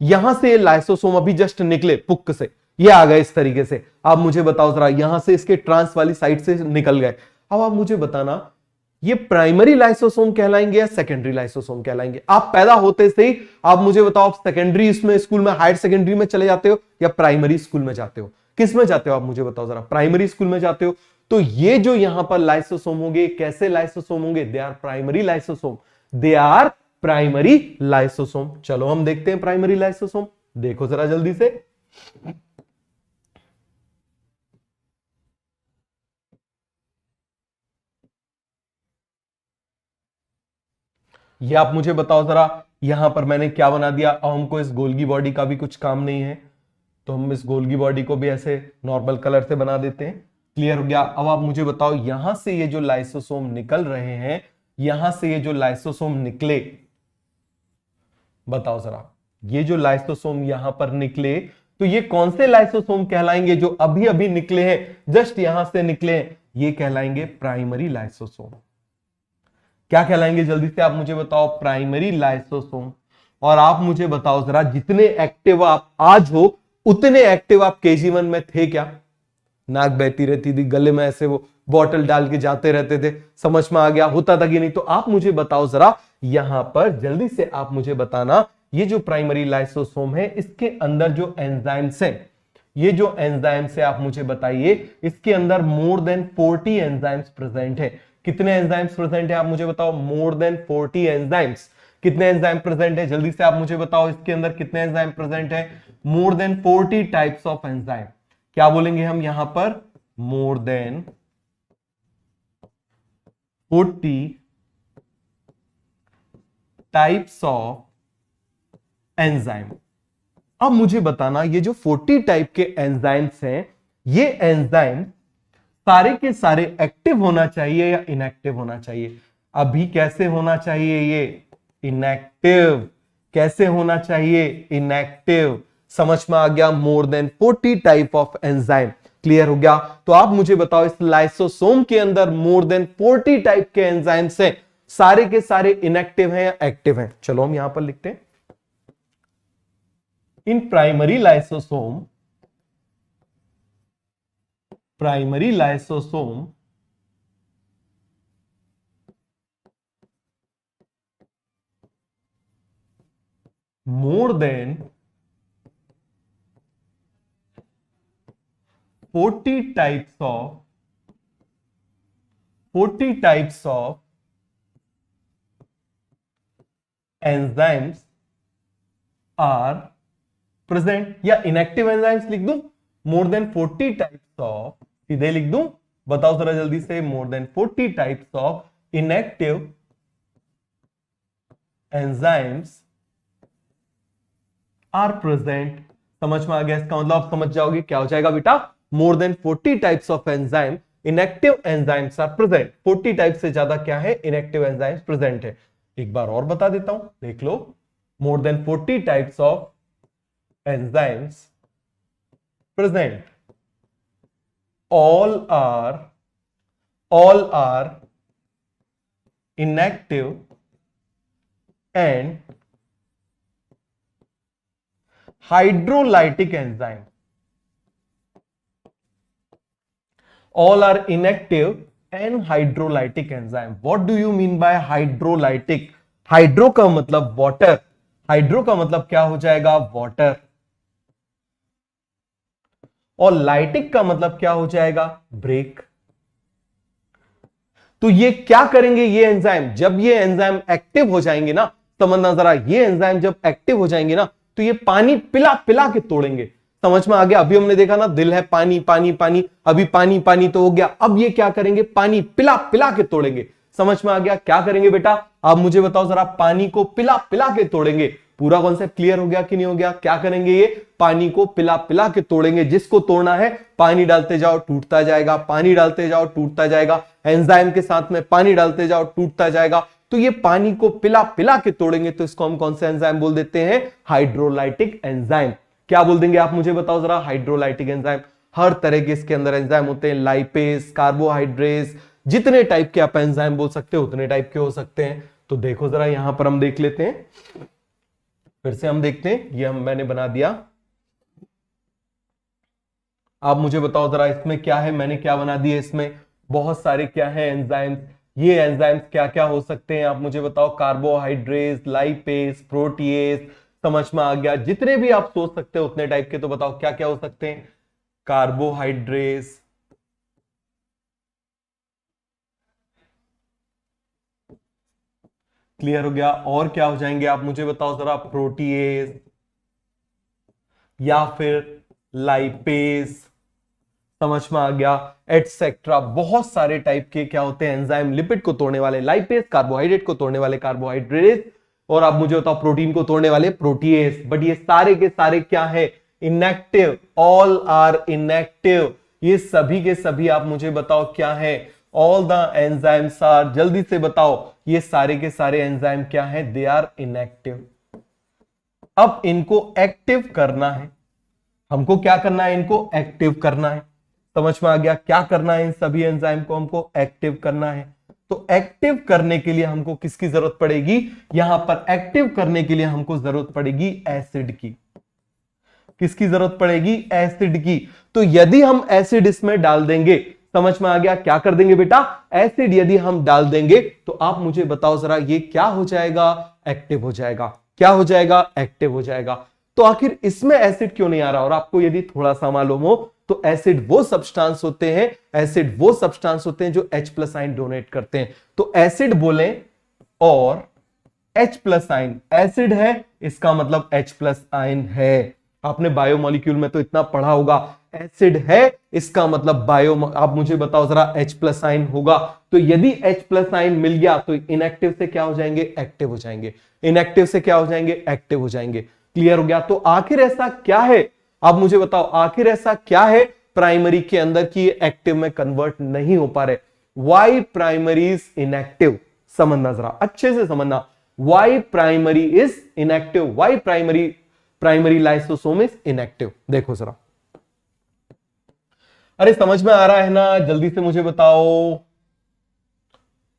यहां से लाइसोसोम अभी जस्ट निकले पुक से, ये आ गए इस तरीके से। आप मुझे बताओ जरा, यहां से इसके ट्रांस वाली साइड से निकल गए। अब आप मुझे बताना, ये प्राइमरी लाइसोसोम कहलाएंगे या सेकेंडरी लाइसोसोम कहलाएंगे? आप पैदा होते से ही आप मुझे बताओ, आप सेकेंडरी इसमें स्कूल में, हायर सेकेंडरी में चले जाते हो या प्राइमरी स्कूल में जाते हो? किस में जाते हो आप मुझे बताओ जरा? प्राइमरी स्कूल में जाते हो। तो ये जो यहां पर लाइसोसोम होंगे, कैसे लाइसोसोम होंगे? They are primary lysosome, they are primary lysosome. चलो हम देखते हैं प्राइमरी लाइसोसोम। देखो जरा जल्दी से, ये आप मुझे बताओ जरा, यहां पर मैंने क्या बना दिया? अब हमको इस गोल्गी बॉडी का भी कुछ काम नहीं है, तो हम इस गोल्गी बॉडी को भी ऐसे नॉर्मल कलर से बना देते हैं। क्लियर हो गया? अब आप मुझे बताओ, यहां से ये जो लाइसोसोम निकल रहे हैं, यहां से ये जो लाइसोसोम निकले, बताओ जरा, ये जो लाइसोसोम यहां पर निकले, तो ये कौन से लाइसोसोम कहलाएंगे? जो अभी अभी निकले हैं, जस्ट यहां से निकले हैं, ये कहलाएंगे प्राइमरी लाइसोसोम। क्या कहलाएंगे? जल्दी से आप मुझे बताओ, प्राइमरी लाइसोसोम। और आप मुझे बताओ जरा, जितने एक्टिव आप आज हो, उतने एक्टिव आप केजी1 में थे क्या? नाक बहती रहती थी, गले में ऐसे वो बॉटल डाल के जाते रहते थे, समझ में आ गया? होता था कि नहीं? तो आप मुझे बताओ जरा, यहां पर जल्दी से आप मुझे बताना, ये जो प्राइमरी लाइसोसोम है, इसके अंदर जो एंजाइम्स है, ये जो एंजाइम्स है, आप मुझे बताइए, इसके अंदर मोर देन 40 एंजाइम्स प्रेजेंट है। कितने एंजाइम्स प्रेजेंट है आप मुझे बताओ? मोर देन 40 एंजाइम्स। कितने एंजाइम प्रेजेंट है, जल्दी से आप मुझे बताओ इसके अंदर कितने एंजाइम प्रेजेंट है। मोर देन 40 टाइप्स ऑफ एंजाइम। क्या बोलेंगे हम यहां पर, मोर देन 40 टाइप्स ऑफ एंजाइम। अब मुझे बताना ये जो 40 टाइप के एंजाइम्स हैं, ये एंजाइम सारे के सारे एक्टिव होना चाहिए या इनएक्टिव होना चाहिए। अभी कैसे होना चाहिए, ये इनएक्टिव। कैसे होना चाहिए, इनएक्टिव। समझ में आ गया, मोर than 40 type of enzyme. Clear हो गया। तो आप मुझे बताओ इस लाइसोसोम के अंदर मोर देन 40 टाइप के एंजाइम्स हैं, सारे के सारे इनएक्टिव हैं या एक्टिव हैं। चलो हम यहां पर लिखते हैं, in primary lysosome more than 40 types of enzymes are present, या inactive enzymes लिख दूं, more than 40 types of, सीधे लिख दूं, बताओ जरा जल्दी से, more than 40 types of inactive enzymes are present. समझ में आ गया, इसका मतलब आप समझ जाओगे क्या हो जाएगा बेटा, more than 40 types of enzyme inactive enzymes are present. 40 type से ज्यादा क्या है, इनएक्टिव एंजाइम्स प्रेजेंट है। एक बार और बता देता हूं, देख लो, more than 40 types of enzymes present, all are inactive and hydrolytic enzyme. All are inactive and hydrolytic enzyme. What do you mean by hydrolytic? Hydro का मतलब वाटर, हाइड्रो का मतलब क्या हो जाएगा, वाटर, और लाइटिक का मतलब क्या हो जाएगा, ब्रेक। तो ये क्या करेंगे, ये एंजाइम, जब ये एंजाइम एक्टिव हो जाएंगे ना, समझना जरा, ये एंजाइम जब एक्टिव हो जाएंगे ना, तो ये पानी पिला पिला के तोड़ेंगे। समझ में आ गया, अभी हमने देखा ना, दिल है पानी पानी पानी, अभी पानी पानी तो हो गया, अब ये क्या करेंगे, पानी पिला पिला के तोड़ेंगे। समझ में आ गया, क्या करेंगे बेटा, आप मुझे बताओ जरा, पानी को पिला पिला के तोड़ेंगे। पूरा कॉन्सेप्ट क्लियर हो गया कि नहीं हो गया, क्या करेंगे, ये पानी को पिला पिला के तोड़ेंगे। जिसको तोड़ना है पानी डालते जाओ टूटता जाएगा, पानी डालते जाओ टूटता जाएगा, एंजाइम के साथ में पानी डालते जाओ टूटता जाएगा। तो ये पानी को पिला पिला के तोड़ेंगे, तो इसको हम कौन सा एंजाइम बोल देते हैं, हाइड्रोलाइटिक एंजाइम। क्या बोल देंगे आप मुझे बताओ जरा, हाइड्रोलाइटिक एंजाइम। हर तरह के इसके अंदर एंजाइम होते हैं, लाइपेज, कार्बोहाइड्रेस, जितने टाइप के आप एंजाइम बोल सकते हो उतने टाइप के हो सकते हैं। तो देखो जरा यहां पर हम देख लेते हैं, फिर से हम देखते हैं, ये मैंने बना दिया। आप मुझे बताओ जरा इसमें क्या है, मैंने क्या बना दिया, इसमें बहुत सारे क्या है एंजाइम्स। ये एंजाइम्स क्या क्या हो सकते हैं आप मुझे बताओ, कार्बोहाइड्रेट, लाइपेज, प्रोटीएज। समझ में आ गया, जितने भी आप सोच सकते हो उतने टाइप के। तो बताओ क्या क्या हो सकते हैं, कार्बोहाइड्रेट, क्लियर हो गया, और क्या हो जाएंगे आप मुझे बताओ जरा, प्रोटीएज या फिर लाइपेज। समझ में आ गया, एटसेट्रा। बहुत सारे टाइप के क्या होते हैं एंजाइम, लिपिड को तोड़ने वाले लाइपेज, कार्बोहाइड्रेट को तोड़ने वाले कार्बोहाइड्रेट, और आप मुझे बताओ प्रोटीन को तोड़ने वाले प्रोटीएज। बट ये सारे के सारे क्या है, इनएक्टिव, ऑल आर इनएक्टिव। ये सभी के सभी आप मुझे बताओ क्या है, ऑल द एंजाइम्स आर, जल्दी से बताओ, ये सारे के सारे एंजाइम क्या है, दे आर इनएक्टिव। अब इनको एक्टिव करना है, हमको क्या करना है, इनको एक्टिव करना है। समझ में आ गया, क्या करना है, इन सभी एंजाइम को हमको एक्टिव करना है। तो एक्टिव करने के लिए हमको किसकी जरूरत पड़ेगी, यहां पर एक्टिव करने के लिए हमको जरूरत पड़ेगी एसिड की। किसकी जरूरत पड़ेगी, एसिड की। तो यदि हम एसिड इसमें डाल देंगे, समझ में आ गया, क्या कर देंगे बेटा, एसिड यदि हम डाल देंगे, तो आप मुझे बताओ जरा, ये क्या हो जाएगा, एक्टिव हो जाएगा। क्या हो जाएगा, एक्टिव हो जाएगा। तो आखिर इसमें एसिड क्यों नहीं आ रहा, और आपको यदि थोड़ा सा मालूम हो तो एसिड वो सब्सटेंस होते हैं, एसिड वो सब्सटेंस होते हैं जो H+ आयन डोनेट करते हैं। तो एसिड बोलें और H प्लस आयन एसिड है, इसका मतलब H प्लस आयन है। आपने बायोमोलिक्यूल में तो इतना पढ़ा होगा, एसिड है इसका मतलब बायो, आप मुझे बताओ जरा, H प्लस आयन होगा। तो यदि H प्लस आयन मिल गया तो इनएक्टिव से क्या हो जाएंगे, एक्टिव हो जाएंगे। इनएक्टिव से क्या हो जाएंगे, एक्टिव हो जाएंगे। क्लियर हो गया। तो आखिर ऐसा क्या है, आप मुझे बताओ आखिर ऐसा क्या है प्राइमरी के अंदर कि ये एक्टिव में कन्वर्ट नहीं हो पा रहे। वाई प्राइमरी इज इनएक्टिव, समझना जरा अच्छे से समझना। Why primary is inactive, why primary lysosome is inactive. देखो जरा, अरे समझ में आ रहा है ना, जल्दी से मुझे बताओ।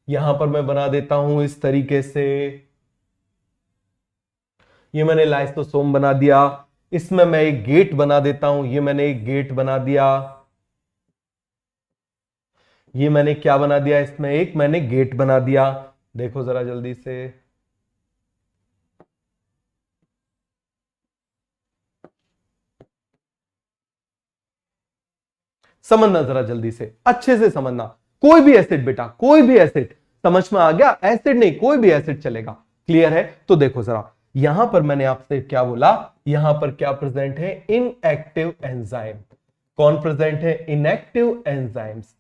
यहां पर मैं बना देता हूं इस तरीके से, ये मैंने लाइसोसोम बना दिया, इसमें मैं एक गेट बना देता हूं, ये मैंने एक गेट बना दिया, ये मैंने क्या बना दिया, इसमें एक मैंने गेट बना दिया। देखो जरा जल्दी से, समझना जरा जल्दी से, अच्छे से समझना। कोई भी एसिड बेटा, कोई भी एसिड, समझ में आ गया, एसिड नहीं कोई भी एसिड चलेगा। क्लियर है। तो देखो जरा, यहां पर मैंने आपसे क्या बोला, यहां पर क्या प्रेजेंट है, इनएक्टिव एंजाइम। कौन प्रेजेंट है, इनएक्टिव एंजाइम्स।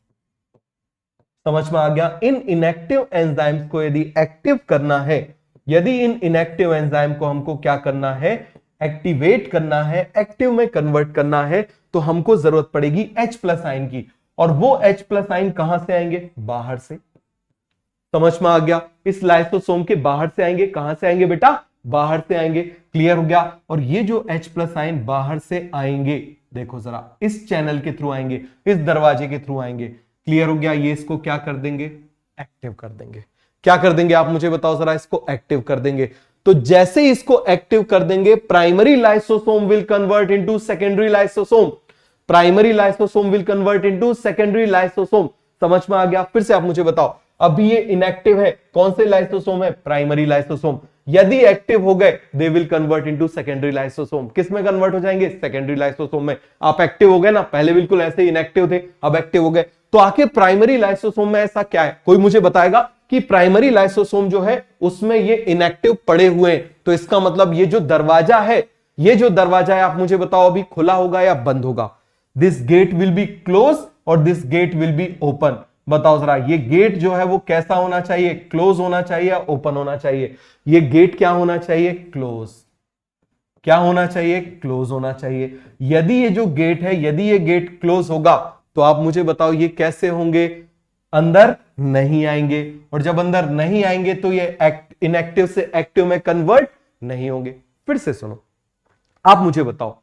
समझ में आ गया। इन इनएक्टिव एंजाइम्स को यदि एक्टिव करना है, यदि इन इनएक्टिव एंजाइम को हमको क्या करना है, एक्टिवेट करना है, एक्टिव में कन्वर्ट करना है, तो हमको जरूरत पड़ेगी H प्लस आयन की। और वो H प्लस आयन कहां से आएंगे, बाहर से। समझ में आ गया। इस लाइसोसोम के बाहर से आएंगे, कहां से आएंगे बेटा, बाहर से आएंगे। क्लियर हो गया। और ये जो H प्लस आयन बाहर से आएंगे, देखो जरा, इस चैनल के थ्रू आएंगे, इस दरवाजे के थ्रू आएंगे। क्लियर हो गया। ये इसको क्या कर देंगे, एक्टिव कर देंगे। क्या कर देंगे, आप मुझे बताओ जरा, इसको एक्टिव कर देंगे। तो जैसे ही इसको एक्टिव कर देंगे, primary lysosome will convert into secondary lysosome. Primary lysosome will convert into secondary lysosome. समझ में आ गया। फिर से आप मुझे बताओ, अभी ये इनएक्टिव है, कौन से लाइसोसोम है, प्राइमरी लाइसोसोम। यदि एक्टिव हो गए, they will convert into secondary lysosome. किस में कन्वर्ट हो जाएंगे, सेकेंडरी लाइसोसोम में। आप एक्टिव हो गए ना, पहले बिल्कुल ऐसे इनएक्टिव थे, अब एक्टिव हो गए। तो आखिर प्राइमरी लाइसोसोम में ऐसा क्या है, कोई मुझे बताएगा कि प्राइमरी लाइसोसोम जो है उसमें ये इनएक्टिव पड़े हुए हैं। तो इसका मतलब ये जो दरवाजा है, ये जो दरवाजा है, आप मुझे बताओ अभी खुला होगा या बंद होगा। This gate will be close और this gate will be open. बताओ जरा, ये गेट जो है वो कैसा होना चाहिए, क्लोज होना चाहिए या ओपन होना चाहिए। ये गेट क्या होना चाहिए, क्लोज। क्या होना चाहिए, क्लोज होना चाहिए। यदि ये जो गेट है, यदि ये गेट क्लोज होगा, तो आप मुझे बताओ ये कैसे होंगे, अंदर नहीं आएंगे। और जब अंदर नहीं आएंगे तो ये इनएक्टिव से एक्टिव में कन्वर्ट नहीं होंगे। फिर से सुनो, आप मुझे बताओ,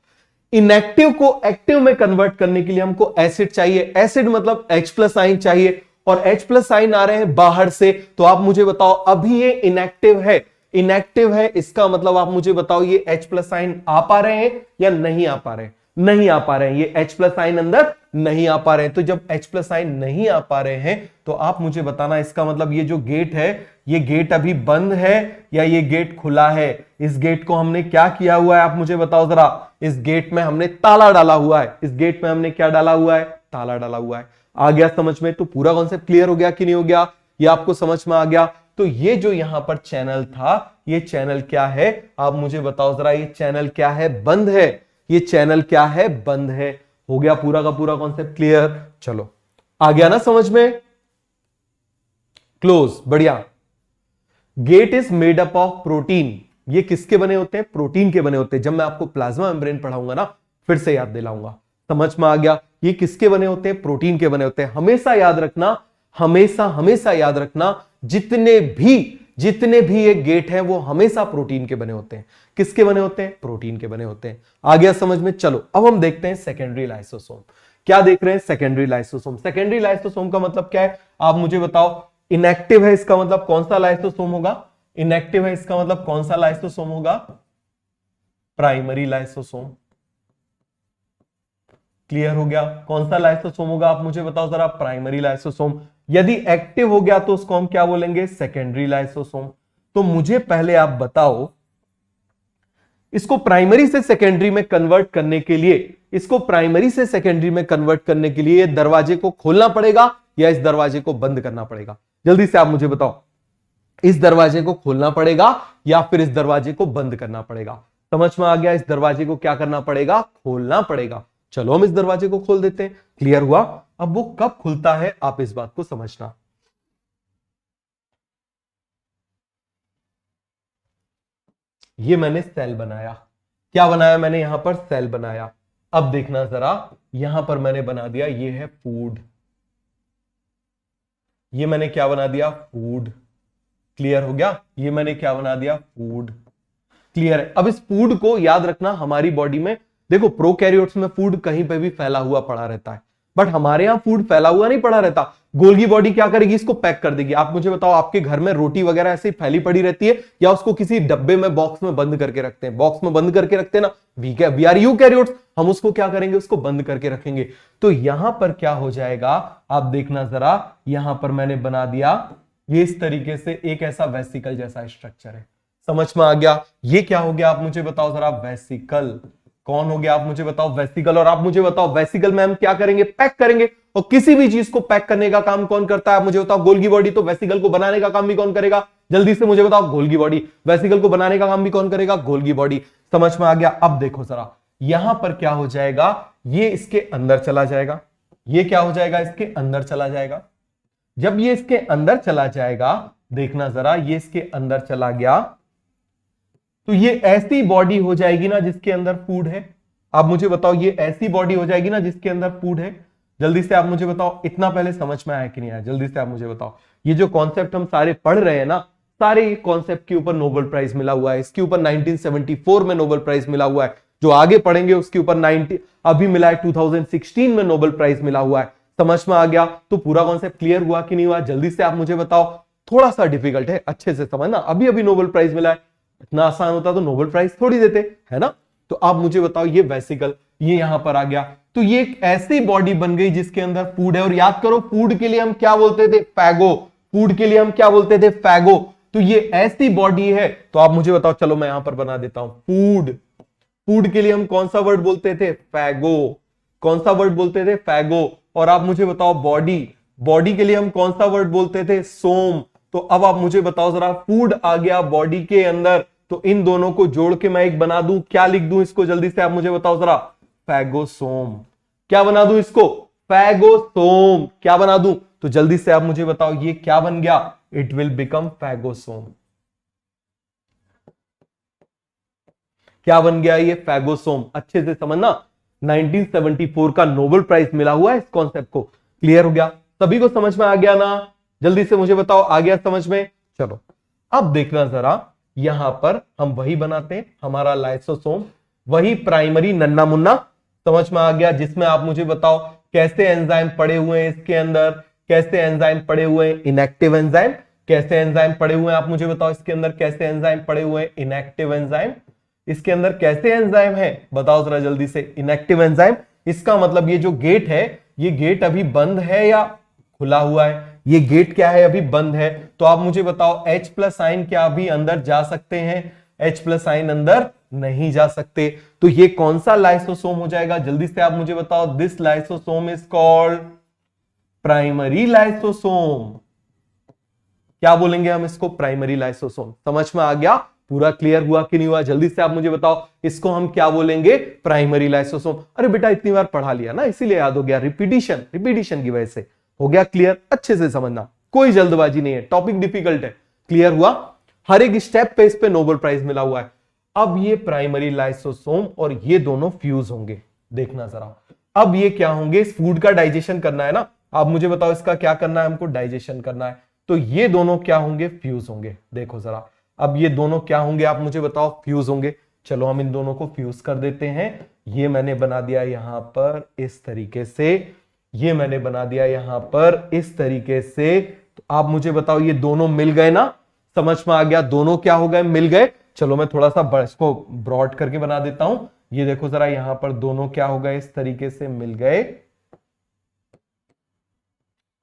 इनएक्टिव को एक्टिव में कन्वर्ट करने के लिए हमको एसिड चाहिए। एसिड मतलब H प्लस आयन चाहिए, और H प्लस आयन आ रहे हैं बाहर से। तो आप मुझे बताओ, अभी ये इनएक्टिव है, इनएक्टिव है, इसका मतलब आप मुझे बताओ ये H प्लस आयन आ पा रहे हैं या नहीं आ पा रहे हैं, नहीं आ पा रहे हैं। ये H प्लस आयन अंदर नहीं आ पा रहे हैं। तो जब H प्लस आयन नहीं आ पा रहे हैं, तो आप मुझे बताना, इसका मतलब ये जो गेट है, ये गेट अभी बंद है या ये गेट खुला है। इस गेट को हमने क्या किया हुआ है, आप मुझे बताओ जरा। इस गेट में हमने ताला डाला हुआ है। इस गेट में हमने क्या डाला हुआ है, ताला डाला हुआ है। आ गया समझ में। तो पूरा कॉन्सेप्ट क्लियर हो गया कि नहीं हो गया, ये आपको समझ में आ गया। तो ये जो यहां पर चैनल था, ये चैनल क्या है, आप मुझे बताओ जरा। ये चैनल क्या है, बंद है। ये चैनल क्या है, बंद है। हो गया पूरा का पूरा कॉन्सेप्ट क्लियर। चलो, आ गया ना समझ में। क्लोज, बढ़िया। Gate is made up of protein. ये किसके बने होते हैं, प्रोटीन के बने होते हैं। जब मैं आपको प्लाज्मा मेम्ब्रेन पढ़ाऊंगा ना, फिर से याद दिलाऊंगा। समझ में आ गया। ये किसके बने होते हैं, प्रोटीन के बने होते हैं। हमेशा याद रखना, हमेशा हमेशा याद रखना, जितने भी ये गेट हैं वो हमेशा प्रोटीन के बने होते हैं। किसके बने होते हैं, प्रोटीन के बने होते हैं। आ गया समझ में। चलो अब हम देखते हैं सेकेंडरी लाइसोसोम। क्या देख रहे हैं, सेकेंडरी लाइसोसोम। सेकेंडरी लाइसोसोम का मतलब क्या है, आप मुझे बताओ। इनएक्टिव है, इसका मतलब कौन सा लाइसोसोम होगा, इनएक्टिव है, इसका मतलब कौन सा लाइसोसोम होगा, प्राइमरी लाइसोसोम। क्लियर हो गया। कौन सा लाइसोसोम होगा, आप मुझे बताओ जरा, प्राइमरी लाइसोसोम। यदि एक्टिव हो गया तो उसको हम क्या बोलेंगे, सेकेंडरी लाइसोसोम। तो मुझे पहले आप बताओ, इसको प्राइमरी से सेकेंडरी में कन्वर्ट करने के लिए, इसको प्राइमरी से सेकेंडरी में कन्वर्ट करने के लिए दरवाजे को खोलना पड़ेगा या इस दरवाजे को बंद करना पड़ेगा। जल्दी से आप मुझे बताओ, इस दरवाजे को खोलना पड़ेगा या फिर इस दरवाजे को बंद करना पड़ेगा। समझ में आ गया? इस दरवाजे को क्या करना पड़ेगा? खोलना पड़ेगा। चलो हम इस दरवाजे को खोल देते हैं। क्लियर हुआ? अब वो कब खुलता है आप इस बात को समझना। ये मैंने सेल बनाया। क्या बनाया मैंने? यहां पर सेल बनाया। अब देखना जरा, यहां पर मैंने बना दिया, ये है फूड। ये मैंने क्या बना दिया? फूड। क्लियर हो गया? ये मैंने क्या बना दिया? फूड। क्लियर है? अब इस फूड को याद रखना, हमारी बॉडी में देखो प्रोकैरियोट्स में फूड कहीं पे भी फैला हुआ पड़ा रहता है, बट हमारे यहां फूड फैला हुआ नहीं पड़ा रहता। गोल्गी बॉडी क्या करेगी? इसको पैक कर देगी। आप मुझे बताओ, आपके घर में रोटी वगैरह ऐसे ही फैली पड़ी रहती है या उसको किसी डब्बे में, बॉक्स में बंद करके रखते हैं? बॉक्स में बंद करके रखते हैं ना। वी आर यूकैरियोट्स, हम उसको क्या करेंगे? उसको बंद करके रखेंगे। तो यहां पर क्या हो जाएगा आप देखना जरा, यहां पर मैंने बना दिया ये इस तरीके से एक ऐसा वेसिकल जैसा स्ट्रक्चर है। समझ में आ गया? ये क्या हो गया आप मुझे बताओ जरा? वेसिकल। कौन हो गया आप मुझे बताओ? वेसिकल। और आप मुझे बताओ वेसिकल में हम क्या करेंगे? पैक करेंगे। और किसी भी चीज को पैक करने का काम कौन करता है आप मुझे बताओ? Golgi body. तो वेसिकल को बनाने का काम भी कौन करेगा? जल्दी से मुझे बताओ। Golgi body. वेसिकल को बनाने का काम भी कौन करेगा? Golgi body. समझ में आ गया? अब देखो जरा, यहां पर क्या हो जाएगा? ये इसके अंदर चला जाएगा। ये क्या हो जाएगा? इसके अंदर चला जाएगा। जब ये इसके अंदर चला जाएगा, देखना जरा, ये इसके अंदर चला गया तो ये ऐसी बॉडी हो जाएगी ना जिसके अंदर फूड है। आप मुझे बताओ, ये ऐसी बॉडी हो जाएगी ना जिसके अंदर फूड है। जल्दी से आप मुझे बताओ, इतना पहले समझ में आया कि नहीं आया? जल्दी से आप मुझे बताओ। ये जो कॉन्सेप्ट हम सारे पढ़ रहे हैं ना, सारे कॉन्सेप्ट के ऊपर नोबेल प्राइज मिला हुआ है। इसके ऊपर 1974 में नोबेल प्राइज मिला हुआ है। जो आगे पढ़ेंगे उसके ऊपर अभी मिला है 2016 में नोबेल प्राइज मिला हुआ है। समझ में आ गया? तो पूरा कॉन्सेप्ट क्लियर हुआ कि नहीं हुआ? जल्दी से आप मुझे बताओ। थोड़ा सा डिफिकल्ट है, अच्छे से समझना। अभी अभी नोबेल प्राइज मिला है, इतना आसान होता तो नोबेल प्राइज थोड़ी देते, है ना। तो आप मुझे बताओ, ये वेसिकल ये यहां पर आ गया तो ये एक ऐसी बॉडी बन गई जिसके अंदर फूड है। और याद करो, फूड के लिए हम क्या बोलते थे? फैगो। फूड के लिए हम क्या बोलते थे? फैगो। तो ये ऐसी बॉडी है। तो आप मुझे बताओ, चलो मैं यहां पर बना देता हूं फूड। फूड के लिए हम कौन सा वर्ड बोलते थे? फैगो। कौन सा वर्ड बोलते थे? फैगो। और आप मुझे बताओ बॉडी। बॉडी के लिए हम कौन सा वर्ड बोलते थे? सोम। तो अब आप मुझे बताओ जरा, फूड आ गया बॉडी के अंदर, तो इन दोनों को जोड़ के मैं एक बना दूं, क्या लिख दूं इसको? जल्दी से आप मुझे बताओ जरा। फैगोसोम। क्या बना दूं इसको? फैगोसोम। क्या बना दूं? तो जल्दी से आप मुझे बताओ, ये क्या बन गया? It will become phagosome. क्या बन गया? ये फैगोसोम। अच्छे से समझना, 1974 का नोबेल प्राइज मिला हुआ है इस कॉन्सेप्ट को। क्लियर हो गया? सभी को समझ में आ गया ना? जल्दी से मुझे बताओ, आ गया समझ में? चलो अब देखना जरा, यहां पर हम वही बनाते हैं, हमारा लाइसोसोम, वही प्राइमरी नन्ना मुन्ना। समझ में आ गया? जिसमें आप मुझे बताओ कैसे एंजाइम पड़े हुए हैं इसके अंदर, कैसे एंजाइम पड़े हुए हैं? Inactive enzyme. कैसे एंजाइम पड़े हुए हैं आप मुझे बताओ इसके अंदर? कैसे एंजाइम पड़े हुए हैं? Inactive enzyme. इसके अंदर कैसे एंजाइम है बताओ जरा जल्दी से? Inactive enzyme. इसका मतलब ये जो गेट है, ये गेट अभी बंद है या खुला हुआ है? ये गेट क्या है? अभी बंद है। तो आप मुझे बताओ, H+ आयन क्या अभी अंदर जा सकते हैं? H+ आयन अंदर नहीं जा सकते। तो ये कौन सा लाइसोसोम हो जाएगा? जल्दी से आप मुझे बताओ। This lysosome is called primary lysosome. क्या बोलेंगे हम इसको? Primary lysosome. समझ में आ गया? पूरा क्लियर हुआ कि नहीं हुआ? जल्दी से आप मुझे बताओ, इसको हम क्या बोलेंगे? Primary lysosome. अरे बेटा इतनी बार पढ़ा लिया ना, इसीलिए याद हो गया। रिपीटिशन की वजह से हो गया क्लियर। अच्छे से समझना, कोई जल्दबाजी नहीं है, टॉपिक डिफिकल्ट है। क्लियर हुआ? हर एक स्टेप पे इस पे नोबेल प्राइज मिला हुआ है। अब ये प्राइमरी लाइसोसोम और ये दोनों फ्यूज होंगे। देखना जरा, अब ये क्या होंगे? इस फूड का डाइजेशन करना है ना। आप मुझे बताओ, इसका क्या करना है? हमको डाइजेशन करना है। तो ये दोनों क्या होंगे? फ्यूज होंगे। देखो जरा, अब ये दोनों क्या होंगे आप मुझे बताओ? फ्यूज होंगे। चलो हम इन दोनों को फ्यूज कर देते हैं। ये मैंने बना दिया यहां पर इस तरीके से, ये मैंने बना दिया यहां पर इस तरीके से। तो आप मुझे बताओ, ये दोनों मिल गए ना? समझ में आ गया? दोनों क्या हो गए? मिल गए। चलो मैं थोड़ा सा इसको ब्रॉड करके बना देता हूं। ये देखो जरा, यहां पर दोनों क्या हो गए? इस तरीके से मिल गए।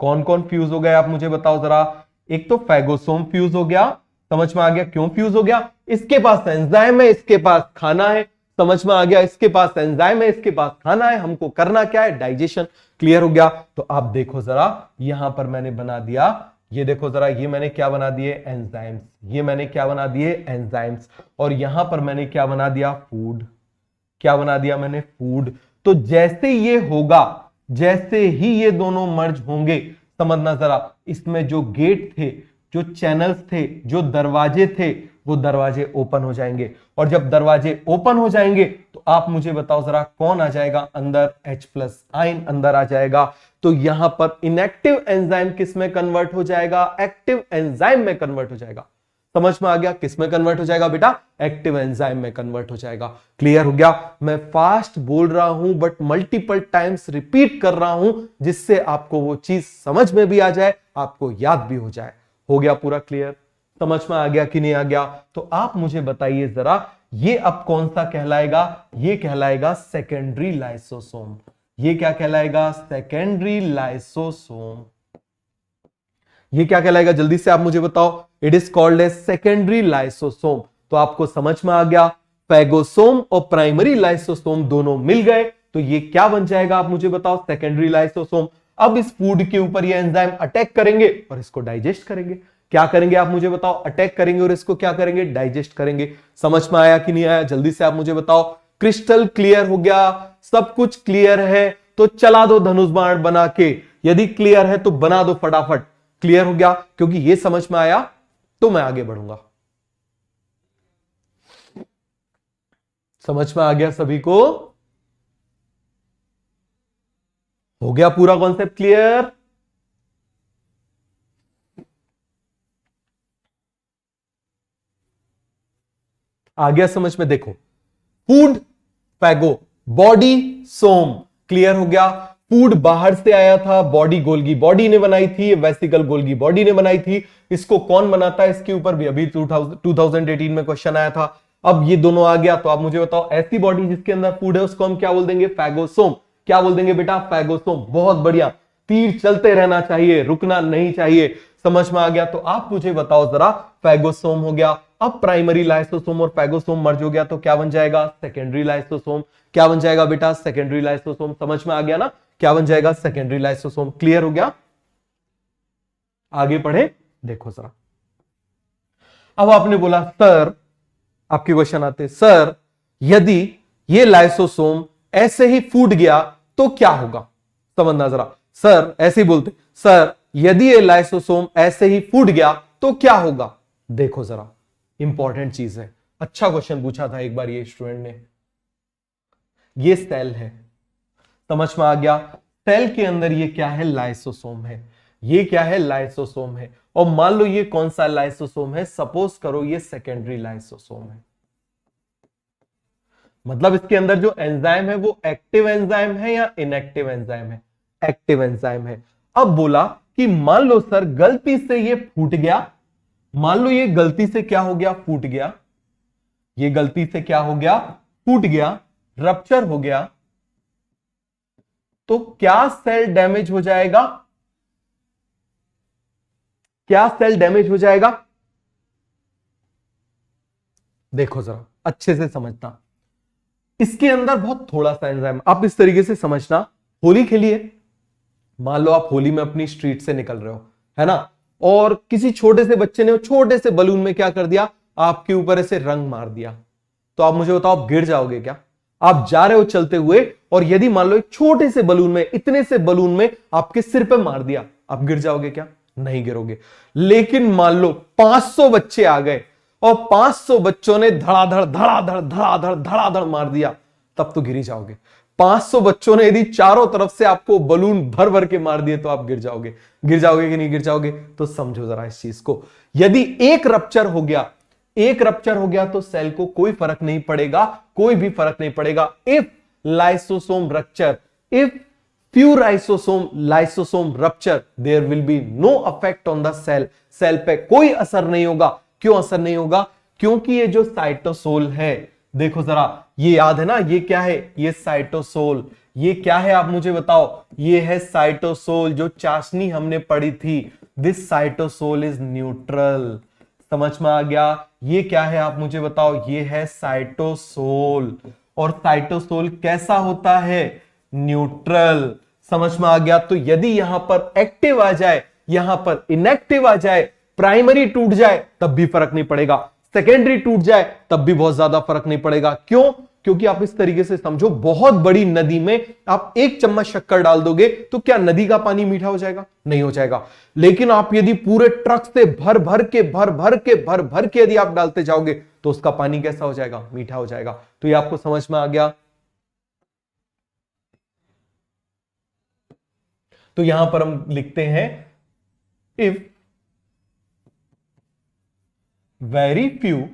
कौन कौन फ्यूज हो गए आप मुझे बताओ जरा? एक तो फैगोसोम फ्यूज हो गया। समझ में आ गया क्यों फ्यूज हो गया? इसके पास एंजाइम है, इसके पास खाना है। समझ में आ गया? इसके पास एंजाइम है, इसके पास खाना है, हमको करना क्या है? डाइजेशन। क्लियर हो गया? तो आप देखो जरा, यहां पर मैंने बना दिया ये देखो जरा, ये मैंने क्या बना दिए एंजाइम्स, ये मैंने क्या बना दिए एंजाइम्स, और यहां पर मैंने क्या बना दिया फूड, क्या बना दिया मैंने फूड। तो जैसे ये होगा, जैसे ही ये दोनों मर्ज होंगे, समझना जरा, इसमें जो गेट थे, जो चैनल्स थे, जो दरवाजे थे, वो दरवाजे ओपन हो जाएंगे। और जब दरवाजे ओपन हो जाएंगे तो आप मुझे बताओ जरा कौन आ जाएगा अंदर, H+ आयन अंदर आ जाएगा। तो यहां पर इनएक्टिव एंजाइम किस में कन्वर्ट हो जाएगा, एक्टिव एंजाइम में कन्वर्ट हो जाएगा। समझ में आ गया, किस में कन्वर्ट हो जाएगा बेटा, एक्टिव एंजाइम में कन्वर्ट हो जाएगा। क्लियर हो गया। मैं फास्ट बोल रहा हूं बट मल्टीपल टाइम्स रिपीट कर रहा हूं, जिससे आपको वो चीज समझ में भी आ जाए, आपको याद भी हो जाए। हो गया पूरा क्लियर, समझ में आ गया कि नहीं आ गया। तो आप मुझे बताइए जरा, ये अब कौन सा कहलाएगा, ये कहलाएगा सेकेंडरी लाइसोसोम। ये क्या कहलाएगा, सेकेंडरी लाइसोसोम। ये क्या कहलाएगा, जल्दी से आप मुझे बताओ। It is called a secondary lysosome. तो आपको समझ में आ गया, फैगोसोम और प्राइमरी लाइसोसोम दोनों मिल गए तो ये क्या बन जाएगा, आप मुझे बताओ, सेकेंडरी लाइसोसोम। अब इस फूड के ऊपर ये एंजाइम अटैक करेंगे और इसको डाइजेस्ट करेंगे। क्या करेंगे आप मुझे बताओ, अटैक करेंगे और इसको क्या करेंगे, डाइजेस्ट करेंगे। समझ में आया कि नहीं आया, जल्दी से आप मुझे बताओ। क्रिस्टल क्लियर हो गया, सब कुछ क्लियर है तो चला दो धनुष बाण बना के। यदि क्लियर है तो बना दो फटाफट। क्लियर हो गया, क्योंकि ये समझ में आया तो मैं आगे बढ़ूंगा। समझ में आ गया सभी को, हो गया पूरा कॉन्सेप्ट क्लियर। आ गया समझ में। देखो, फूड फैगो, बॉडी सोम, क्लियर हो गया। फूड बाहर से आया था, बॉडी गोल्गी बॉडी ने बनाई थी, वेसिकल गोल्गी बॉडी ने बनाई थी। इसको कौन बनाता है, इसके ऊपर भी अभी 2018 में क्वेश्चन आया था। अब ये दोनों आ गया तो आप मुझे बताओ, ऐसी बॉडी जिसके अंदर फूड है उसको हम क्या बोल देंगे, फैगोसोम। क्या बोल देंगे बेटा, फैगोसोम। बहुत बढ़िया, तीर चलते रहना चाहिए, रुकना नहीं चाहिए। समझ में आ गया। तो आप मुझे बताओ जरा, फैगोसोम हो गया। अब प्राइमरी लाइसोसोम और फैगोसोम मर्ज हो गया तो क्या बन जाएगा, सेकेंडरी लाइसोसोम। क्या बन जाएगा बेटा, सेकेंडरी लाइसोसोम। समझ में आ गया ना, क्या बन जाएगा, सेकेंडरी लाइसोसोम। क्लियर हो गया, आगे पढ़े। देखो जरा, अब आपने बोला सर, आपके क्वेश्चन आते, सर यदि ये लाइसोसोम ऐसे ही फूट गया तो क्या होगा। समझना जरा, सर ऐसे ही बोलते, सर यदि ये लाइसोसोम ऐसे ही फूट गया तो क्या होगा। देखो जरा, इंपॉर्टेंट चीज है, अच्छा क्वेश्चन पूछा था एक बार ये स्टूडेंट ने। ये सेल है, समझ में आ गया। सेल के अंदर ये क्या है, लाइसोसोम है। ये क्या है, लाइसोसोम है। और मान लो ये कौन सा लाइसोसोम है, सपोज करो ये सेकेंडरी लाइसोसोम है। मतलब इसके अंदर जो एंजाइम है वो एक्टिव एंजाइम है या इनएक्टिव एंजाइम है, एक्टिव एंजाइम है। अब बोला कि मान लो सर गलती से ये फूट गया, मान लो ये गलती से क्या हो गया, फूट गया। ये गलती से क्या हो गया, फूट गया, रप्चर हो गया, तो क्या सेल डैमेज हो जाएगा, क्या सेल डैमेज हो जाएगा। देखो जरा अच्छे से समझना, इसके अंदर बहुत थोड़ा सा एंजाइम, आप इस तरीके से समझना। होली खेलिए, मान लो आप होली में अपनी स्ट्रीट से निकल रहे हो, है ना, और किसी छोटे से बच्चे ने छोटे से बलून में क्या कर दिया, आपके ऊपर ऐसे रंग मार दिया। तो आप मुझे बताओ, आप गिर जाओगे क्या। आप जा रहे हो चलते हुए और यदि मान लो एक छोटे से बलून में, इतने से बलून में आपके सिर पे मार दिया, आप गिर जाओगे क्या, नहीं गिरोगे। लेकिन मान लो 500 बच्चे आ गए और 500 बच्चों ने धड़ाधड़ धड़ाधड़ धड़ाधड़ धड़ाधड़ मार दिया, तब तो गिर ही जाओगे। 500 बच्चों ने यदि चारों तरफ से आपको बलून भर भर के मार दिए तो आप गिर जाओगे। गिर जाओगे कि नहीं गिर जाओगे, तो समझो जरा इस चीज को। यदि एक रप्चर हो गया, एक रप्चर हो गया तो सेल को कोई फर्क नहीं पड़ेगा, कोई भी फर्क नहीं पड़ेगा। If lysosome rupture, if few lysosome rupture, there will be no effect on the cell। Cell पे कोई असर नहीं होगा। क्यों असर नहीं होगा, क्योंकि ये जो साइटोसोल है, देखो जरा, ये याद है ना, ये क्या है, ये साइटोसोल। ये क्या है आप मुझे बताओ, ये है साइटोसोल, जो चाशनी हमने पढ़ी थी। This cytosol is neutral. समझ में आ गया। ये क्या है आप मुझे बताओ, ये है साइटोसोल। और साइटोसोल कैसा होता है, न्यूट्रल। समझ में आ गया। तो यदि यहां पर एक्टिव आ जाए, यहां पर इनएक्टिव आ जाए, प्राइमरी टूट जाए तब भी फर्क नहीं पड़ेगा, सेकेंडरी टूट जाए तब भी बहुत ज्यादा फर्क नहीं पड़ेगा। क्यों? क्योंकि आप इस तरीके से समझो, बहुत बड़ी नदी में आप 1 चम्मच शक्कर डाल दोगे तो क्या नदी का पानी मीठा हो जाएगा? नहीं हो जाएगा। लेकिन आप यदि पूरे ट्रक से भर भर के यदि आप डालते जाओगे तो उसका पानी कैसा हो जाएगा? मीठा हो जाएगा। तो ये आपको समझ में आ गया। तो यहां पर हम लिखते हैं if very few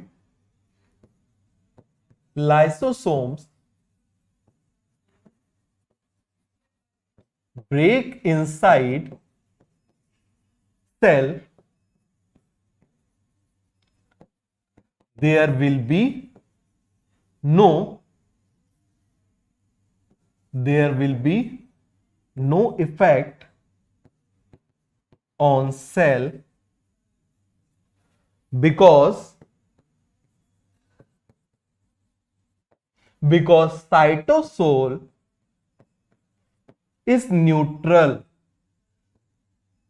lysosomes break inside cell, there will be no effect on cell because cytosol is neutral।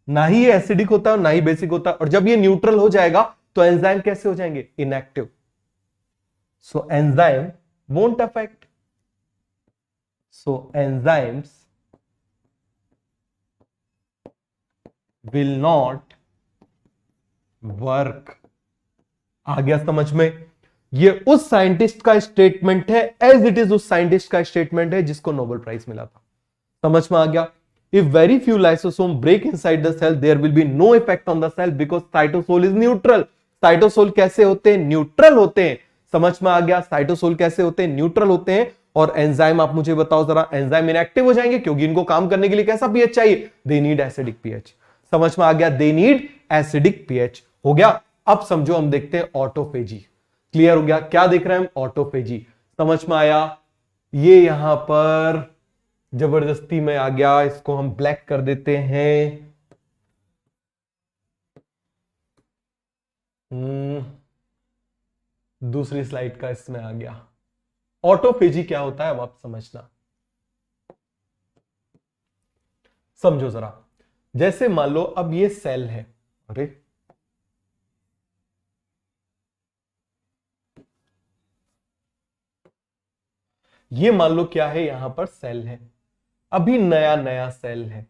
ना ही ये एसिडिक होता है और ना ही बेसिक होता है, और जब ये न्यूट्रल हो जाएगा तो एंजाइम कैसे हो जाएंगे? Inactive. So enzyme won't affect, so enzymes will not work. आ गया समझ में? ये उस साइंटिस्ट का स्टेटमेंट है, एज इट इज उस साइंटिस्ट का स्टेटमेंट है जिसको नोबेल प्राइज मिला था। समझ में आ गया? If very few lysosome break inside the cell there will be no effect on the cell because cytosol is neutral. Cytosol कैसे होते हैं? न्यूट्रल होते हैं। समझ में आ गया? साइटोसोल कैसे होते हैं? न्यूट्रल होते हैं। और एंजाइम, आप मुझे बताओ जरा, एंजाइम इनएक्टिव हो जाएंगे क्योंकि इनको काम करने के लिए कैसा पीएच चाहिए? They need acidic pH. समझ में आ गया? They need acidic pH. हो गया? अब समझो हम देखते हैं ऑटोफेजी। क्लियर हो गया? क्या देख रहे हैं हम? ऑटोफेजी। समझ में आया? ये यहां पर जबरदस्ती में आ गया, इसको हम ब्लैक कर देते हैं। दूसरी स्लाइड का इसमें आ गया। ऑटोफेजी क्या होता है अब आप समझना। समझो जरा, जैसे मान लो अब ये सेल है, अरे ये मान लो क्या है, यहां पर सेल है, अभी नया नया सेल है।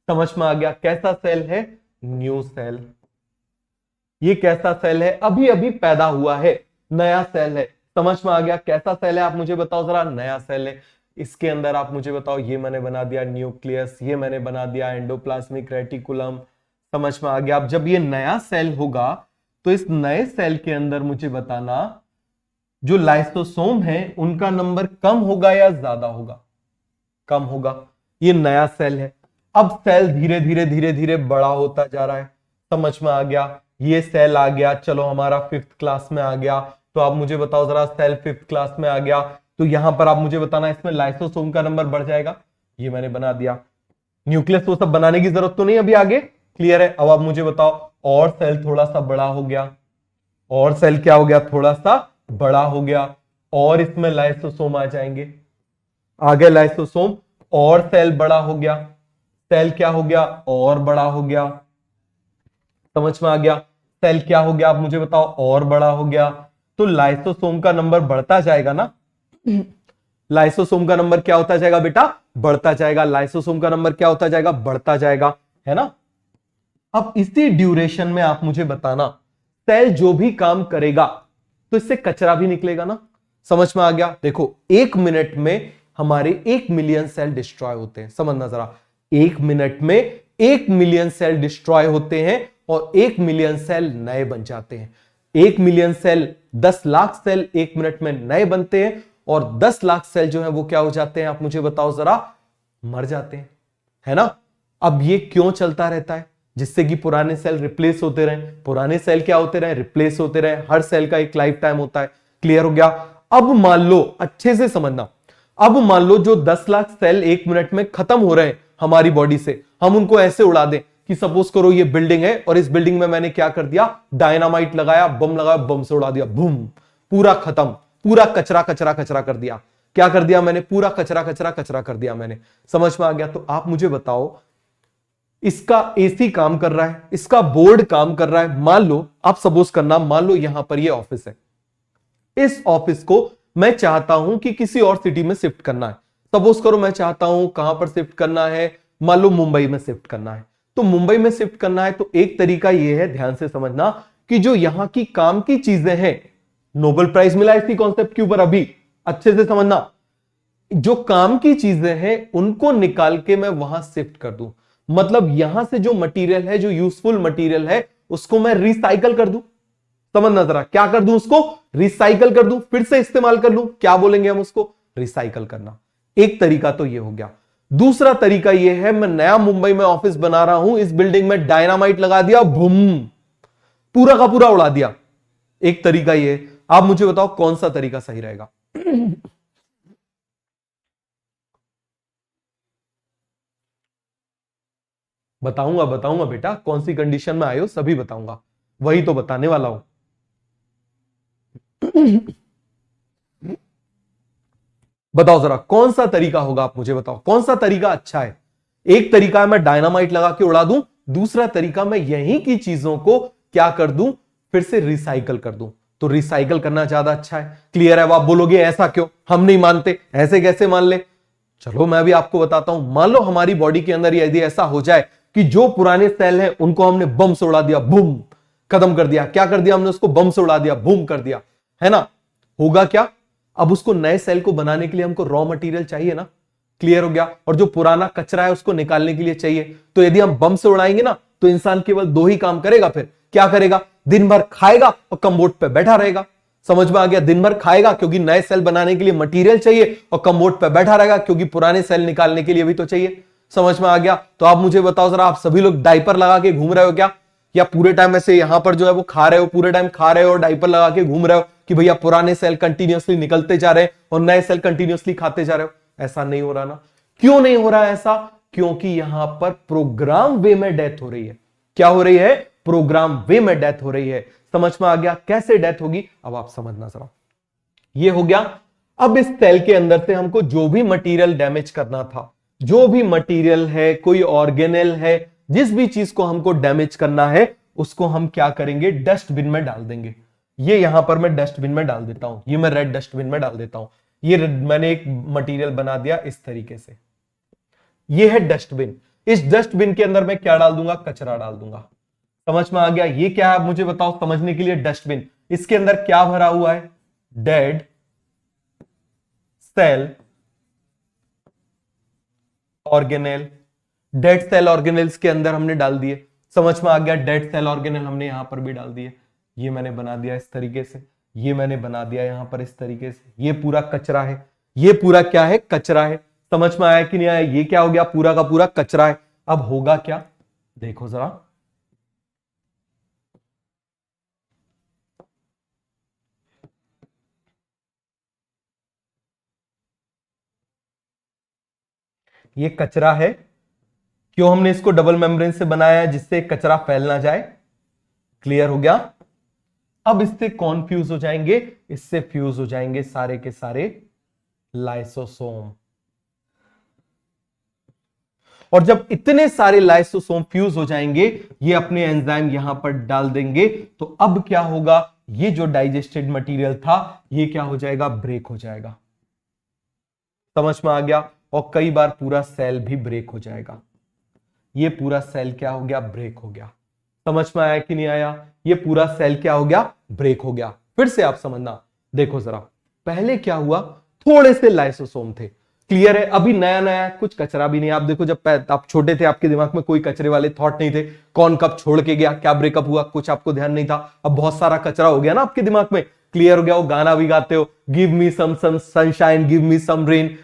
समझ में आ गया? कैसा सेल है? New cell. ये कैसा सेल है? अभी अभी पैदा हुआ है, नया सेल है। समझ में आ गया? कैसा सेल है आप मुझे बताओ जरा? नया सेल है। इसके अंदर आप मुझे बताओ, ये मैंने बना दिया न्यूक्लियस, ये मैंने बना दिया एंडोप्लाज्मिक रेटिकुलम। समझ में आ गया? अब जब ये नया सेल होगा तो इस नए सेल के अंदर मुझे बताना जो लाइसोसोम है उनका नंबर कम होगा या ज्यादा होगा? कम होगा। ये नया सेल है। अब सेल धीरे धीरे धीरे धीरे बड़ा होता जा रहा है। समझ में आ गया? ये सेल आ गया, चलो हमारा 5th क्लास में आ गया। तो आप मुझे बताओ जरा, सेल 5th क्लास में आ गया तो यहां पर आप मुझे बताना इसमें लाइसोसोम का नंबर बढ़ जाएगा। ये मैंने बना दिया। न्यूक्लियस वो सब बनाने की जरूरत तो नहीं अभी आगे। क्लियर है? अब आप मुझे बताओ, और सेल थोड़ा सा बड़ा हो गया, और सेल क्या हो गया? थोड़ा सा बड़ा हो गया, और इसमें लाइसोसोम आ जाएंगे। आ गए लाइसोसोम, और सेल बड़ा हो गया। सेल क्या हो गया? और बड़ा हो गया। समझ में आ गया? सेल क्या हो गया आप मुझे बताओ? और बड़ा हो गया। तो लाइसोसोम का नंबर बढ़ता जाएगा ना। लाइसोसोम का नंबर क्या होता जाएगा बेटा? बढ़ता जाएगा। लाइसोसोम का नंबर क्या होता जाएगा? बढ़ता जाएगा, है ना। अब इसी ड्यूरेशन में आप मुझे बताना, सेल जो भी काम करेगा तो इससे कचरा भी निकलेगा ना। समझ में आ गया? देखो, 1 मिनट में हमारे 1 मिलियन सेल डिस्ट्रॉय होते हैं। समझना जरा, 1 मिनट में 1 मिलियन सेल डिस्ट्रॉय होते हैं और 1 मिलियन सेल नए बन जाते हैं। 1 million cell, 10 lakh cell 1 minute में नए बनते हैं, और 10 लाख सेल जो है वो क्या हो जाते हैं आप मुझे बताओ जरा? मर जाते हैं, है ना। अब ये क्यों चलता रहता है? जिससे कि पुराने सेल रिप्लेस होते रहे। पुराने सेल क्या होते रहे? रिप्लेस होते रहे। हर सेल का एक लाइफ टाइम होता है। क्लियर हो गया? अब मान लो, अच्छे से समझना, अब मान लो जो 10 लाख सेल 1 मिनट में खत्म हो रहे हैं हमारी बॉडी से, हम उनको ऐसे उड़ा दें कि सपोज करो ये बिल्डिंग है और इस बिल्डिंग में मैंने क्या कर दिया? डायनामाइट लगाया, बम लगाया, बम से उड़ा दिया, बूम, पूरा खत्म, पूरा कचरा कचरा कचरा कर दिया। क्या कर दिया मैंने? पूरा कचरा कचरा कचरा कर दिया मैंने। समझ में आ गया? तो आप मुझे बताओ, इसका एसी काम कर रहा है, इसका बोर्ड काम कर रहा है। मान लो, आप सपोज करना, मान लो यहां पर ये ऑफिस है, इस ऑफिस को मैं चाहता हूं कि किसी और सिटी में शिफ्ट करना है। सपोज करो मैं चाहता हूं कहां पर शिफ्ट करना है, मान लो मुंबई में शिफ्ट करना है। तो मुंबई में शिफ्ट करना है तो एक तरीका यह है, ध्यान से समझना, कि जो यहां की काम की चीजें हैं, नोबेल प्राइज मिला इसी कॉन्सेप्ट के ऊपर, अभी अच्छे से समझना, जो काम की चीजें हैं उनको निकाल के मैं वहां शिफ्ट कर दूं। मतलब यहां से जो मटेरियल है, जो यूजफुल मटेरियल है, उसको मैं रिसाइकल कर दूं। समझना जरा, क्या कर दूं? उसको रिसाइकल कर दूं, फिर से इस्तेमाल कर लूं। क्या बोलेंगे हम उसको? रिसाइकल करना। एक तरीका तो ये हो गया। दूसरा तरीका ये है, मैं नया मुंबई में ऑफिस बना रहा हूं, इस बिल्डिंग में डायनामाइट लगा दिया, बूम, पूरा का पूरा उड़ा दिया। एक तरीका ये। आप मुझे बताओ कौन सा तरीका सही रहेगा? बताऊंगा बताऊंगा बेटा, कौन सी कंडीशन में आए हो सभी बताऊंगा, वही तो बताने वाला हूं। बताओ जरा कौन सा तरीका होगा, आप मुझे बताओ कौन सा तरीका अच्छा है। एक तरीका है मैं डायनामाइट लगा के उड़ा दूं, दूसरा तरीका मैं यहीं की चीजों को क्या कर दूं, फिर से रिसाइकल कर दूं। तो रिसाइकल करना ज्यादा अच्छा है। क्लियर है? आप बोलोगे ऐसा क्यों, हम नहीं मानते, ऐसे कैसे मान ले? चलो मैं भी आपको बताता हूं। मान लो हमारी बॉडी के अंदर यदि ऐसा हो जाए कि जो पुराने सेल हैं उनको हमने बम से उड़ा दिया, बूम, खत्म कर दिया। क्या कर दिया हमने? उसको बम से उड़ा दिया, बूम कर दिया, है ना? होगा क्या? अब उसको नए सेल को बनाने के लिए हमको रॉ मटेरियल चाहिए ना। क्लियर हो गया? और जो पुराना कचरा है उसको निकालने के लिए चाहिए। तो यदि हम बम से उड़ाएंगे ना, तो इंसान केवल दो ही काम करेगा। फिर क्या करेगा? दिन भर खाएगा और कमोड पे बैठा रहेगा। समझ में आ गया? दिन भर खाएगा क्योंकि नए सेल बनाने के लिए मटेरियल चाहिए, और कमोड पे बैठा रहेगा क्योंकि पुराने सेल निकालने के लिए भी तो चाहिए। समझ में आ गया? तो आप मुझे बताओ जरा, आप सभी लोग डायपर लगा के घूम रहे हो क्या? या पूरे टाइम ऐसे यहां पर जो है वो खा रहे हो, पूरे टाइम खा रहे हो और डायपर लगा के घूम रहे हो कि भैया पुराने सेल कंटिन्यूअसली निकलते जा रहे हैं और नए सेल कंटिन्यूअसली खाते जा रहे हो? ऐसा नहीं हो रहा ना। क्यों नहीं हो रहा ऐसा? क्योंकि यहां पर प्रोग्राम वे में डेथ हो रही है। क्या हो रही है? प्रोग्राम वे में डेथ हो रही है। समझ में आ गया कैसे डेथ होगी? अब आप समझना जरा। ये हो गया। अब इस सेल के अंदर से हमको जो भी मटेरियल डैमेज करना था, जो भी मटेरियल है, कोई ऑर्गेनेल है, जिस भी चीज को हमको डैमेज करना है, उसको हम क्या करेंगे? डस्टबिन में डाल देंगे। ये यहां पर मैं डस्टबिन में डाल देता हूं, ये मैं रेड डस्टबिन में डाल देता हूं। ये मैंने एक मटेरियल बना दिया इस तरीके से। ये है डस्टबिन। इस डस्टबिन के अंदर मैं क्या डाल दूंगा? कचरा डाल दूंगा। समझ में आ गया? ये क्या है मुझे बताओ समझने के लिए। डस्टबिन, इसके अंदर क्या भरा हुआ है? Dead cell organelle. Dead cell organelles के अंदर हमने डाल दिए। समझ में आ गया? डेड सेल ऑर्गेनेल हमने यहां पर भी डाल दिए। ये मैंने बना दिया इस तरीके से, ये मैंने बना दिया यहां पर इस तरीके से। ये पूरा कचरा है, ये पूरा क्या है? कचरा है। समझ में आया कि नहीं आया? ये क्या हो गया? पूरा का पूरा कचरा है। अब होगा क्या? देखो जरा, ये कचरा है। क्यों हमने इसको डबल मेम्ब्रेन से बनाया है? जिससे कचरा फैल ना जाए। क्लियर हो गया? अब इससे कौन फ्यूज हो जाएंगे? इससे फ्यूज हो जाएंगे सारे के सारे लाइसोसोम। और जब इतने सारे लाइसोसोम फ्यूज हो जाएंगे, ये अपने एंजाइम यहां पर डाल देंगे, तो अब क्या होगा? ये जो डाइजेस्टेड मटेरियल था, ये क्या हो जाएगा? ब्रेक हो जाएगा। समझ में आ गया? और कई बार पूरा सेल भी ब्रेक हो जाएगा। ये पूरा सेल क्या हो गया? ब्रेक हो गया। समझ में आया कि नहीं आया? ये पूरा सेल क्या हो गया? ब्रेक हो गया। फिर से आप समझना, देखो जरा, पहले क्या हुआ? थोड़े से लाइसोसोम थे। क्लियर है? अभी नया नया, कुछ कचरा भी नहीं। आप देखो, जब आप छोटे थे, आपके दिमाग में कोई कचरे वाले थॉट नहीं थे। कौन कब छोड़ के गया, क्या ब्रेकअप हुआ, कुछ आपको ध्यान नहीं था। अब बहुत सारा कचरा हो गया ना आपके दिमाग में। क्लियर हो गया? वो गाना भी गाते हो, give me some sunshine, give me some rain,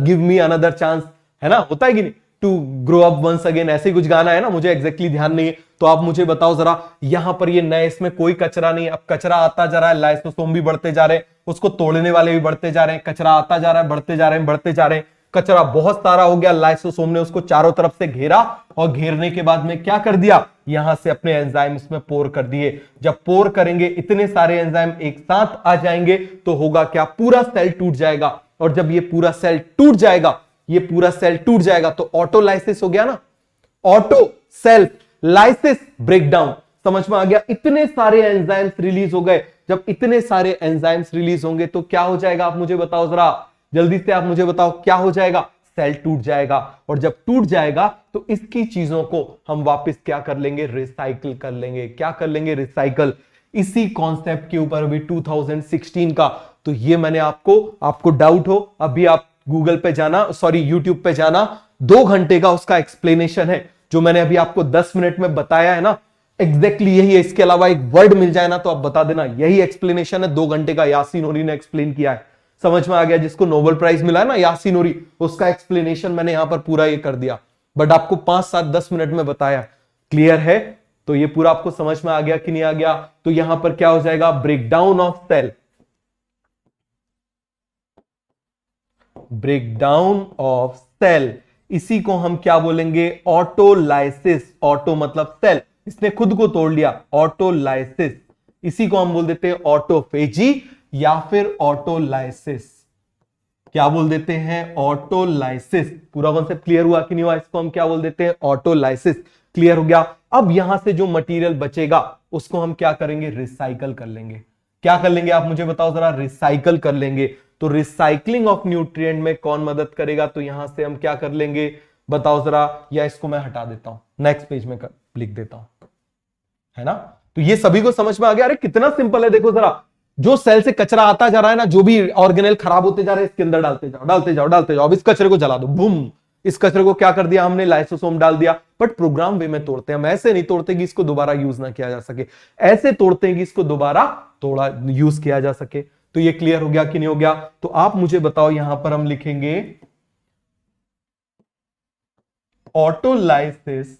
give me another chance, है ना? होता है कि नहीं? To grow up once again, ऐसे ही कुछ गाना है ना, मुझे एग्जैक्टली ध्यान नहीं है। तो आप मुझे बताओ जरा, यहां पर ये नए, इसमें कोई कचरा नहीं है। अब कचरा आता जा रहा है, लाइसोसोम भी बढ़ते जा रहे हैं, उसको तोड़ने वाले भी बढ़ते जा रहे हैं, कचरा आता जा रहा है, बढ़ते जा रहे हैं, बढ़ते जा रहे हैं। कचरा बहुत सारा हो गया, लाइसोसोम ने उसको चारों तरफ से घेरा, और घेरने के बाद में क्या कर दिया? यहां से अपने एंजाइम इसमें पोर कर दिए। जब पोर करेंगे, इतने सारे एंजाइम एक साथ आ जाएंगे, तो होगा क्या? पूरा सेल टूट जाएगा। और जब ये पूरा सेल टूट जाएगा, ये पूरा सेल टूट जाएगा, तो ऑटोलाइसिस हो गया ना। Auto self lysis breakdown. समझ में आ गया? इतने सारे एंजाइम्स रिलीज हो गए। जब इतने सारे एंजाइम्स रिलीज होंगे तो क्या हो जाएगा, आप मुझे बताओ जरा जल्दी से, आप मुझे बताओ क्या हो जाएगा? सेल टूट जाएगा। और जब टूट जाएगा तो इसकी चीजों को हम वापस क्या कर लेंगे? रिसाइकिल कर लेंगे। क्या कर लेंगे? रिसाइकल। इसी कॉन्सेप्ट के ऊपर अभी 2016 का, तो ये मैंने आपको डाउट हो, अभी आप गूगल पे जाना, सॉरी यूट्यूब पे जाना, 2 घंटे का उसका एक्सप्लेनेशन है जो मैंने अभी आपको 10 मिनट में बताया है ना, एग्जैक्टली यही है। इसके अलावा एक वर्ड मिल जाए ना तो आप बता देना, यही एक्सप्लेनेशन है 2 घंटे का, यासीन नूरी ने एक्सप्लेन किया है। समझ में आ गया? जिसको नोबेल प्राइज मिला है ना यासीन नूरी, उसका एक्सप्लेनेशन मैंने यहां पर पूरा ये कर दिया, बट आपको 5, 7, 10 मिनट में बताया। क्लियर है? तो ये पूरा आपको समझ में आ गया कि नहीं आ गया? तो यहां पर क्या हो जाएगा? Breakdown of cell, breakdown of cell, इसी को हम क्या बोलेंगे? ऑटोलाइसिस। ऑटो मतलब सेल, इसने खुद को तोड़ लिया, ऑटोलाइसिस। इसी को हम बोल देते हैं ऑटोफेजी या फिर ऑटोलाइसिस। क्या बोल देते हैं? ऑटोलाइसिस। पूरा कॉन्सेप्ट क्लियर हुआ कि नहीं हुआ? इसको हम क्या बोल देते हैं? ऑटोलाइसिस। क्लियर हो गया? अब यहां से जो मटेरियल बचेगा उसको हम क्या करेंगे? रिसाइकल कर लेंगे। क्या कर लेंगे आप मुझे बताओ जरा? रिसाइकल कर लेंगे। तो रिसाइकलिंग ऑफ न्यूट्रिएंट में कौन मदद करेगा? तो यहां से हम क्या कर लेंगे बताओ जरा, या इसको मैं हटा देता हूं, नेक्स्ट पेज में लिख देता हूं, है ना? तो ये सभी को समझ में आ गया? अरे कितना सिंपल है, देखो जरा, जो सेल से कचरा आता जा रहा है ना, जो भी ऑर्गेनेल खराब होते जा रहे हैं, इसके अंदर डालते जाओ, डालते जाओ, डालते जाओ। अब इस कचरे को जला दो, बूम। इस कचरे को क्या कर दिया हमने? लाइसोसोम डाल दिया। बट प्रोग्राम वे में तोड़ते हैं हम, ऐसे नहीं तोड़ते कि इसको दोबारा यूज ना किया जा सके, ऐसे तोड़ते हैं कि इसको दोबारा थोड़ा यूज किया जा सके। तो ये क्लियर हो गया कि नहीं हो गया? तो आप मुझे बताओ, यहां पर हम लिखेंगे ऑटोलाइसिस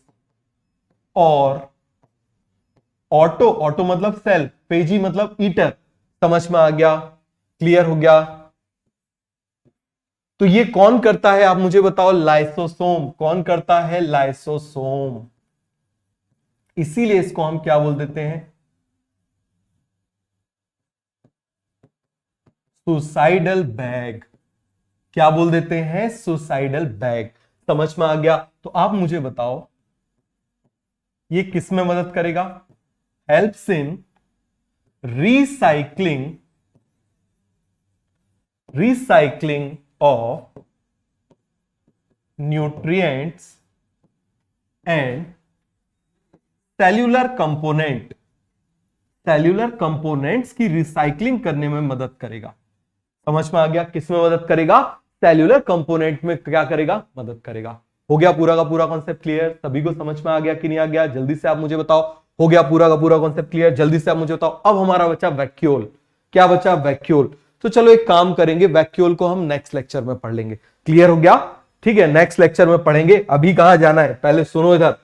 और ऑटो मतलब सेल, फेजी मतलब ईटर। समझ में आ गया? क्लियर हो गया? तो ये कौन करता है आप मुझे बताओ? लाइसोसोम। कौन करता है? लाइसोसोम। इसीलिए इसको हम क्या बोल देते हैं? Suicidal bag. क्या बोल देते हैं? Suicidal bag. समझ में आ गया? तो आप मुझे बताओ ये किस में मदद करेगा? Helps in recycling of nutrients and cellular components की रिसाइकलिंग करने में मदद करेगा। समझ में आ गया? किस में मदद करेगा? सेल्यूलर कंपोनेंट में क्या करेगा? मदद करेगा। हो गया पूरा का पूरा कॉन्सेप्ट क्लियर? सभी को समझ में आ गया कि नहीं आ गया? जल्दी से आप मुझे बताओ। हो गया पूरा का पूरा कॉन्सेप्ट क्लियर? जल्दी से आप मुझे बताओ। अब हमारा बचा वैक्यूल। क्या बचा? वैक्यूल। तो चलो एक काम करेंगे, वैक्यूल को हम नेक्स्ट लेक्चर में पढ़ लेंगे। क्लियर हो गया? ठीक है, नेक्स्ट लेक्चर में पढ़ेंगे। अभी कहां जाना है पहले सुनो इधर।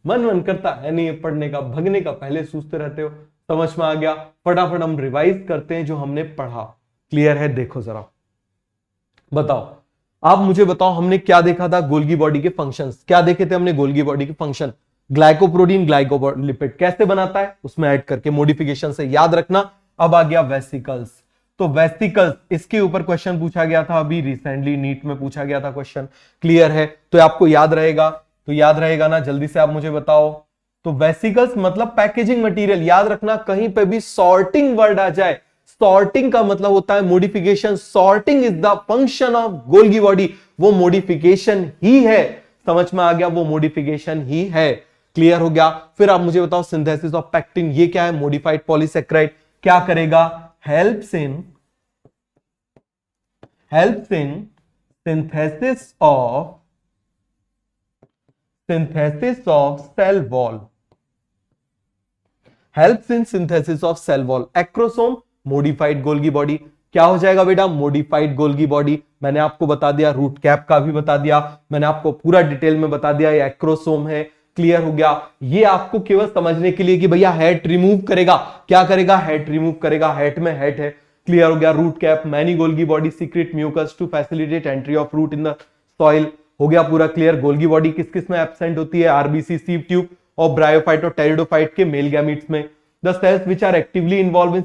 मन करता है नहीं पढ़ने का, भगने का, पहले सोचते रहते हो। समझ में आ गया? फटाफट हम रिवाइज करते हैं जो हमने पढ़ा। क्लियर है? देखो जरा, बताओ आप मुझे बताओ, हमने क्या देखा था? गोल्गी बॉडी के फंक्शंस। क्या देखे थे हमने? गोल्गी बॉडी के फंक्शन। ग्लाइकोप्रोटीन ग्लाइकोलिपिड कैसे बनाता है? उसमें ऐड करके मॉडिफिकेशन से, याद रखना। अब आ गया वेसिकल्स। तो वेसिकल्स, इसके ऊपर क्वेश्चन पूछा गया था अभी रिसेंटली, नीट में पूछा गया था क्वेश्चन। क्लियर है? तो आपको याद रहेगा? तो याद रहेगा ना? जल्दी से आप मुझे बताओ। तो वेसिकल्स मतलब पैकेजिंग मटेरियल। याद रखना, कहीं पे भी सॉर्टिंग वर्ड आ जाए, सॉर्टिंग का मतलब होता है modification. Sorting is the function of Golgi body. वो मॉडिफिकेशन ही है। समझ में आ गया? वो मॉडिफिकेशन ही है। क्लियर हो गया? फिर आप मुझे बताओ सिंथेसिस ऑफ पेक्टिन। ये क्या है? Modified polysaccharide. क्या करेगा? Helps in synthesis of cell wall. Helps in synthesis of cell wall. Acrosome modified Golgi body. क्या हो जाएगा बेटा? Modified Golgi body. मैंने आपको बता दिया, रूट कैप का भी बता दिया, मैंने आपको पूरा डिटेल में बता दिया। ये एक्रोसोम है। क्लियर हो गया? ये आपको केवल समझने के लिए कि भैया हेट रिमूव करेगा। क्या करेगा? हेट रिमूव करेगा। हेट में हेट है। क्लियर हो गया? Root cap, many Golgi body secrete mucus to facilitate entry of root in the soil. हो गया पूरा क्लियर? गोल्गी बॉडी किस किस में एब्सेंट होती है? आरबीसी, सीव ट्यूब और ब्रायोफाइट और टेरिडोफाइट के मेल गैमीट्स में। The cells which are actively involve in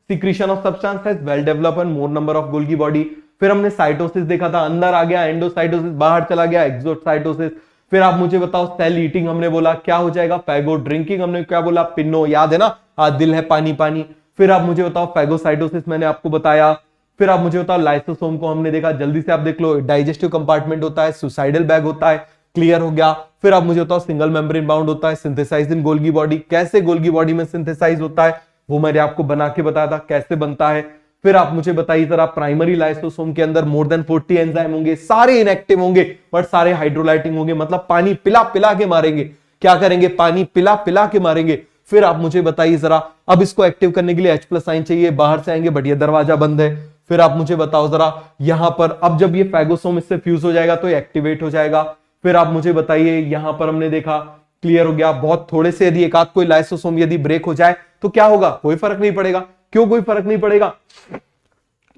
secretion of substance has well developed and more number of Golgi body. फिर हमने साइटोसिस देखा था, अंदर आ गया, एंडोसाइटोसिस बाहर चला गया, एक्सोसाइटोसिस। फिर आप मुझे बताओ सेल ईटिंग हमने बोला क्या हो जाएगा, फैगो। ड्रिंकिंग हमने क्या बोला, पिनो, याद है ना, दिल है पानी पानी। फिर आप मुझे बताओ फैगोसाइटोसिस मैंने आपको बताया। फिर आप मुझे बताओ लाइसोसोम को हमने देखा, जल्दी से आप देख लो, डाइजेस्टिव कंपार्टमेंट होता है, सुसाइडल बैग होता है, क्लियर हो गया। फिर आप मुझे बताओ सिंगल मेम्ब्रेन बाउंड होता है, सिंथेसाइज इन गोल्गी बॉडी, कैसे गोल्गी बॉडी में सिंथेसाइज होता है वो मैंने आपको बना के बताया था कैसे बनता है। फिर आप मुझे बताइए जरा, प्राइमरी लाइसोसोम के अंदर मोर देन 40 एंजाइम होंगे, सारे इनएक्टिव होंगे बट सारे हाइड्रोलाइटिंग होंगे, मतलब पानी पिला पिला के मारेंगे। क्या करेंगे, पानी पिला पिला के मारेंगे। फिर आप मुझे बताइए जरा, अब इसको एक्टिव करने के लिए H+ साइन चाहिए, बाहर से आएंगे बट ये दरवाजा बंद है। फिर आप मुझे बताओ जरा, यहां पर अब जब ये फैगोसोम इससे फ्यूज हो जाएगा तो ये एक्टिवेट हो जाएगा। फिर आप मुझे बताइए, यहां पर हमने देखा, क्लियर हो गया, बहुत थोड़े से यदि एक आध कोई लाइसोसोम यदि ब्रेक हो जाए तो क्या होगा, कोई फर्क नहीं पड़ेगा। क्यों कोई फर्क नहीं पड़ेगा,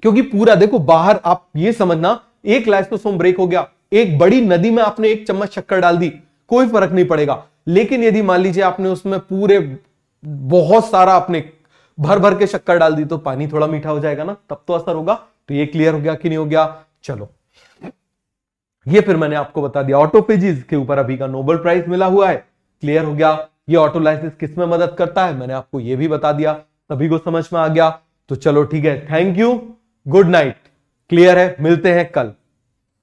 क्योंकि पूरा देखो बाहर, आप ये समझना, एक लाइसोसोम ब्रेक हो गया, एक बड़ी नदी में आपने 1 चम्मच शक्कर डाल दी, कोई फर्क नहीं पड़ेगा। लेकिन यदि मान लीजिए आपने उसमें पूरे बहुत सारा आपने भर भर के शक्कर डाल दी तो पानी थोड़ा मीठा हो जाएगा ना, तब तो असर होगा। तो ये क्लियर हो गया कि नहीं हो गया। चलो, ये फिर मैंने आपको बता दिया, ऑटोफेजीज के ऊपर अभी का नोबेल प्राइज मिला हुआ है, क्लियर हो गया। ये ऑटोलाइसिस किस में मदद करता है मैंने आपको ये भी बता दिया, सभी को समझ में आ गया। तो चलो ठीक है, thank you, good night. Clear है, मिलते हैं कल।